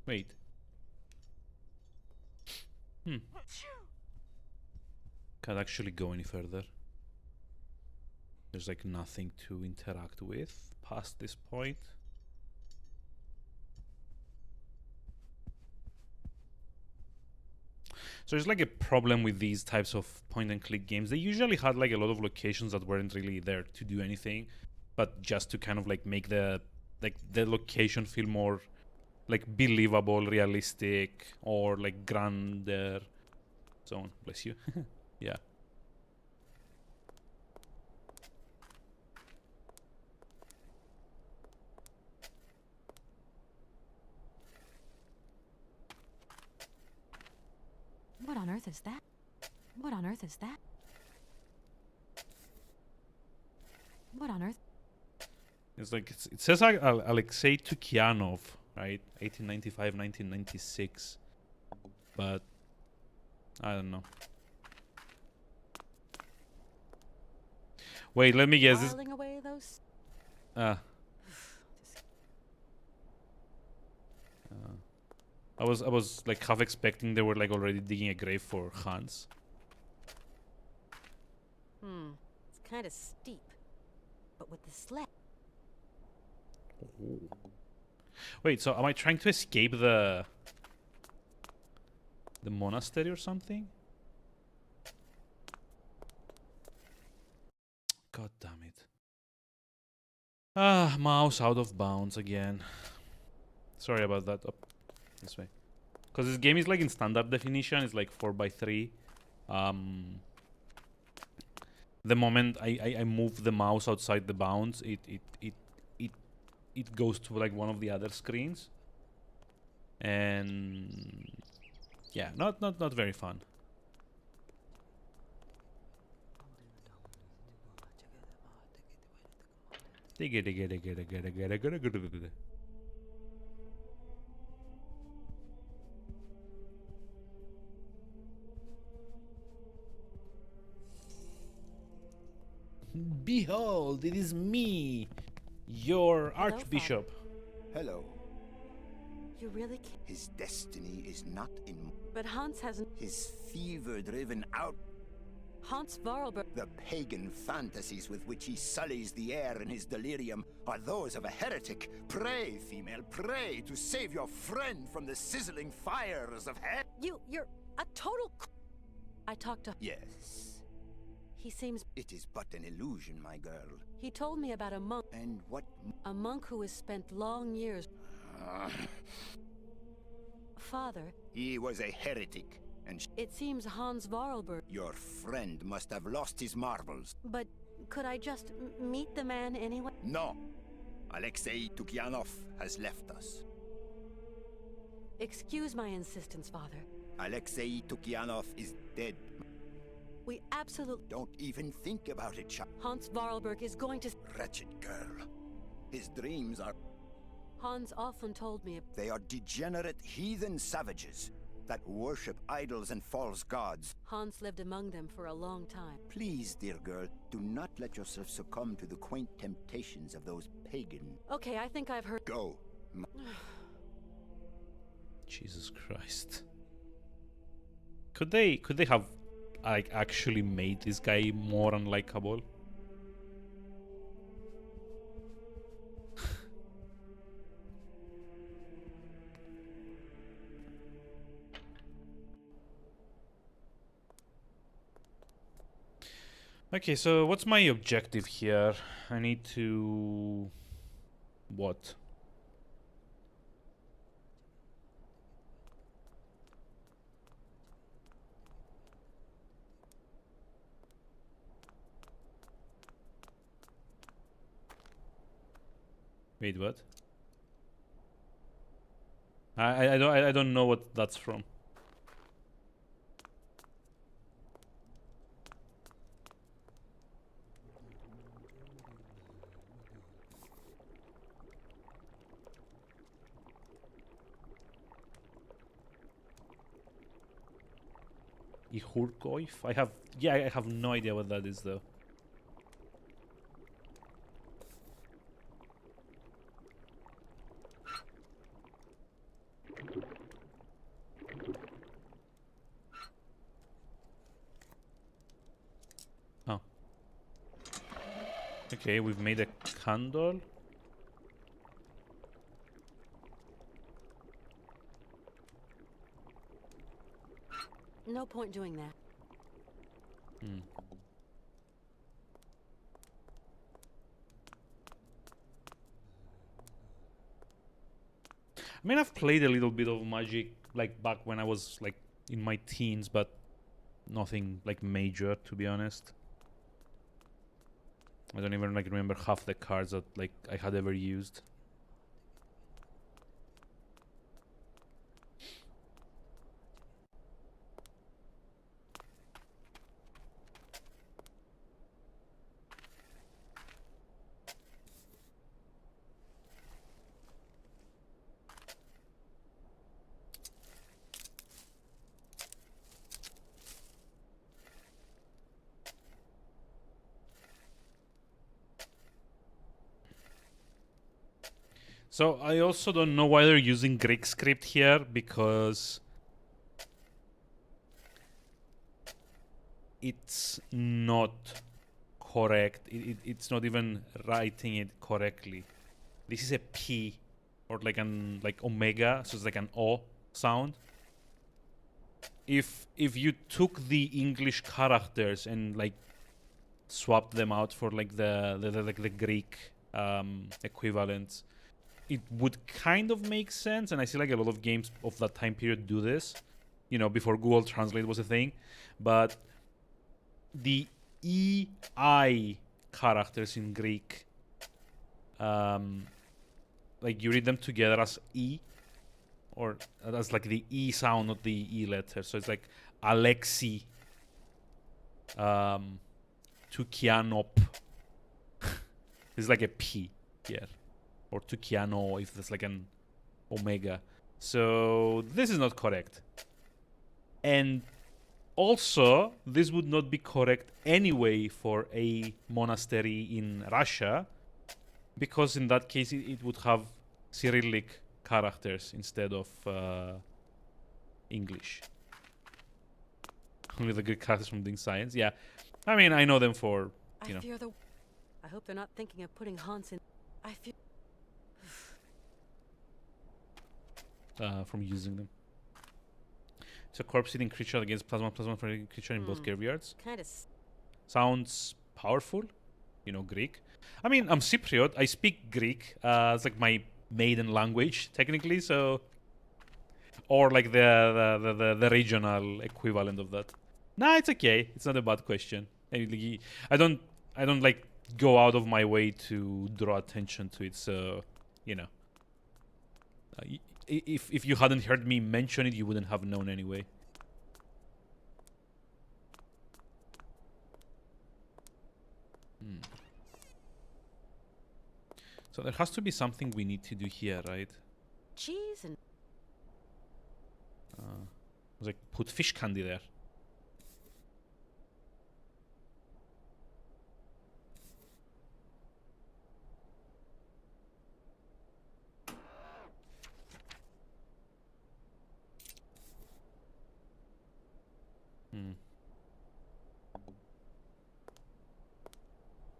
S1: Wait. Can't actually go any further. There's like nothing to interact with past this point. So there's like a problem with these types of point and click games. They usually had like a lot of locations that weren't really there to do anything, but just to kind of like make the location feel more like believable, realistic, or like grander. So on. Bless you. Yeah.
S6: What on earth is that? What on earth is that? What on earth?
S1: It's like it says Alexei Tukyanov, right? 1895, 1996. But I don't know. Wait, let me guess. This.
S6: Filing away those.
S1: I was like half expecting they were like already digging a grave for Hans.
S6: It's kind of steep, but with the sled.
S1: Ooh. Wait, so am I trying to escape the monastery or something? God damn it. Ah, mouse out of bounds again. Sorry about that. Oh, this way. Because this game is like in standard definition. It's like 4:3. The moment I move the mouse outside the bounds, it it goes to like one of the other screens, and yeah, not very fun. Behold, it is me, your
S6: Hello,
S1: Archbishop.
S13: Hello.
S6: You really can't.
S13: His destiny is not in...
S6: But Hans hasn't.
S13: His fever-driven out...
S6: Hans Vorarlberg.
S13: The pagan fantasies with which he sullies the air in his delirium are those of a heretic. Pray, female, pray to save your friend from the sizzling fires of hell.
S6: You're a total. I talked to.
S13: Yes.
S6: He seems.
S13: It is but an illusion, my girl.
S6: He told me about a monk.
S13: And what?
S6: A monk who has spent long years. Father.
S13: He was a heretic, and
S6: It seems Hans Vorarlberg.
S13: your friend must have lost his marbles.
S6: But could I just meet the man anyway?
S13: No. Alexei Tukyanov has left us.
S6: Excuse my insistence, Father.
S13: Alexei Tukyanov is dead.
S6: We absolutely.
S13: Don't even think about it, child.
S6: Hans Vorarlberg is going to.
S13: Wretched girl. His dreams are...
S6: Hans often told me.
S13: They are degenerate heathen savages that worship idols and false gods.
S6: Hans lived among them for a long time.
S13: Please, dear girl, do not let yourself succumb to the quaint temptations of those pagan...
S6: Okay, I think I've heard.
S13: Go.
S1: Jesus Christ. Could they have like actually made this guy more unlikable? Okay, so what's my objective here? I need to... what? Wait, what? I don't know what that's from. Ihurkoif? I have no idea what that is though. Oh. Okay, we've made a candle.
S6: No point doing that.
S1: I mean, I've played a little bit of Magic, like, back when I was, like, in my teens, but nothing, like, major, to be honest. I don't even, like, remember half the cards that, like, I had ever used. So I also don't know why they're using Greek script here, because it's not correct. It's not even writing it correctly. This is a P, or like omega, so it's like an O sound. If you took the English characters and like swapped them out for like the Greek equivalents, it would kind of make sense, and I see like a lot of games of that time period do this, you know, before Google Translate was a thing. But the EI characters in Greek like you read them together as E, or as like the E sound, not the E letter. So it's like Alexi, Tukianop. It's like a P here, or Tukiano if there's like an omega. So this is not correct. And also, this would not be correct anyway for a monastery in Russia, because in that case it would have Cyrillic characters instead of English. Only the Greek characters from doing science. Yeah, I mean, I know them for, you know.
S6: I hope they're not thinking of putting Hans in. I fear.
S1: From using them. It's a corpse-eating creature against plasma creature in both graveyards.
S6: Kind of.
S1: Sounds powerful. You know, Greek. I mean, I'm Cypriot. I speak Greek. It's like my maiden language, technically. So, or like the regional equivalent of that. Nah, it's okay. It's not a bad question. I don't like go out of my way to draw attention to it. So, you know. If you hadn't heard me mention it, you wouldn't have known anyway. So there has to be something we need to do here, right?
S6: Cheese and...
S1: I was like, put fish candy there.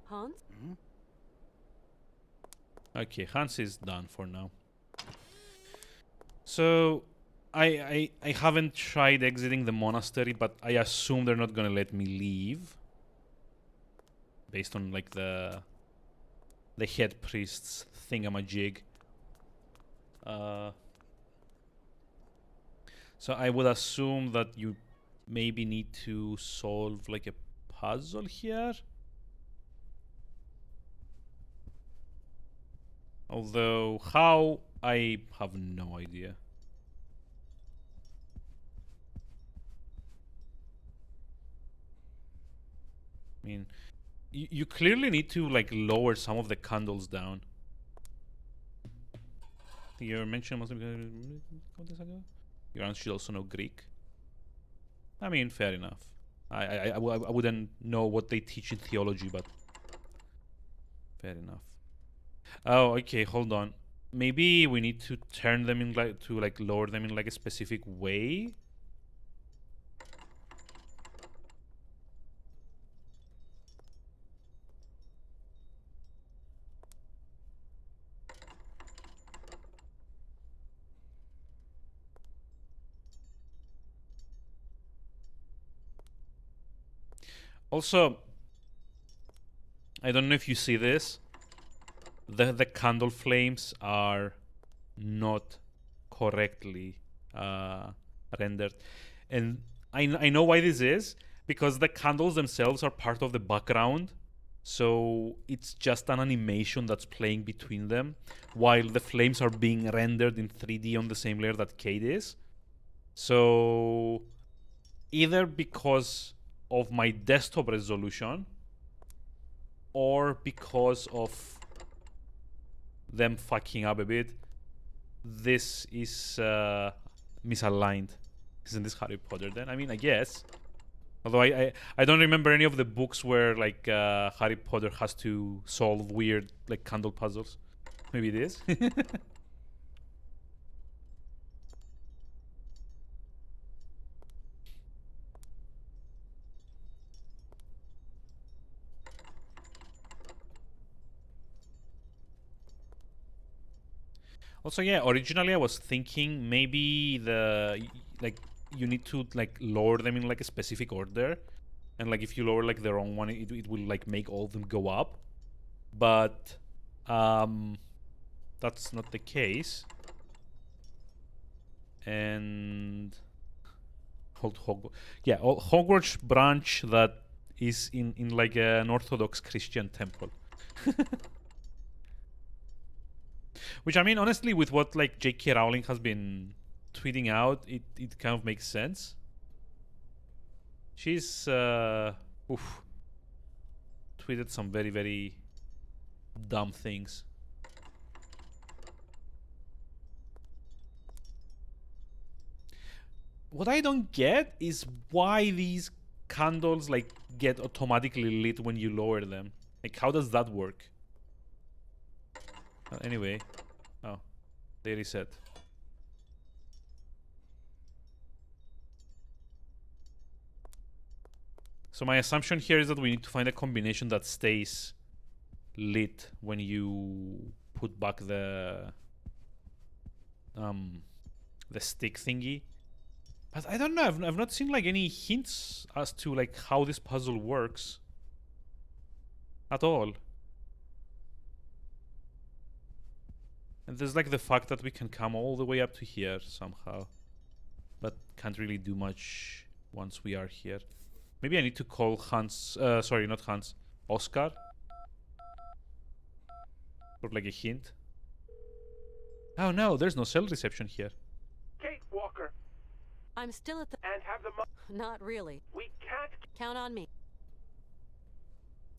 S6: Hans?
S1: Okay, Hans is done for now. So, I haven't tried exiting the monastery, but I assume they're not gonna let me leave. Based on like the head priest's thingamajig. So I would assume that you maybe need to solve like a puzzle here. Although, how, I have no idea. I mean, you clearly need to like lower some of the candles down. Your mention must be... Your aunt should also know Greek. I mean, fair enough. I wouldn't know what they teach in theology, but fair enough. Oh, okay, hold on. Maybe we need to turn them in like to like lower them in like a specific way. Also, I don't know if you see this. The candle flames are not correctly rendered, and I know why this is, because the candles themselves are part of the background, so it's just an animation that's playing between them while the flames are being rendered in 3D on the same layer that Kate is. So either because of my desktop resolution or because of them fucking up a bit, this is misaligned. Isn't this Harry Potter then? I mean, I guess. Although I don't remember any of the books where like Harry Potter has to solve weird like candle puzzles. Maybe it is. Also, yeah, originally I was thinking maybe you need to like lower them in like a specific order, and like if you lower like the wrong one, it will like make all of them go up. But that's not the case. And Hogwarts branch that is in like an Orthodox Christian temple. Which, I mean, honestly, with what like J.K. Rowling has been tweeting out, it kind of makes sense. She's tweeted some very, very dumb things. What I don't get is why these candles like get automatically lit when you lower them. Like, how does that work? Anyway, oh, they reset. So my assumption here is that we need to find a combination that stays lit when you put back the stick thingy. But I don't know, I've not seen like any hints as to like how this puzzle works at all. And there's like the fact that we can come all the way up to here somehow, but can't really do much once we are here. Maybe I need to call Hans, sorry, not Hans, Oscar, for like a hint. Oh no, there's no cell reception here.
S15: Kate Walker.
S6: I'm still at the...
S15: And have the...
S6: Not really.
S15: We can't...
S6: Count on me.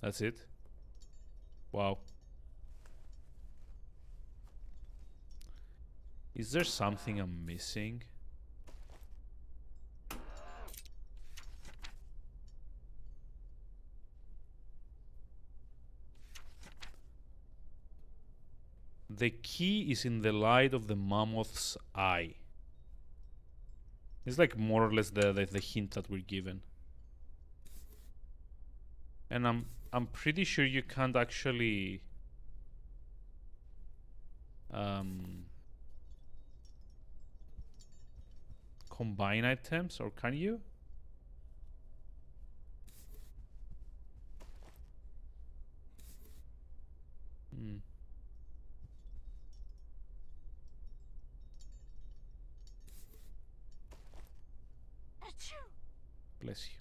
S1: That's it? Wow. Is there something I'm missing? The key is in the light of the mammoth's eye. It's like more or less the hint that we're given. And I'm pretty sure you can't actually combine items, or can you? Bless you.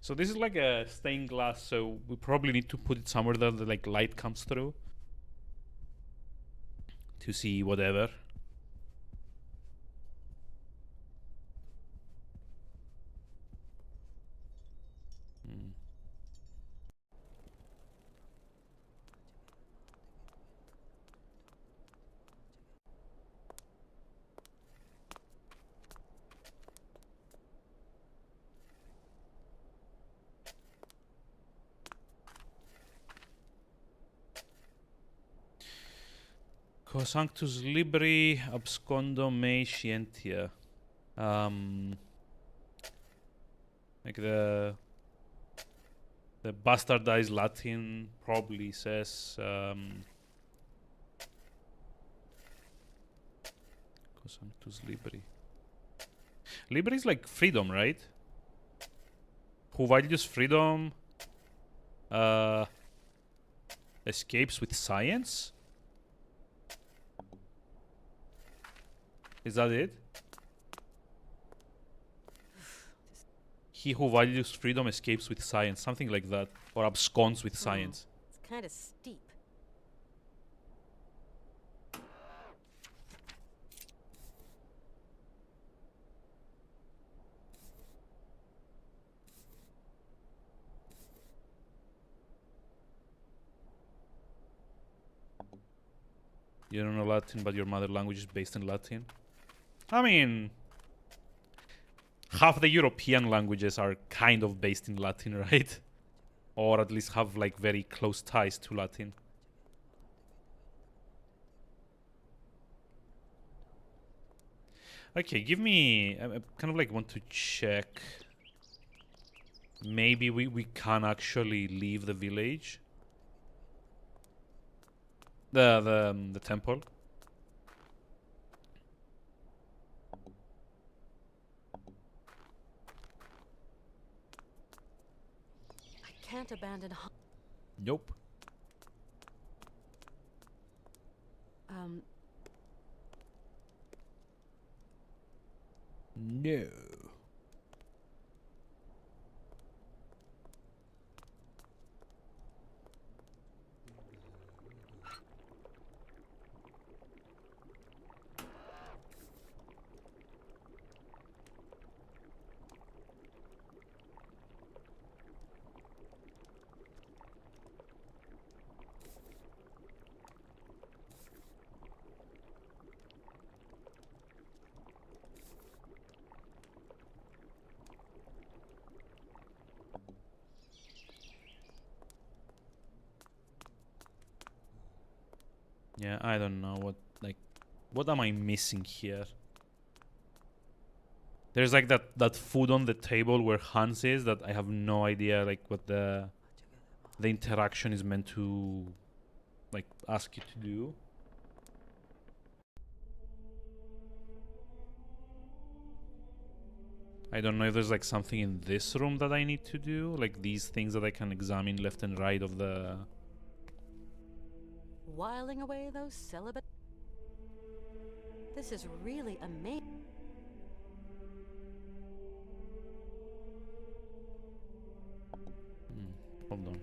S1: So this is like a stained glass, so we probably need to put it somewhere that the like light comes through to see whatever. Sanctus libri abscondo me scientia. Like the bastardized Latin probably says Sanctus libri. Libri is like freedom, right? Who values freedom escapes with science? Is that it? He who values freedom escapes with science, something like that, or absconds with science.
S6: It's kind of steep.
S1: You don't know Latin, but your mother language is based in Latin. I mean, half the European languages are kind of based in Latin, right? Or at least have like very close ties to Latin. Okay, give me... I kind of like want to check. Maybe we can actually leave the village. The temple.
S6: I can't abandon.
S1: Nope. No. Yeah, I don't know what am I missing here? There's like that food on the table where Hans is that I have no idea like what the interaction is meant to like ask you to do. I don't know if there's like something in this room that I need to do, like these things that I can examine left and right of the...
S6: Whiling away those celibate... This is really amazing.
S1: Hold on.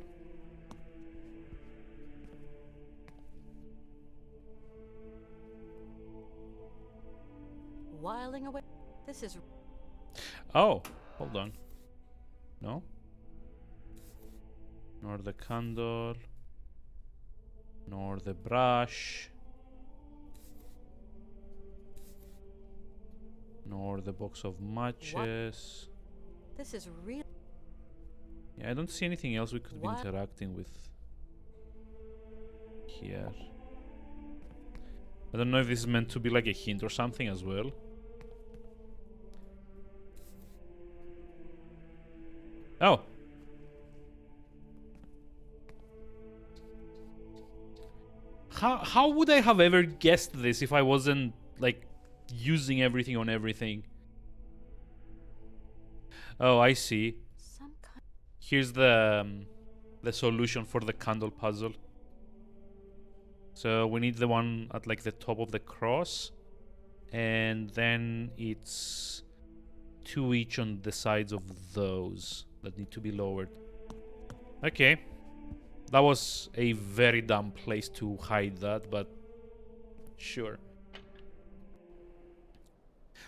S6: Whiling away... This is...
S1: Oh, hold on. No? Nor the candle. Nor the brush. Nor the box of matches.
S6: This is real.
S1: Yeah, I don't see anything else we could be interacting with here. I don't know if this is meant to be like a hint or something as well. Oh! How would I have ever guessed this if I wasn't, like, using everything on everything? Oh, I see. Here's the solution for the candle puzzle. So we need the one at, like, the top of the cross. And then it's 2 each on the sides of those that need to be lowered. Okay. That was a very dumb place to hide that, but sure.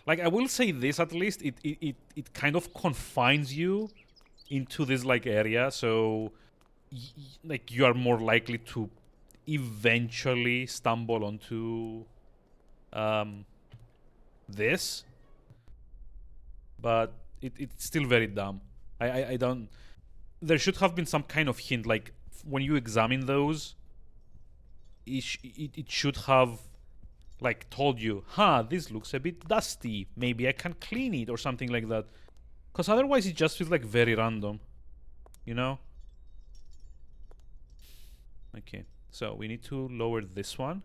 S1: Like, I will say this at least, it kind of confines you into this, like, area, so like, you are more likely to eventually stumble onto this. But it's still very dumb. I don't... There should have been some kind of hint, like, when you examine those, it should have, like, told you, this looks a bit dusty. Maybe I can clean it or something like that. Because otherwise it just feels, like, very random. You know? Okay, so we need to lower this one.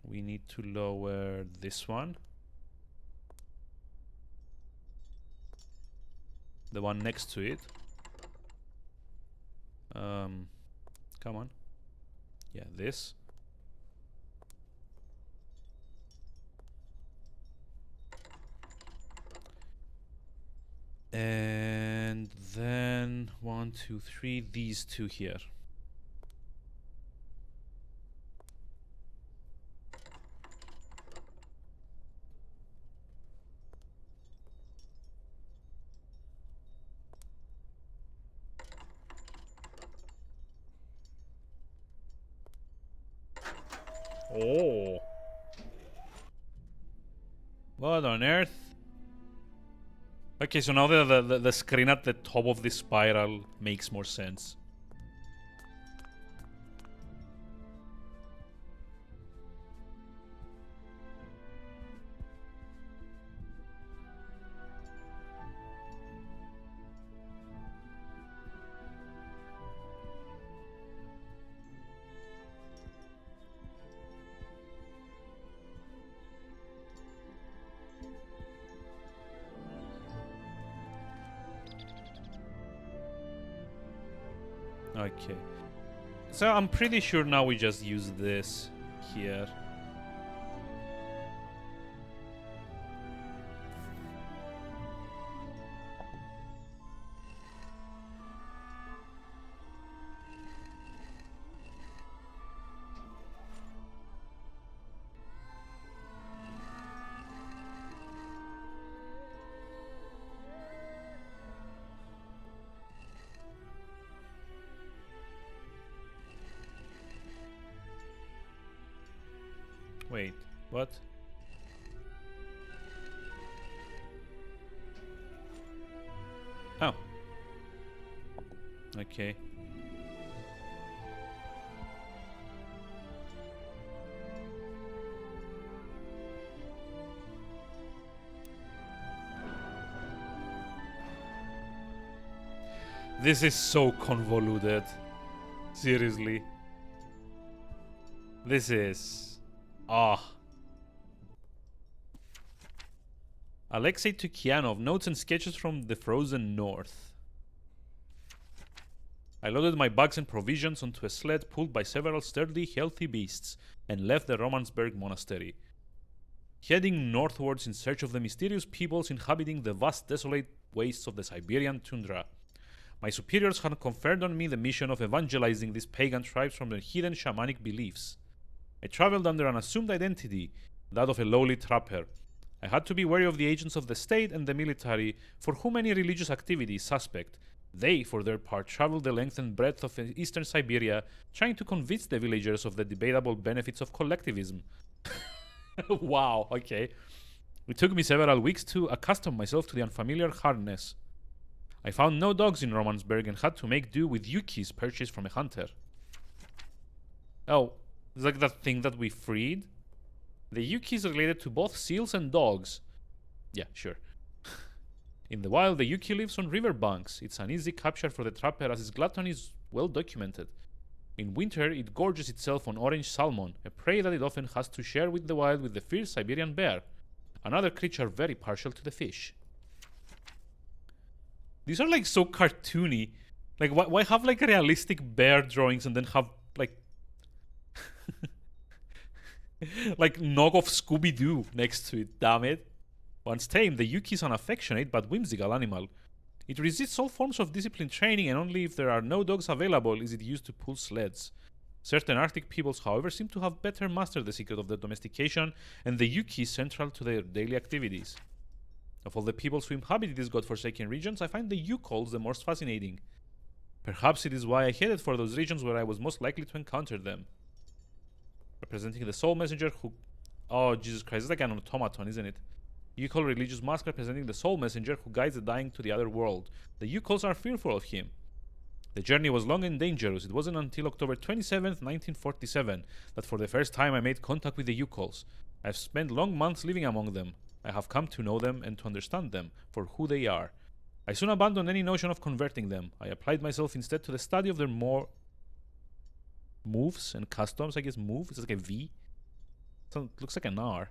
S1: We need to lower this one. The one next to it. Come on. Yeah, this. And then 1, 2, 3, these two here. Oh. What on earth? Okay, so now the screen at the top of this spiral makes more sense. Okay. So I'm pretty sure now we just use this here. Wait, what? Oh. Okay. This is so convoluted. Seriously. This is... Ah. Alexei Tukianov, notes and sketches from the frozen north. I loaded my bags and provisions onto a sled pulled by several sturdy, healthy beasts and left the Romansberg monastery, heading northwards in search of the mysterious peoples inhabiting the vast desolate wastes of the Siberian tundra. My superiors had conferred on me the mission of evangelizing these pagan tribes from their hidden shamanic beliefs. I traveled under an assumed identity, that of a lowly trapper. I had to be wary of the agents of the state and the military, for whom any religious activity is suspect. They, for their part, traveled the length and breadth of eastern Siberia, trying to convince the villagers of the debatable benefits of collectivism. Wow, okay. It took me several weeks to accustom myself to the unfamiliar hardness. I found no dogs in Romansberg and had to make do with yukis purchased from a hunter. Oh, it's like that thing that we freed? The yuki is related to both seals and dogs. Yeah, sure. In the wild, the yuki lives on riverbanks. It's an easy capture for the trapper as its gluttony is well documented. In winter, it gorges itself on orange salmon, a prey that it often has to share with the wild with the fierce Siberian bear, another creature very partial to the fish. These are like so cartoony. Like, why have like realistic bear drawings and then have like like knockoff Scooby-Doo next to it, damn it. Once tamed, the yuki is an affectionate but whimsical animal. It resists all forms of disciplined training, and only if there are no dogs available is it used to pull sleds. Certain Arctic peoples, however, seem to have better mastered the secret of their domestication, and the yuki is central to their daily activities. Of all the peoples who inhabit these godforsaken regions, I find the Yukols the most fascinating. Perhaps it is why I headed for those regions where I was most likely to encounter them. Representing the soul messenger who... Oh, Jesus Christ, it's like an automaton, isn't it? Yukol religious mask representing the soul messenger who guides the dying to the other world. The Yukols are fearful of him. The journey was long and dangerous. It wasn't until October 27th, 1947 that for the first time I made contact with the Yukols. I've spent long months living among them. I have come to know them and to understand them for who they are. I soon abandoned any notion of converting them. I applied myself instead to the study of their more moves and customs. I guess move is like a V. So it looks like an R.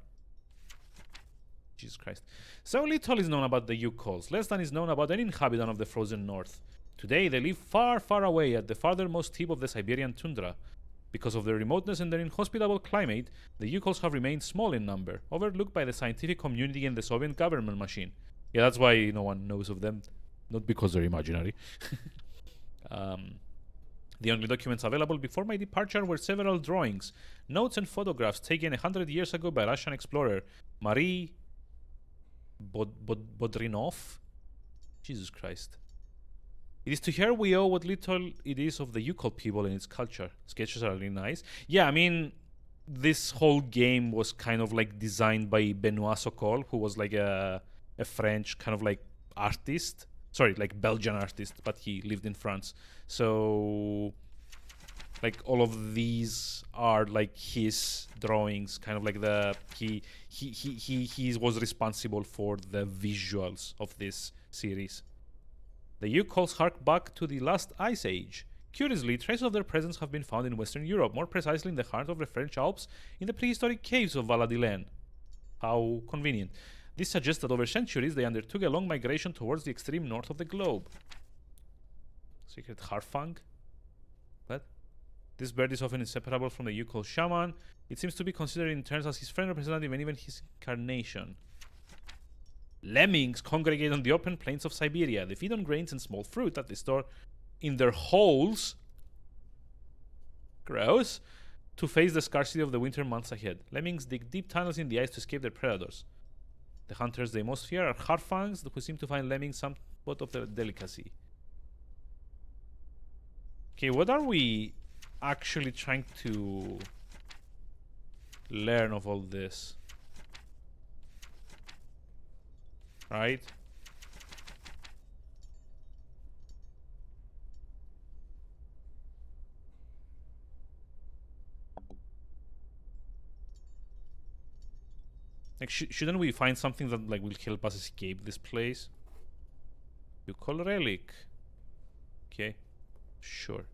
S1: Jesus Christ. So little is known about the Yukols, less than is known about any inhabitant of the frozen north. Today they live far, far away at the farthermost tip of the Siberian tundra. Because of their remoteness and their inhospitable climate, the Yukols have remained small in number, overlooked by the scientific community and the Soviet government machine. Yeah, that's why no one knows of them. Not because they're imaginary. The only documents available before my departure were several drawings, notes and photographs taken 100 years ago by Russian explorer Marie Bodrinov. Jesus Christ. It is to her we owe what little it is of the Yukol people and its culture. Sketches are really nice. Yeah, I mean, this whole game was kind of like designed by Benoit Sokol, who was like a French kind of like artist. Sorry, like Belgian artist, but he lived in France. So, like all of these are like his drawings, kind of like the he was responsible for the visuals of this series. The Yukols hark back to the last ice age. Curiously, traces of their presence have been found in Western Europe, more precisely in the heart of the French Alps, in the prehistoric caves of Valladolid. How convenient. This suggests that over centuries they undertook a long migration towards the extreme north of the globe. Secret Harfang? What? This bird is often inseparable from the Yukol shaman. It seems to be considered in turns as his friend representative and even his incarnation. Lemmings congregate on the open plains of Syberia. They feed on grains and small fruit that they store in their holes. Gross. To face the scarcity of the winter months ahead. Lemmings dig deep tunnels in the ice to escape their predators. The hunters they most fear are harfangs, who seem to find lemmings somewhat of their delicacy. Okay, what are we actually trying to learn of all this? Right? Like, shouldn't we find something that like will help us escape this place? You call relic. Okay, sure.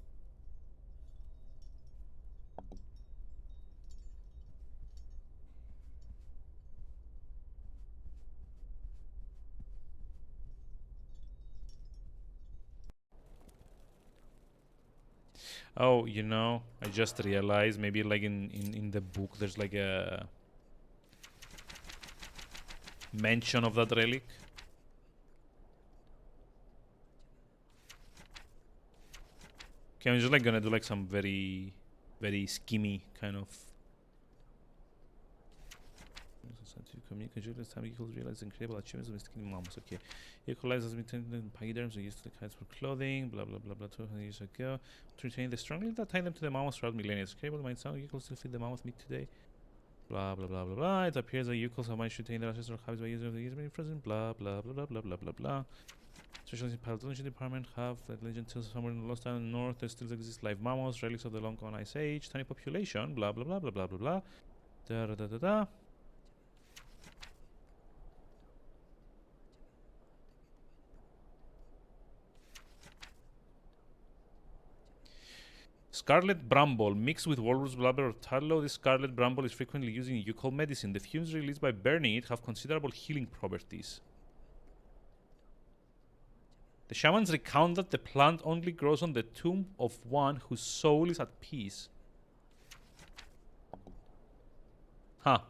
S1: Oh, you know, I just realized maybe like in the book there's like a mention of that relic. Okay, I'm just like gonna do like some very schemy kind of communication. This time equals realize incredible achievements of domesticating mammals. Okay, equalize has been turned into pachyderms and used to the kites for clothing. Blah blah blah blah. 200 years ago, to retain the strong link that tied them to the mammoths throughout millennia. It's incredible. Might sound equals still feed the mammoth meat today. Blah blah blah blah blah. It appears that Yukos have managed to retain their ancestral habits by using the years being present. Blah blah blah blah blah blah blah blah. Specialists in paleontology department have that legend tells somewhere in the lost island north there still exist live mammals, relics of the long gone ice age, tiny population. Blah blah blah blah blah blah blah. Da da da da da. Scarlet bramble mixed with walrus blubber or tallow. This scarlet bramble is frequently used in Yukol medicine. The fumes released by burning it have considerable healing properties. The shamans recount that the plant only grows on the tomb of one whose soul is at peace. Huh.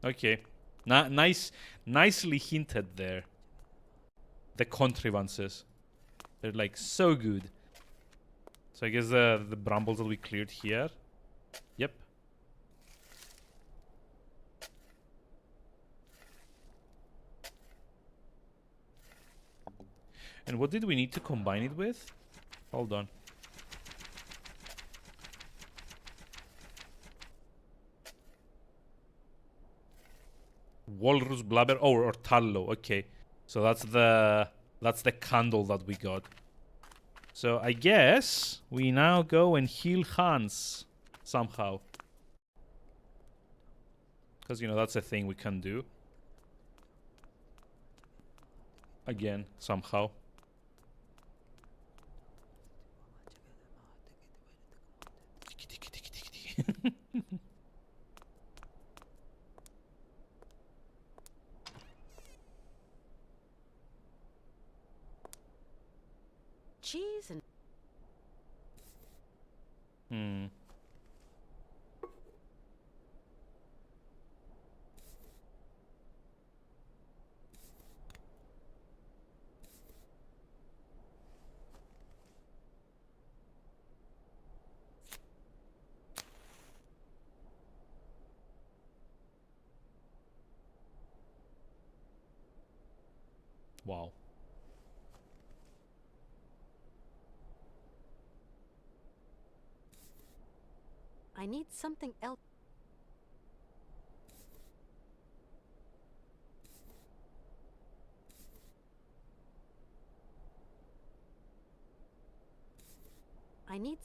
S1: Okay. Nicely hinted there. The contrivances. They're like so good. So I guess the brambles that we cleared here. Yep. And what did we need to combine it with? Hold on. Walrus blubber. Oh, or tallow. Okay. So that's the candle that we got. So I guess we now go and heal Hans somehow. Because, you know, that's a thing we can do. Again, somehow.
S6: Cheese and...
S1: Wow.
S6: I need something else. I need...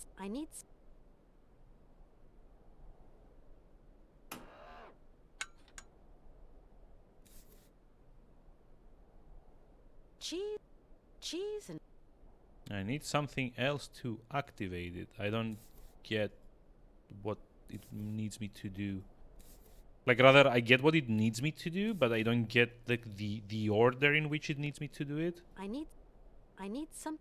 S6: Cheese and...
S1: I need something else to activate it. I don't get what it needs me to do. Like, rather, I get what it needs me to do, but I don't get the order in which it needs me to do it.
S6: I need some...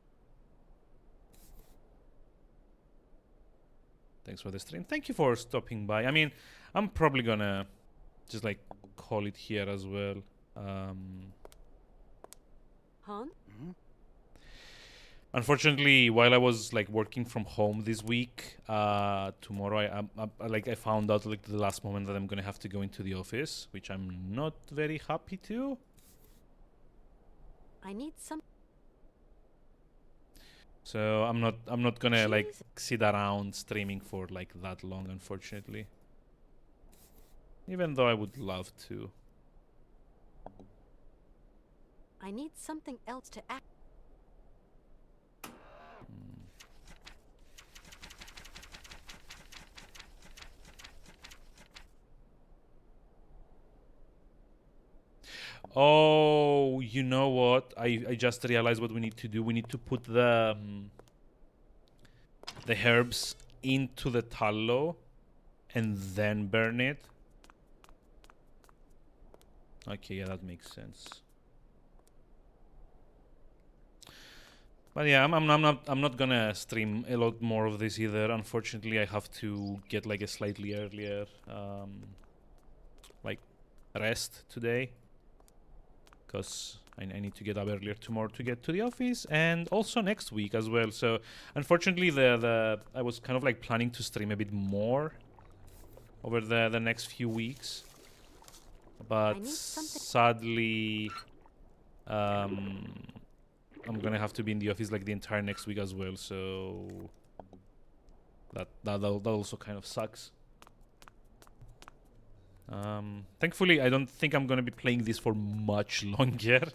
S1: Thanks for the stream. Thank you for stopping by. I mean, I'm probably gonna just, like, call it here as well.
S6: Han?
S1: Unfortunately, while I was like working from home this week, tomorrow I found out like the last moment that I'm gonna have to go into the office, which I'm not very happy to.
S6: I need some...
S1: So I'm not gonna like sit around streaming for like that long, unfortunately. Even though I would love to.
S6: I need something else to act.
S1: Oh, you know what? I just realized what we need to do. We need to put the herbs into the tallow and then burn it. Okay, yeah, that makes sense. But yeah, I'm not gonna stream a lot more of this either. Unfortunately, I have to get like a slightly earlier like rest today because I need to get up earlier tomorrow to get to the office, and also next week as well. So unfortunately, I was kind of like planning to stream a bit more over the next few weeks, but sadly, I'm gonna have to be in the office like the entire next week as well. So that also kind of sucks. Thankfully, I don't think I'm gonna be playing this for much longer,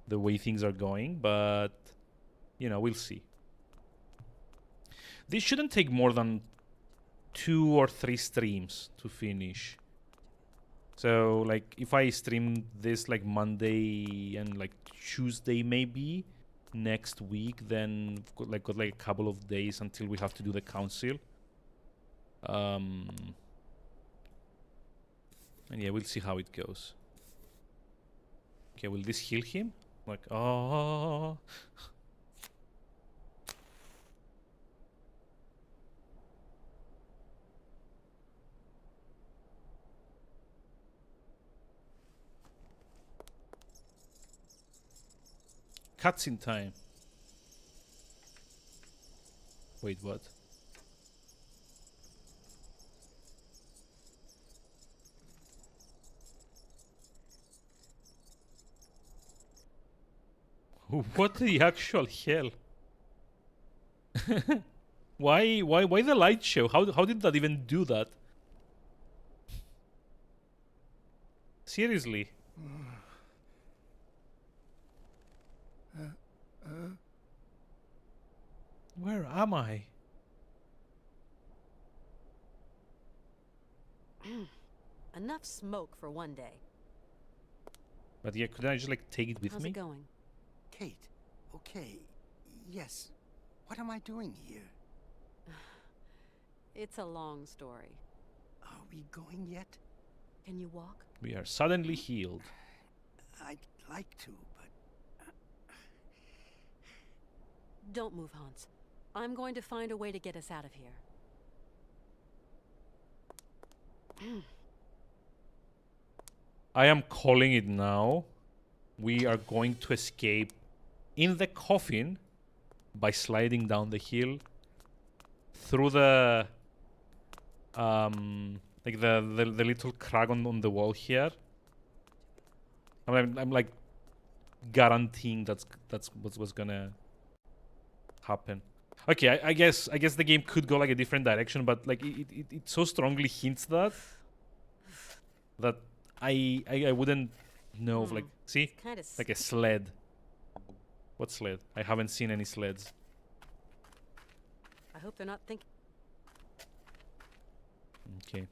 S1: the way things are going, but you know, we'll see. This shouldn't take more than 2 or 3 streams to finish. So like if I stream this like Monday and like Tuesday maybe next week, then got like a couple of days until we have to do the council. And yeah, we'll see how it goes. Okay, will this heal him? Like, oh. Cutscene time. Wait, what? What the actual hell? Why the light show? How did that even do that? Seriously? Where am I?
S6: Enough smoke for one day.
S1: But yeah, could I just like take it with
S6: How's
S1: me?
S6: it going?
S13: Kate, okay, yes. What am I doing here?
S6: It's a long story.
S13: Are we going yet?
S6: Can you walk?
S1: We are suddenly healed.
S13: I'd like to, but...
S6: Don't move, Hans. I'm going to find a way to get us out of here.
S1: I am calling it now. We are going to escape in the coffin by sliding down the hill through the like the little crack on the wall here. I'm like guaranteeing that's what's gonna happen. Okay, I guess the game could go like a different direction, but like it so strongly hints that I wouldn't know of, like, see, like a sled. What sled? I haven't seen any sleds.
S6: I hope they're not thinking.
S1: Okay.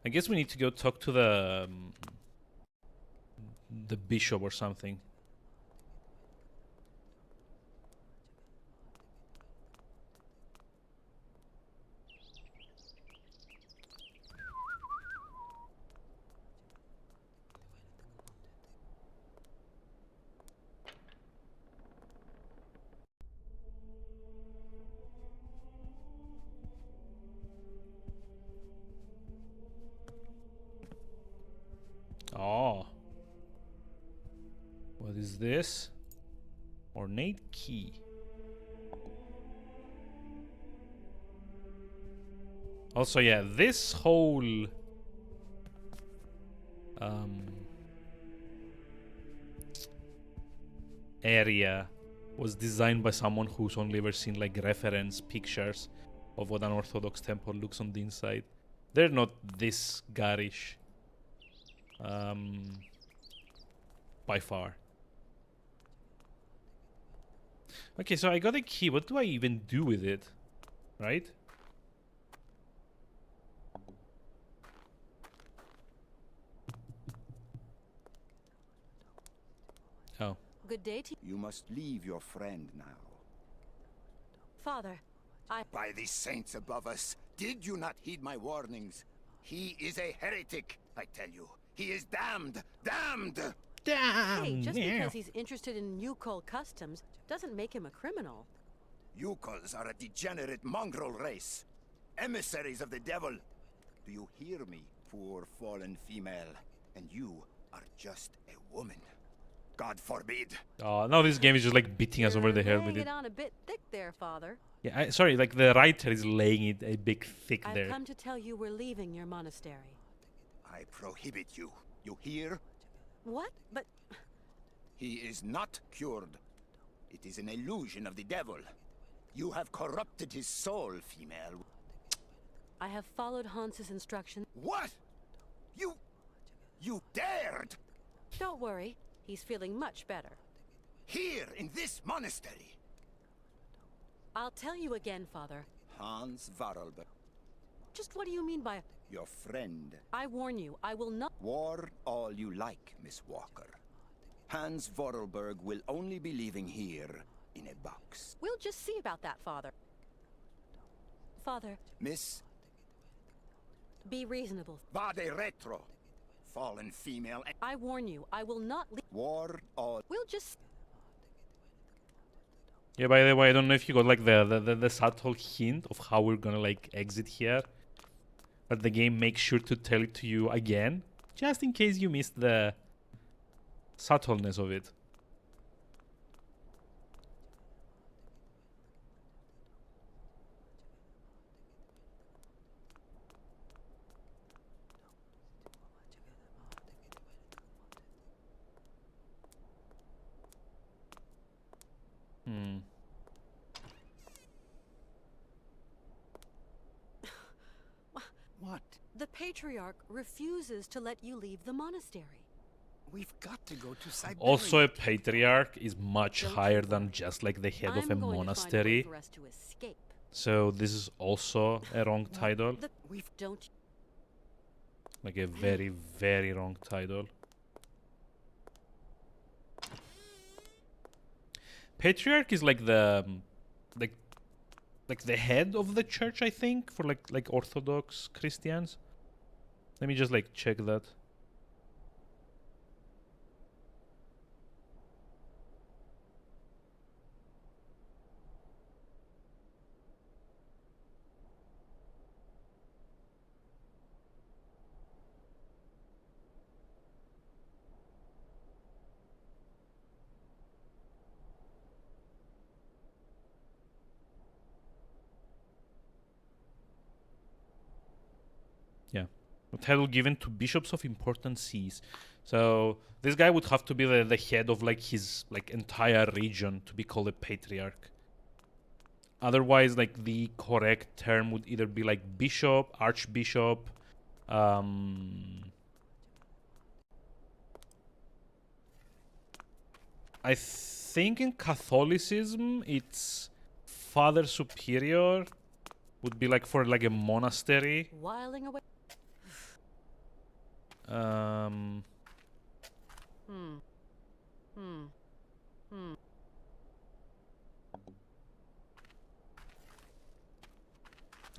S1: I guess we need to go talk to the bishop or something. Oh. What is this? Ornate key. Also, yeah, this whole area was designed by someone who's only ever seen like reference pictures of what an Orthodox temple looks on the inside. They're not this garish. By far. Okay, so I got a key. What do I even do with it? Right?
S6: Good day to
S13: You must leave your friend now.
S6: Father.
S13: By the saints above us, did you not heed my warnings? He is a heretic, I tell you. He is damned! Damned!
S6: Hey, just because he's interested in Yukol customs doesn't make him a criminal.
S13: Yukols are a degenerate mongrel race. Emissaries of the devil. Do you hear me, poor fallen female? And you are just a woman. God forbid.
S1: Oh, now this game is just like beating us over the head with
S6: Laying
S1: it.
S6: it on a bit thick there, Father.
S1: Yeah, sorry, like the writer is laying it a big thick
S6: I've
S1: there.
S6: come to tell you we're leaving your monastery.
S13: I prohibit you. You hear?
S6: What? But
S13: He is not cured. It is an illusion of the devil. You have corrupted his soul, female.
S6: I have followed Hans's instructions.
S13: What? You dared!
S6: Don't worry. He's feeling much better.
S13: Here, in this monastery.
S6: I'll tell you again, Father.
S13: Hans Varlberg.
S6: Just what do you mean by...
S13: Your friend.
S6: I warn you, I will not...
S13: War all you like, Miss Walker. Hans Vorarlberg will only be leaving here in a box.
S6: We'll just see about that, Father. Father...
S13: Miss...
S6: Be reasonable.
S13: Vade retro. Fallen female...
S6: I warn you, I will not leave...
S13: War all...
S6: We'll just...
S1: Yeah, by the way, I don't know if you got like the subtle hint of how we're gonna like exit here. But the game makes sure to tell it to you again, just in case you missed the subtleness of it.
S5: What?
S6: The Patriarch refuses to let you leave the monastery.
S5: We've got to go to Syberia.
S1: Also, a patriarch is much higher than just like the head of a
S6: I'm going
S1: monastery.
S6: to find a way for us to escape.
S1: So this is also a wrong title.
S6: Don't...
S1: Like a very, very wrong title. Patriarch is like the like the head of the church, I think, for like Orthodox Christians. Let me just like check that. Yeah. A title given to bishops of important sees. So this guy would have to be the head of like his like entire region to be called a patriarch. Otherwise, like the correct term would either be like bishop, archbishop, I think in Catholicism it's Father Superior would be like for like a monastery.
S6: Whiling away...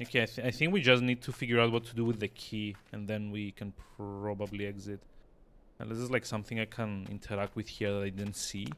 S1: Okay, I think we just need to figure out what to do with the key, and then we can probably exit. And this is like something I can interact with here that I didn't see.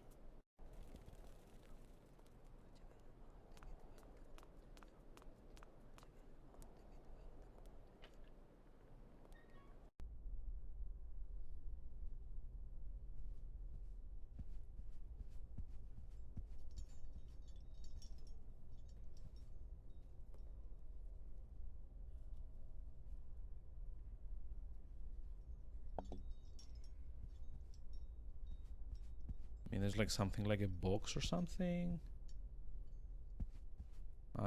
S1: I mean, there's like something like a box or something.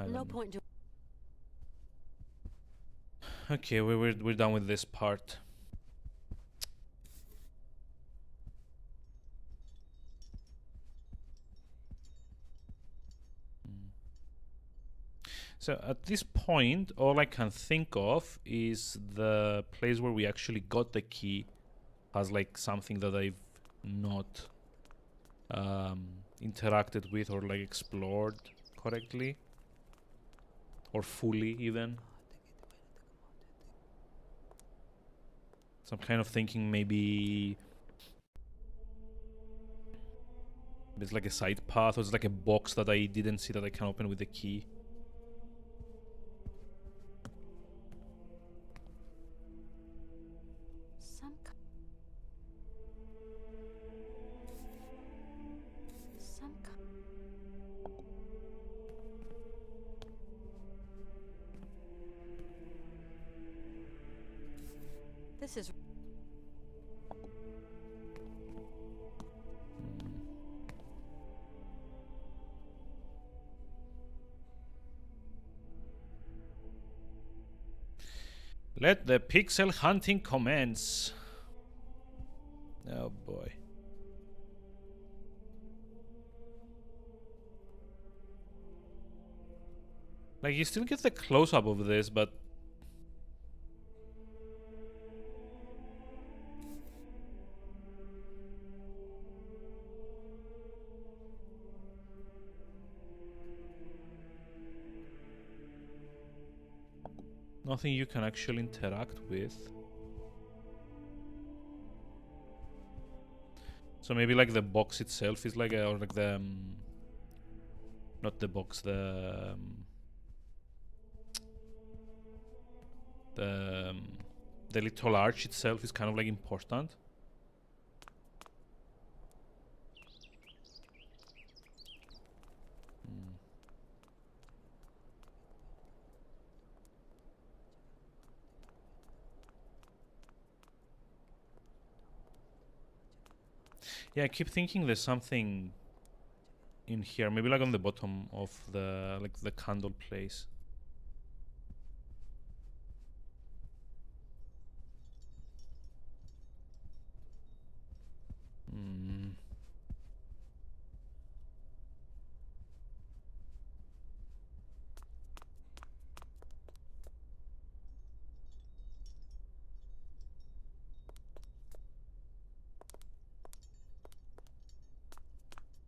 S6: No point to...
S1: Okay, we're done with this part. So at this point, all I can think of is the place where we actually got the key has like something that I've not interacted with or like explored correctly or fully even. So I'm kind of thinking maybe it's like a side path or it's like a box that I didn't see that I can open with the key.
S6: This is...
S1: Let the pixel hunting commence. Oh boy. Like, you still get the close-up of this, but... nothing you can actually interact with. So maybe like the box itself is like a, or like the... not the box, the little arch itself is kind of like important. Yeah, I keep thinking there's something in here, maybe like on the bottom of the like the candle place.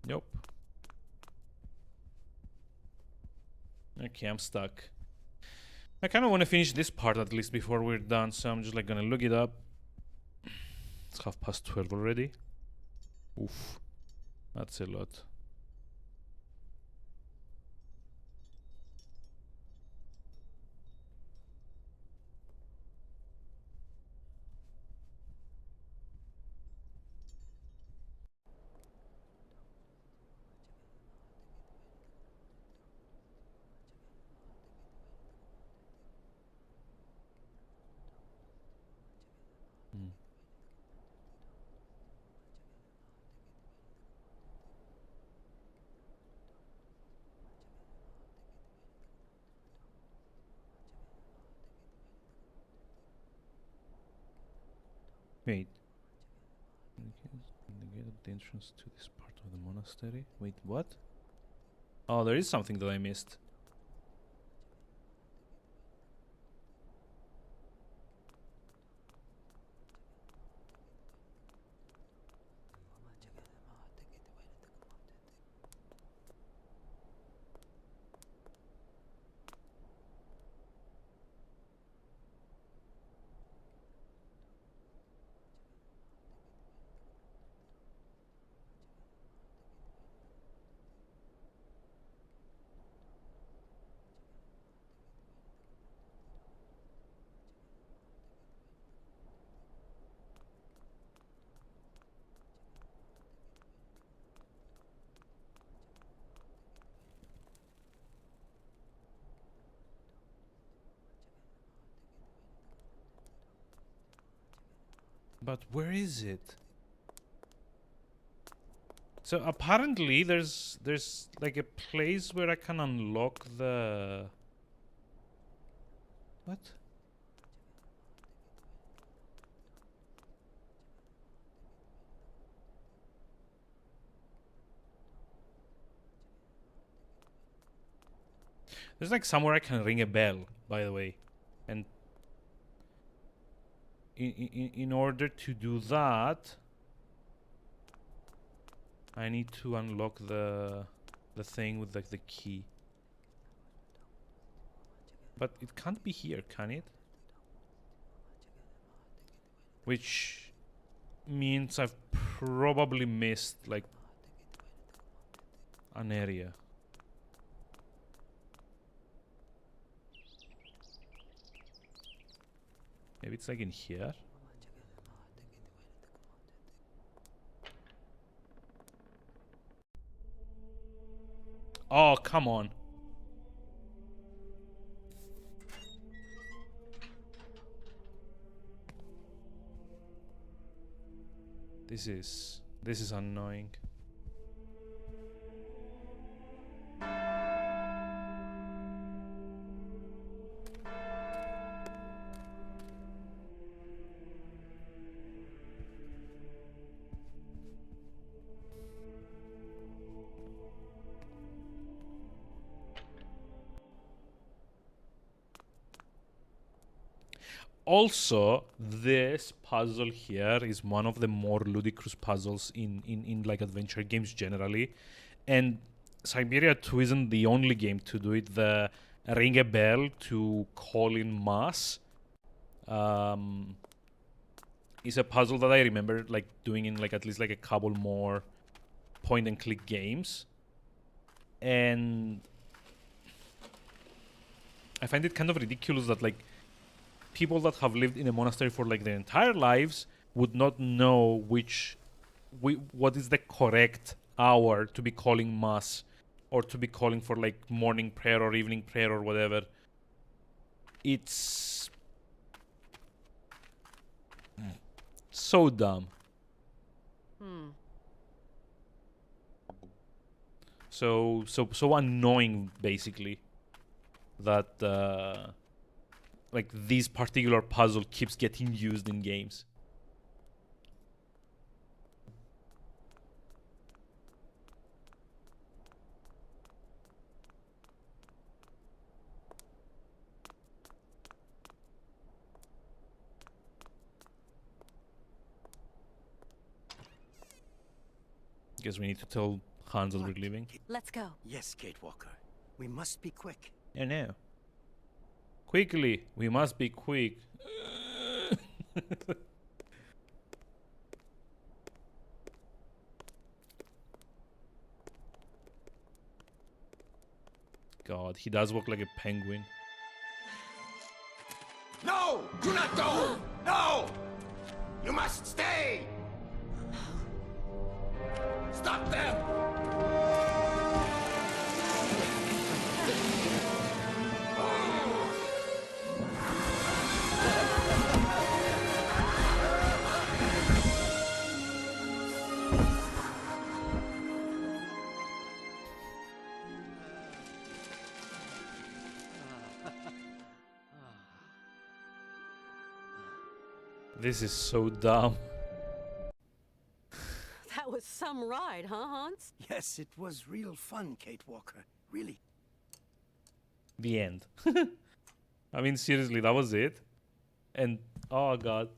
S1: Nope. Okay, I'm stuck. I kind of want to finish this part at least before we're done, so I'm just like gonna look it up. It's 12:30 already. Oof, that's a lot. Wait. Indicated the entrance to this part of the monastery. Wait, what? Oh, there is something that I missed. But where is it? So apparently there's like a place where I can unlock the... What? There's like somewhere I can ring a bell, by the way. And in order to do that, I need to unlock the thing with like the key. But it can't be here, can it? Which means I've probably missed like an area. Maybe it's like in here. Oh, come on. This is annoying. Also, this puzzle here is one of the more ludicrous puzzles in like adventure games generally. And Syberia 2 isn't the only game to do it. The ring a bell to call in mass is a puzzle that I remember like doing in like at least like a couple more point and click games. And I find it kind of ridiculous that like people that have lived in a monastery for like their entire lives would not know what is the correct hour to be calling mass or to be calling for like morning prayer or evening prayer or whatever. It's so dumb. So annoying basically that like this particular puzzle keeps getting used in games. Guess we need to tell Hans that we're leaving.
S6: Let's go.
S5: Yes, Kate Walker. We must be quick.
S1: I know. Quickly, we must be quick. God, he does walk like a penguin.
S13: No! Do not go! No! You must stay! Stop them!
S1: This is so dumb.
S6: That was some ride, huh, Hans?
S5: Yes, it was real fun, Kate Walker. Really.
S1: The end. I mean, seriously, that was it. And oh god,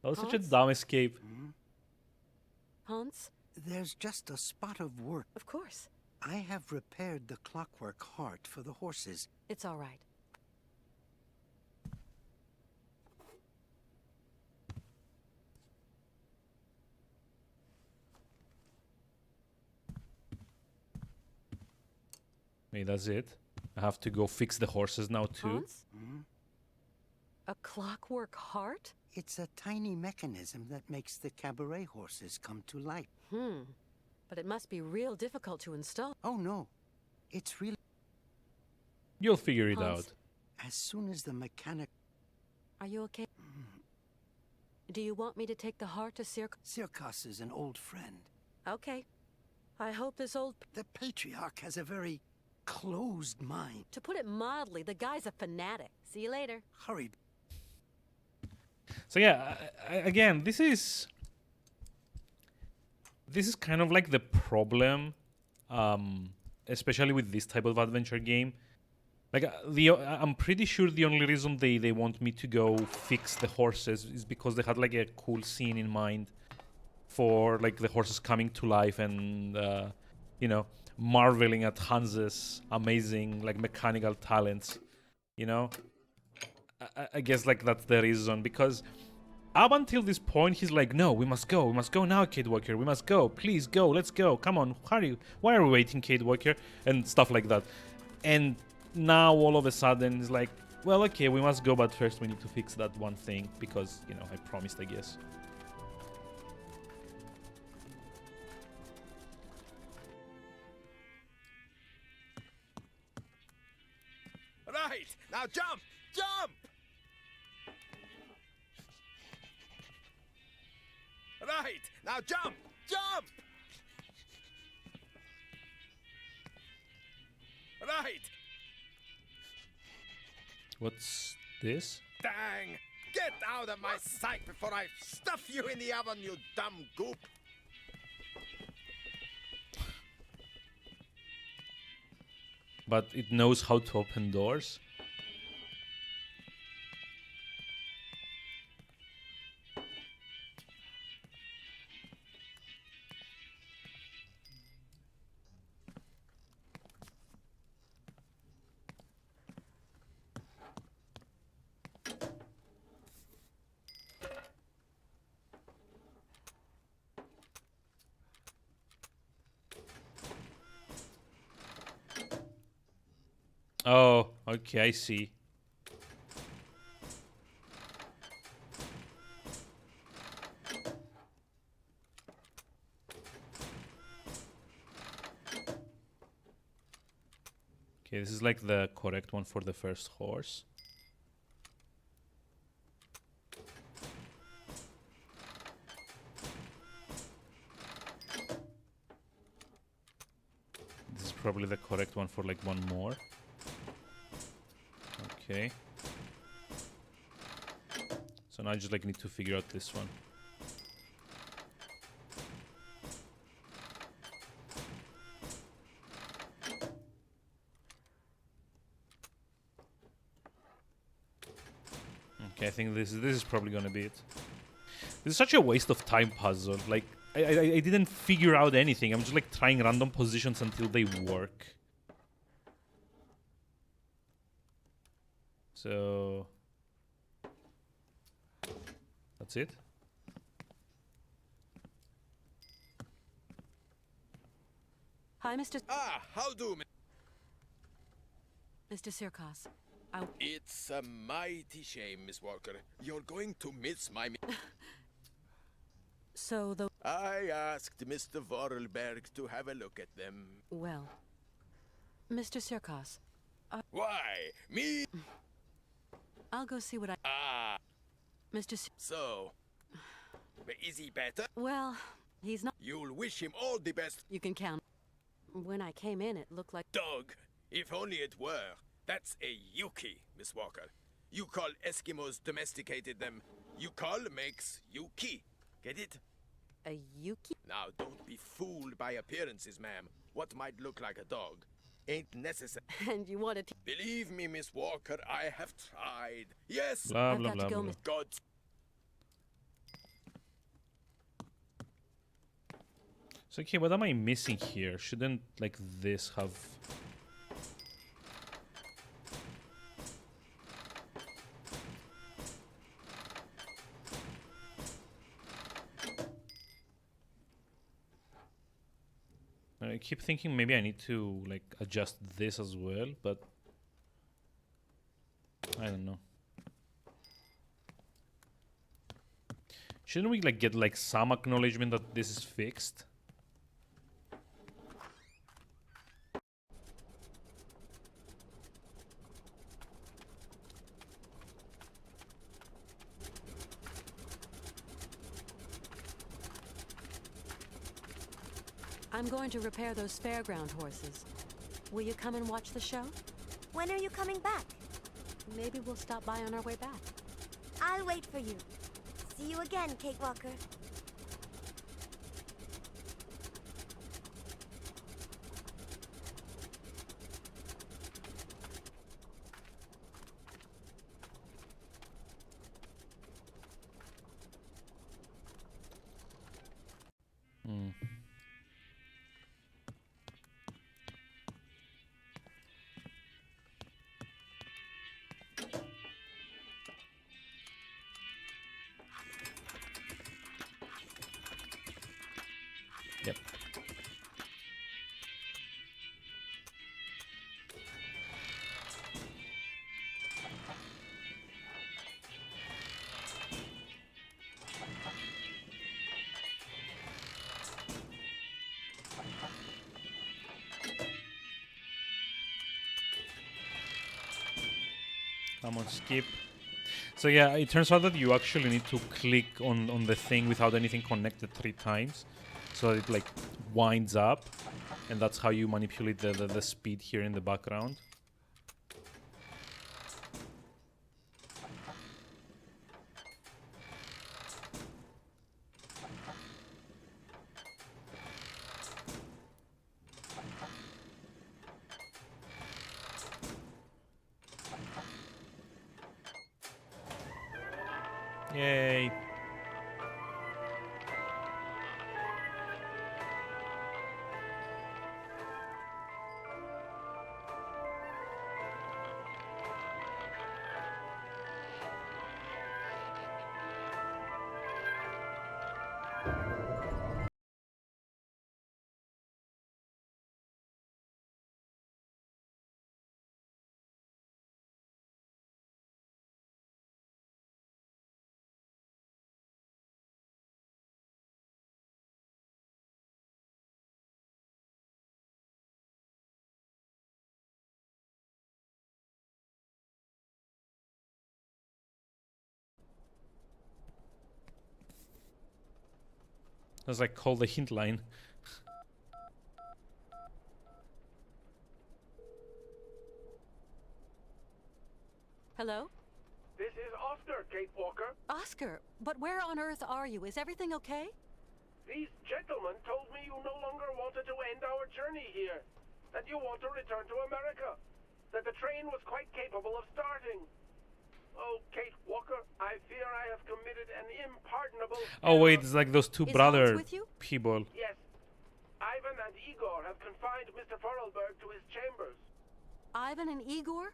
S1: that was such a
S6: Hans?
S1: dumb escape.
S6: Hans?
S5: There's just a spot of work.
S6: Of course.
S5: I have repaired the clockwork heart for the horses.
S6: It's all right.
S1: Wait, that's it? I have to go fix the horses now too?
S6: Hans? A clockwork heart?
S5: It's a tiny mechanism that makes the cabaret horses come to life.
S6: But it must be real difficult to install.
S5: Oh, no. It's really...
S1: You'll figure it
S6: Hans?
S1: out.
S5: As soon as the mechanic...
S6: Are you okay? Do you want me to take the heart to
S5: Circus is an old friend.
S6: Okay. I hope this old...
S5: The patriarch has a very closed mind.
S6: To put it mildly, the guy's a fanatic. See you later.
S5: Hurry.
S1: So yeah, again, this is kind of like the problem, especially with this type of adventure game. Like I'm pretty sure the only reason they want me to go fix the horses is because they had like a cool scene in mind for like the horses coming to life and you know, marveling at Hans's amazing like mechanical talents. You know, I guess like that's the reason, because up until this point he's like, no, we must go now, Kate Walker, we must go, please go, let's go, come on, hurry, why are we waiting, Kate Walker, and stuff like that. And now all of a sudden he's like, well, okay, we must go, but first we need to fix that one thing because, you know, I promised, I guess.
S2: Right, now jump! Jump! Right, now jump! Jump! Right!
S1: What's this?
S2: Dang! Get out of my sight before I stuff you in the oven, you dumb goop!
S1: But it knows how to open doors. Oh, okay, I see. Okay, this is like the correct one for the first horse. This is probably the correct one for like one more. Okay. So now I just like need to figure out this one. Okay, I think this is probably gonna be it. This is such a waste of time puzzle. Like I didn't figure out anything. I'm just like trying random positions until they work. So that's it.
S6: Hi, Mr.
S2: Ah, how do,
S6: Mr. Sirkos.
S2: It's a mighty shame, Miss Walker. You're going to miss my...
S6: So the...
S2: I asked Mr. Vorarlberg to have a look at them.
S6: Well, Mr. Sirkos.
S2: Why? Me?
S6: I'll go see what I...
S2: Ah.
S6: Mr.
S2: So, is he better?
S6: Well, he's not...
S2: You'll wish him all the best.
S6: You can count. When I came in, it looked like...
S2: Dog. If only it were. That's a Yuki, Miss Walker. You call Eskimos domesticated them. You call makes Yuki. Get it?
S6: A Yuki?
S2: Now, don't be fooled by appearances, ma'am. What might look like a dog ain't necessary.
S6: And you wanted to...
S2: Believe me, Miss Walker, I have tried. Yes.
S1: Blah,
S6: I've
S1: blah,
S6: got
S1: blah,
S6: to go,
S1: blah.
S6: Miss...
S2: God.
S1: So okay, what am I missing here? Shouldn't like this have... I keep thinking maybe I need to like adjust this as well, but I don't know. Shouldn't we like get like some acknowledgement that this is fixed?
S6: I'm going to repair those fairground horses. Will you come and watch the show?
S10: When are you coming back?
S6: Maybe we'll stop by on our way back.
S10: I'll wait for you. See you again, Cakewalker.
S1: Mm. Yep. Come on, skip. So yeah, it turns out that you actually need to click on the thing without anything connected 3 times. So that it like winds up. And that's how you manipulate the speed here in the background. Yay. As I call the hint line.
S6: Hello?
S2: This is Oscar, Kate Walker.
S6: Oscar, but where on earth are you? Is everything okay?
S2: These gentlemen told me you no longer wanted to end our journey here. That you want to return to America. That the train was quite capable of starting. Oh, Kate Walker, I fear I have committed an impardonable...
S1: Oh wait, it's like those two
S6: Is
S1: brother
S6: Hans with you?
S1: people.
S2: Yes. Ivan and Igor have confined Mr. Forelberg to his chambers.
S6: Ivan and Igor?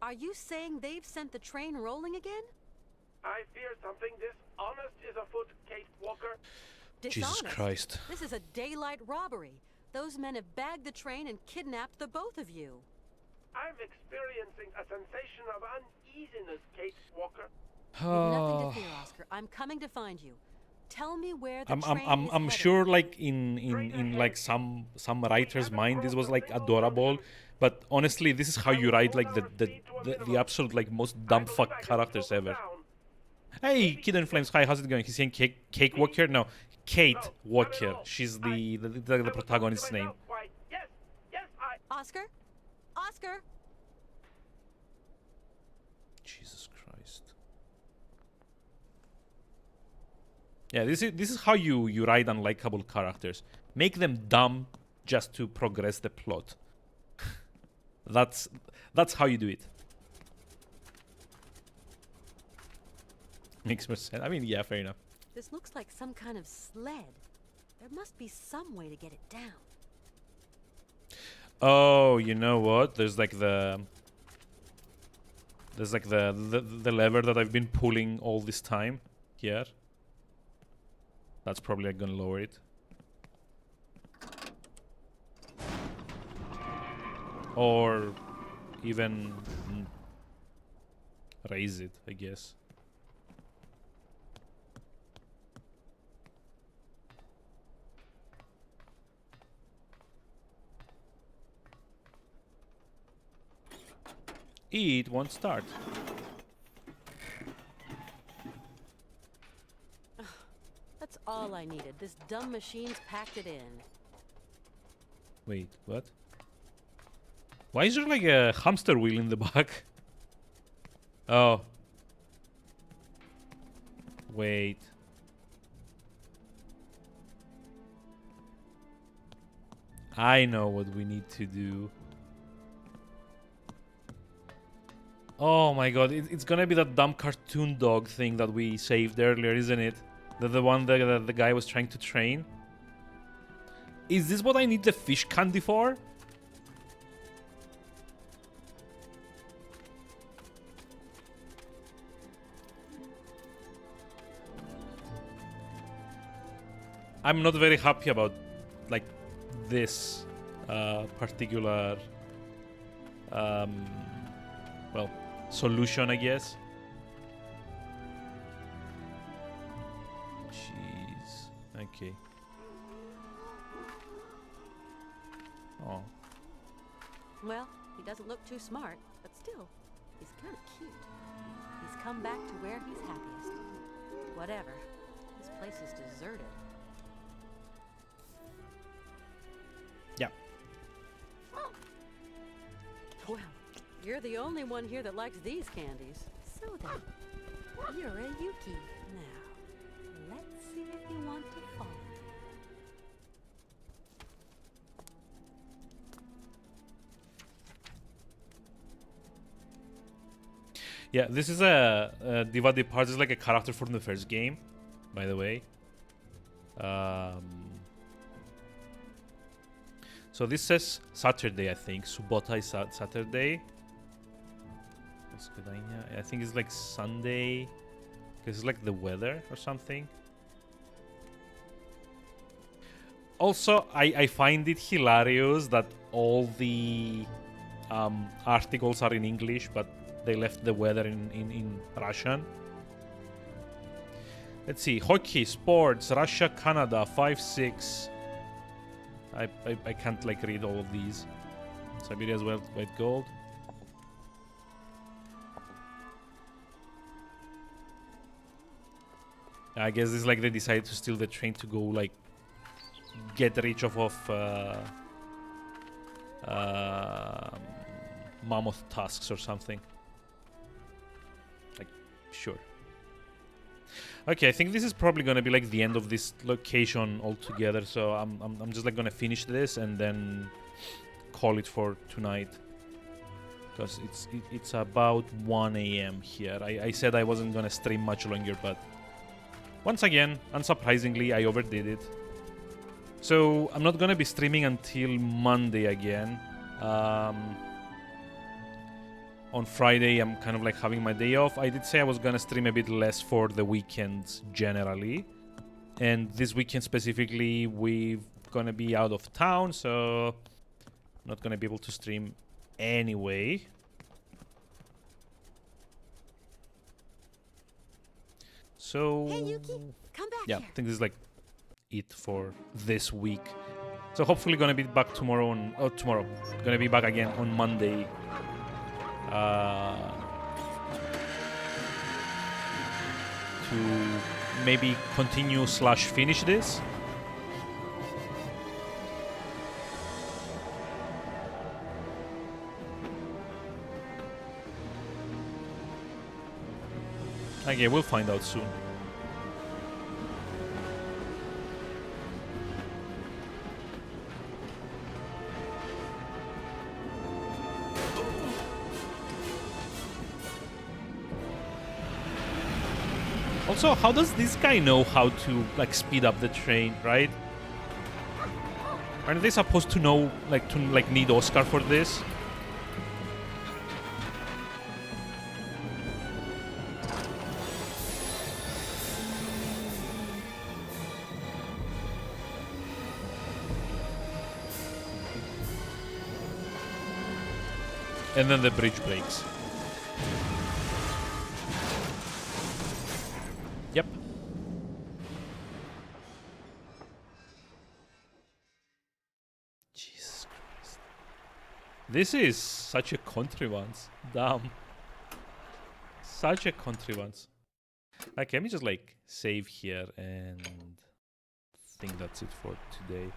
S6: Are you saying they've sent the train rolling again?
S2: I fear something dishonest is afoot, Kate Walker.
S1: Jesus
S6: Dishonest?
S1: Christ.
S6: This is a daylight robbery. Those men have bagged the train and kidnapped the both of you.
S2: I'm experiencing a sensation of uneasiness, Kate Walker.
S6: You've nothing to fear, Oscar. I'm coming to find you. Tell me where the
S1: I'm
S6: train is
S1: I'm
S6: headed.
S1: sure like in like some writer's mind this was like adorable, but honestly this is how you write like the absolute like most dumb fuck characters ever. Hey, Kid in Flames, hi, how's it going? He's saying Cake Walker? No, Kate Walker. She's the protagonist's name.
S6: Oscar? Oscar?
S1: Jesus Christ. Yeah, this is how you write unlikable characters. Make them dumb just to progress the plot. That's how you do it. Makes more sense. I mean, yeah, fair enough.
S6: This looks like some kind of sled. There must be some way to get it down.
S1: Oh, you know what? There's like the lever that I've been pulling all this time here. That's probably gonna lower it. Or even raise it, I guess. It won't start.
S6: That's all I needed. This dumb machine's packed it in.
S1: Wait, what? Why is there like a hamster wheel in the back? Oh. Wait. I know what we need to do. Oh my god, it's gonna be that dumb cartoon dog thing that we saved earlier, isn't it? The one the guy was trying to train. Is this what I need the fish candy for? I'm not very happy about like this particular well, solution, I guess. Jeez. Okay. Oh.
S6: Well, he doesn't look too smart, but still, he's kind of cute. He's come back to where he's happiest. Whatever. This place is deserted.
S1: Yeah.
S6: Well, you're the only one here that likes these candies. So then, you're a Yuki. Now, let's see if you want to follow.
S1: Yeah, this is a Diva Departs is like a character from the first game, by the way. So this says Saturday, I think. Subota is Saturday. I think it's like Sunday. Because it's like the weather or something. Also, I find it hilarious that all the articles are in English, but they left the weather in Russian. Let's see. Hockey, sports, Russia, Canada, 5-6. I can't like read all of these. Syberia as well, white gold. I guess it's like they decided to steal the train to go like get rich off of mammoth tusks or something. Like, sure. Okay, I think this is probably gonna be like the end of this location altogether. So I'm just like gonna finish this and then call it for tonight. Because it's about 1 a.m. here. I said I wasn't gonna stream much longer, but once again, unsurprisingly, I overdid it. So I'm not gonna be streaming until Monday again. On Friday, I'm kind of like having my day off. I did say I was gonna stream a bit less for the weekends generally. And this weekend specifically, we're gonna be out of town, so I'm not gonna be able to stream anyway. So
S10: Hey, Yuki, come back
S1: yeah,
S10: here.
S1: I think this is like it for this week. So hopefully gonna be back tomorrow tomorrow. Gonna be back again on Monday. To maybe continue / finish this. Okay, we'll find out soon. Also, how does this guy know how to like speed up the train, right? Aren't they supposed to know like need Oscar for this? And then the bridge breaks. Yep. Jesus Christ. This is such a contrivance. Damn. Such a contrivance. Okay, let me just like save here and think that's it for today.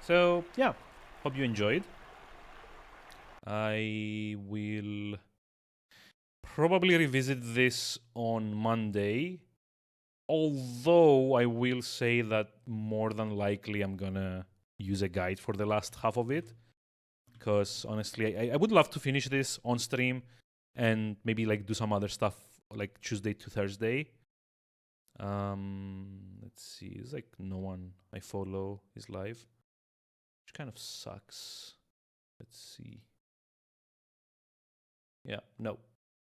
S1: So, yeah. Hope you enjoyed. I will probably revisit this on Monday. Although I will say that more than likely I'm gonna use a guide for the last half of it. Because honestly, I would love to finish this on stream and maybe like do some other stuff like Tuesday to Thursday. Let's see, it's like no one I follow is live. which kind of sucks. Let's see. Yeah, no.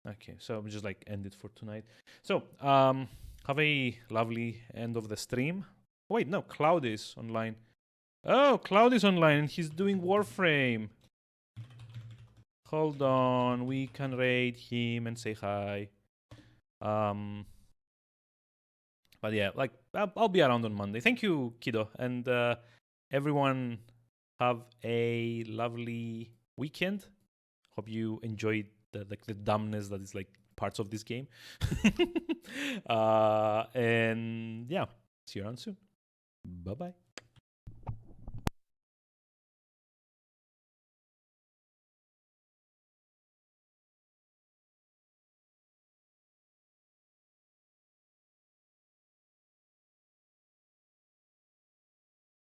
S1: Okay, so I'm just like end it for tonight. So, have a lovely end of the stream. Wait, no, Cloud is online. Oh, Cloud is online and he's doing Warframe. Hold on, we can raid him and say hi. But yeah, like I'll be around on Monday. Thank you, Kido, and everyone have a lovely weekend. Hope you enjoyed the dumbness that is like parts of this game. And yeah, see you around soon. Bye bye.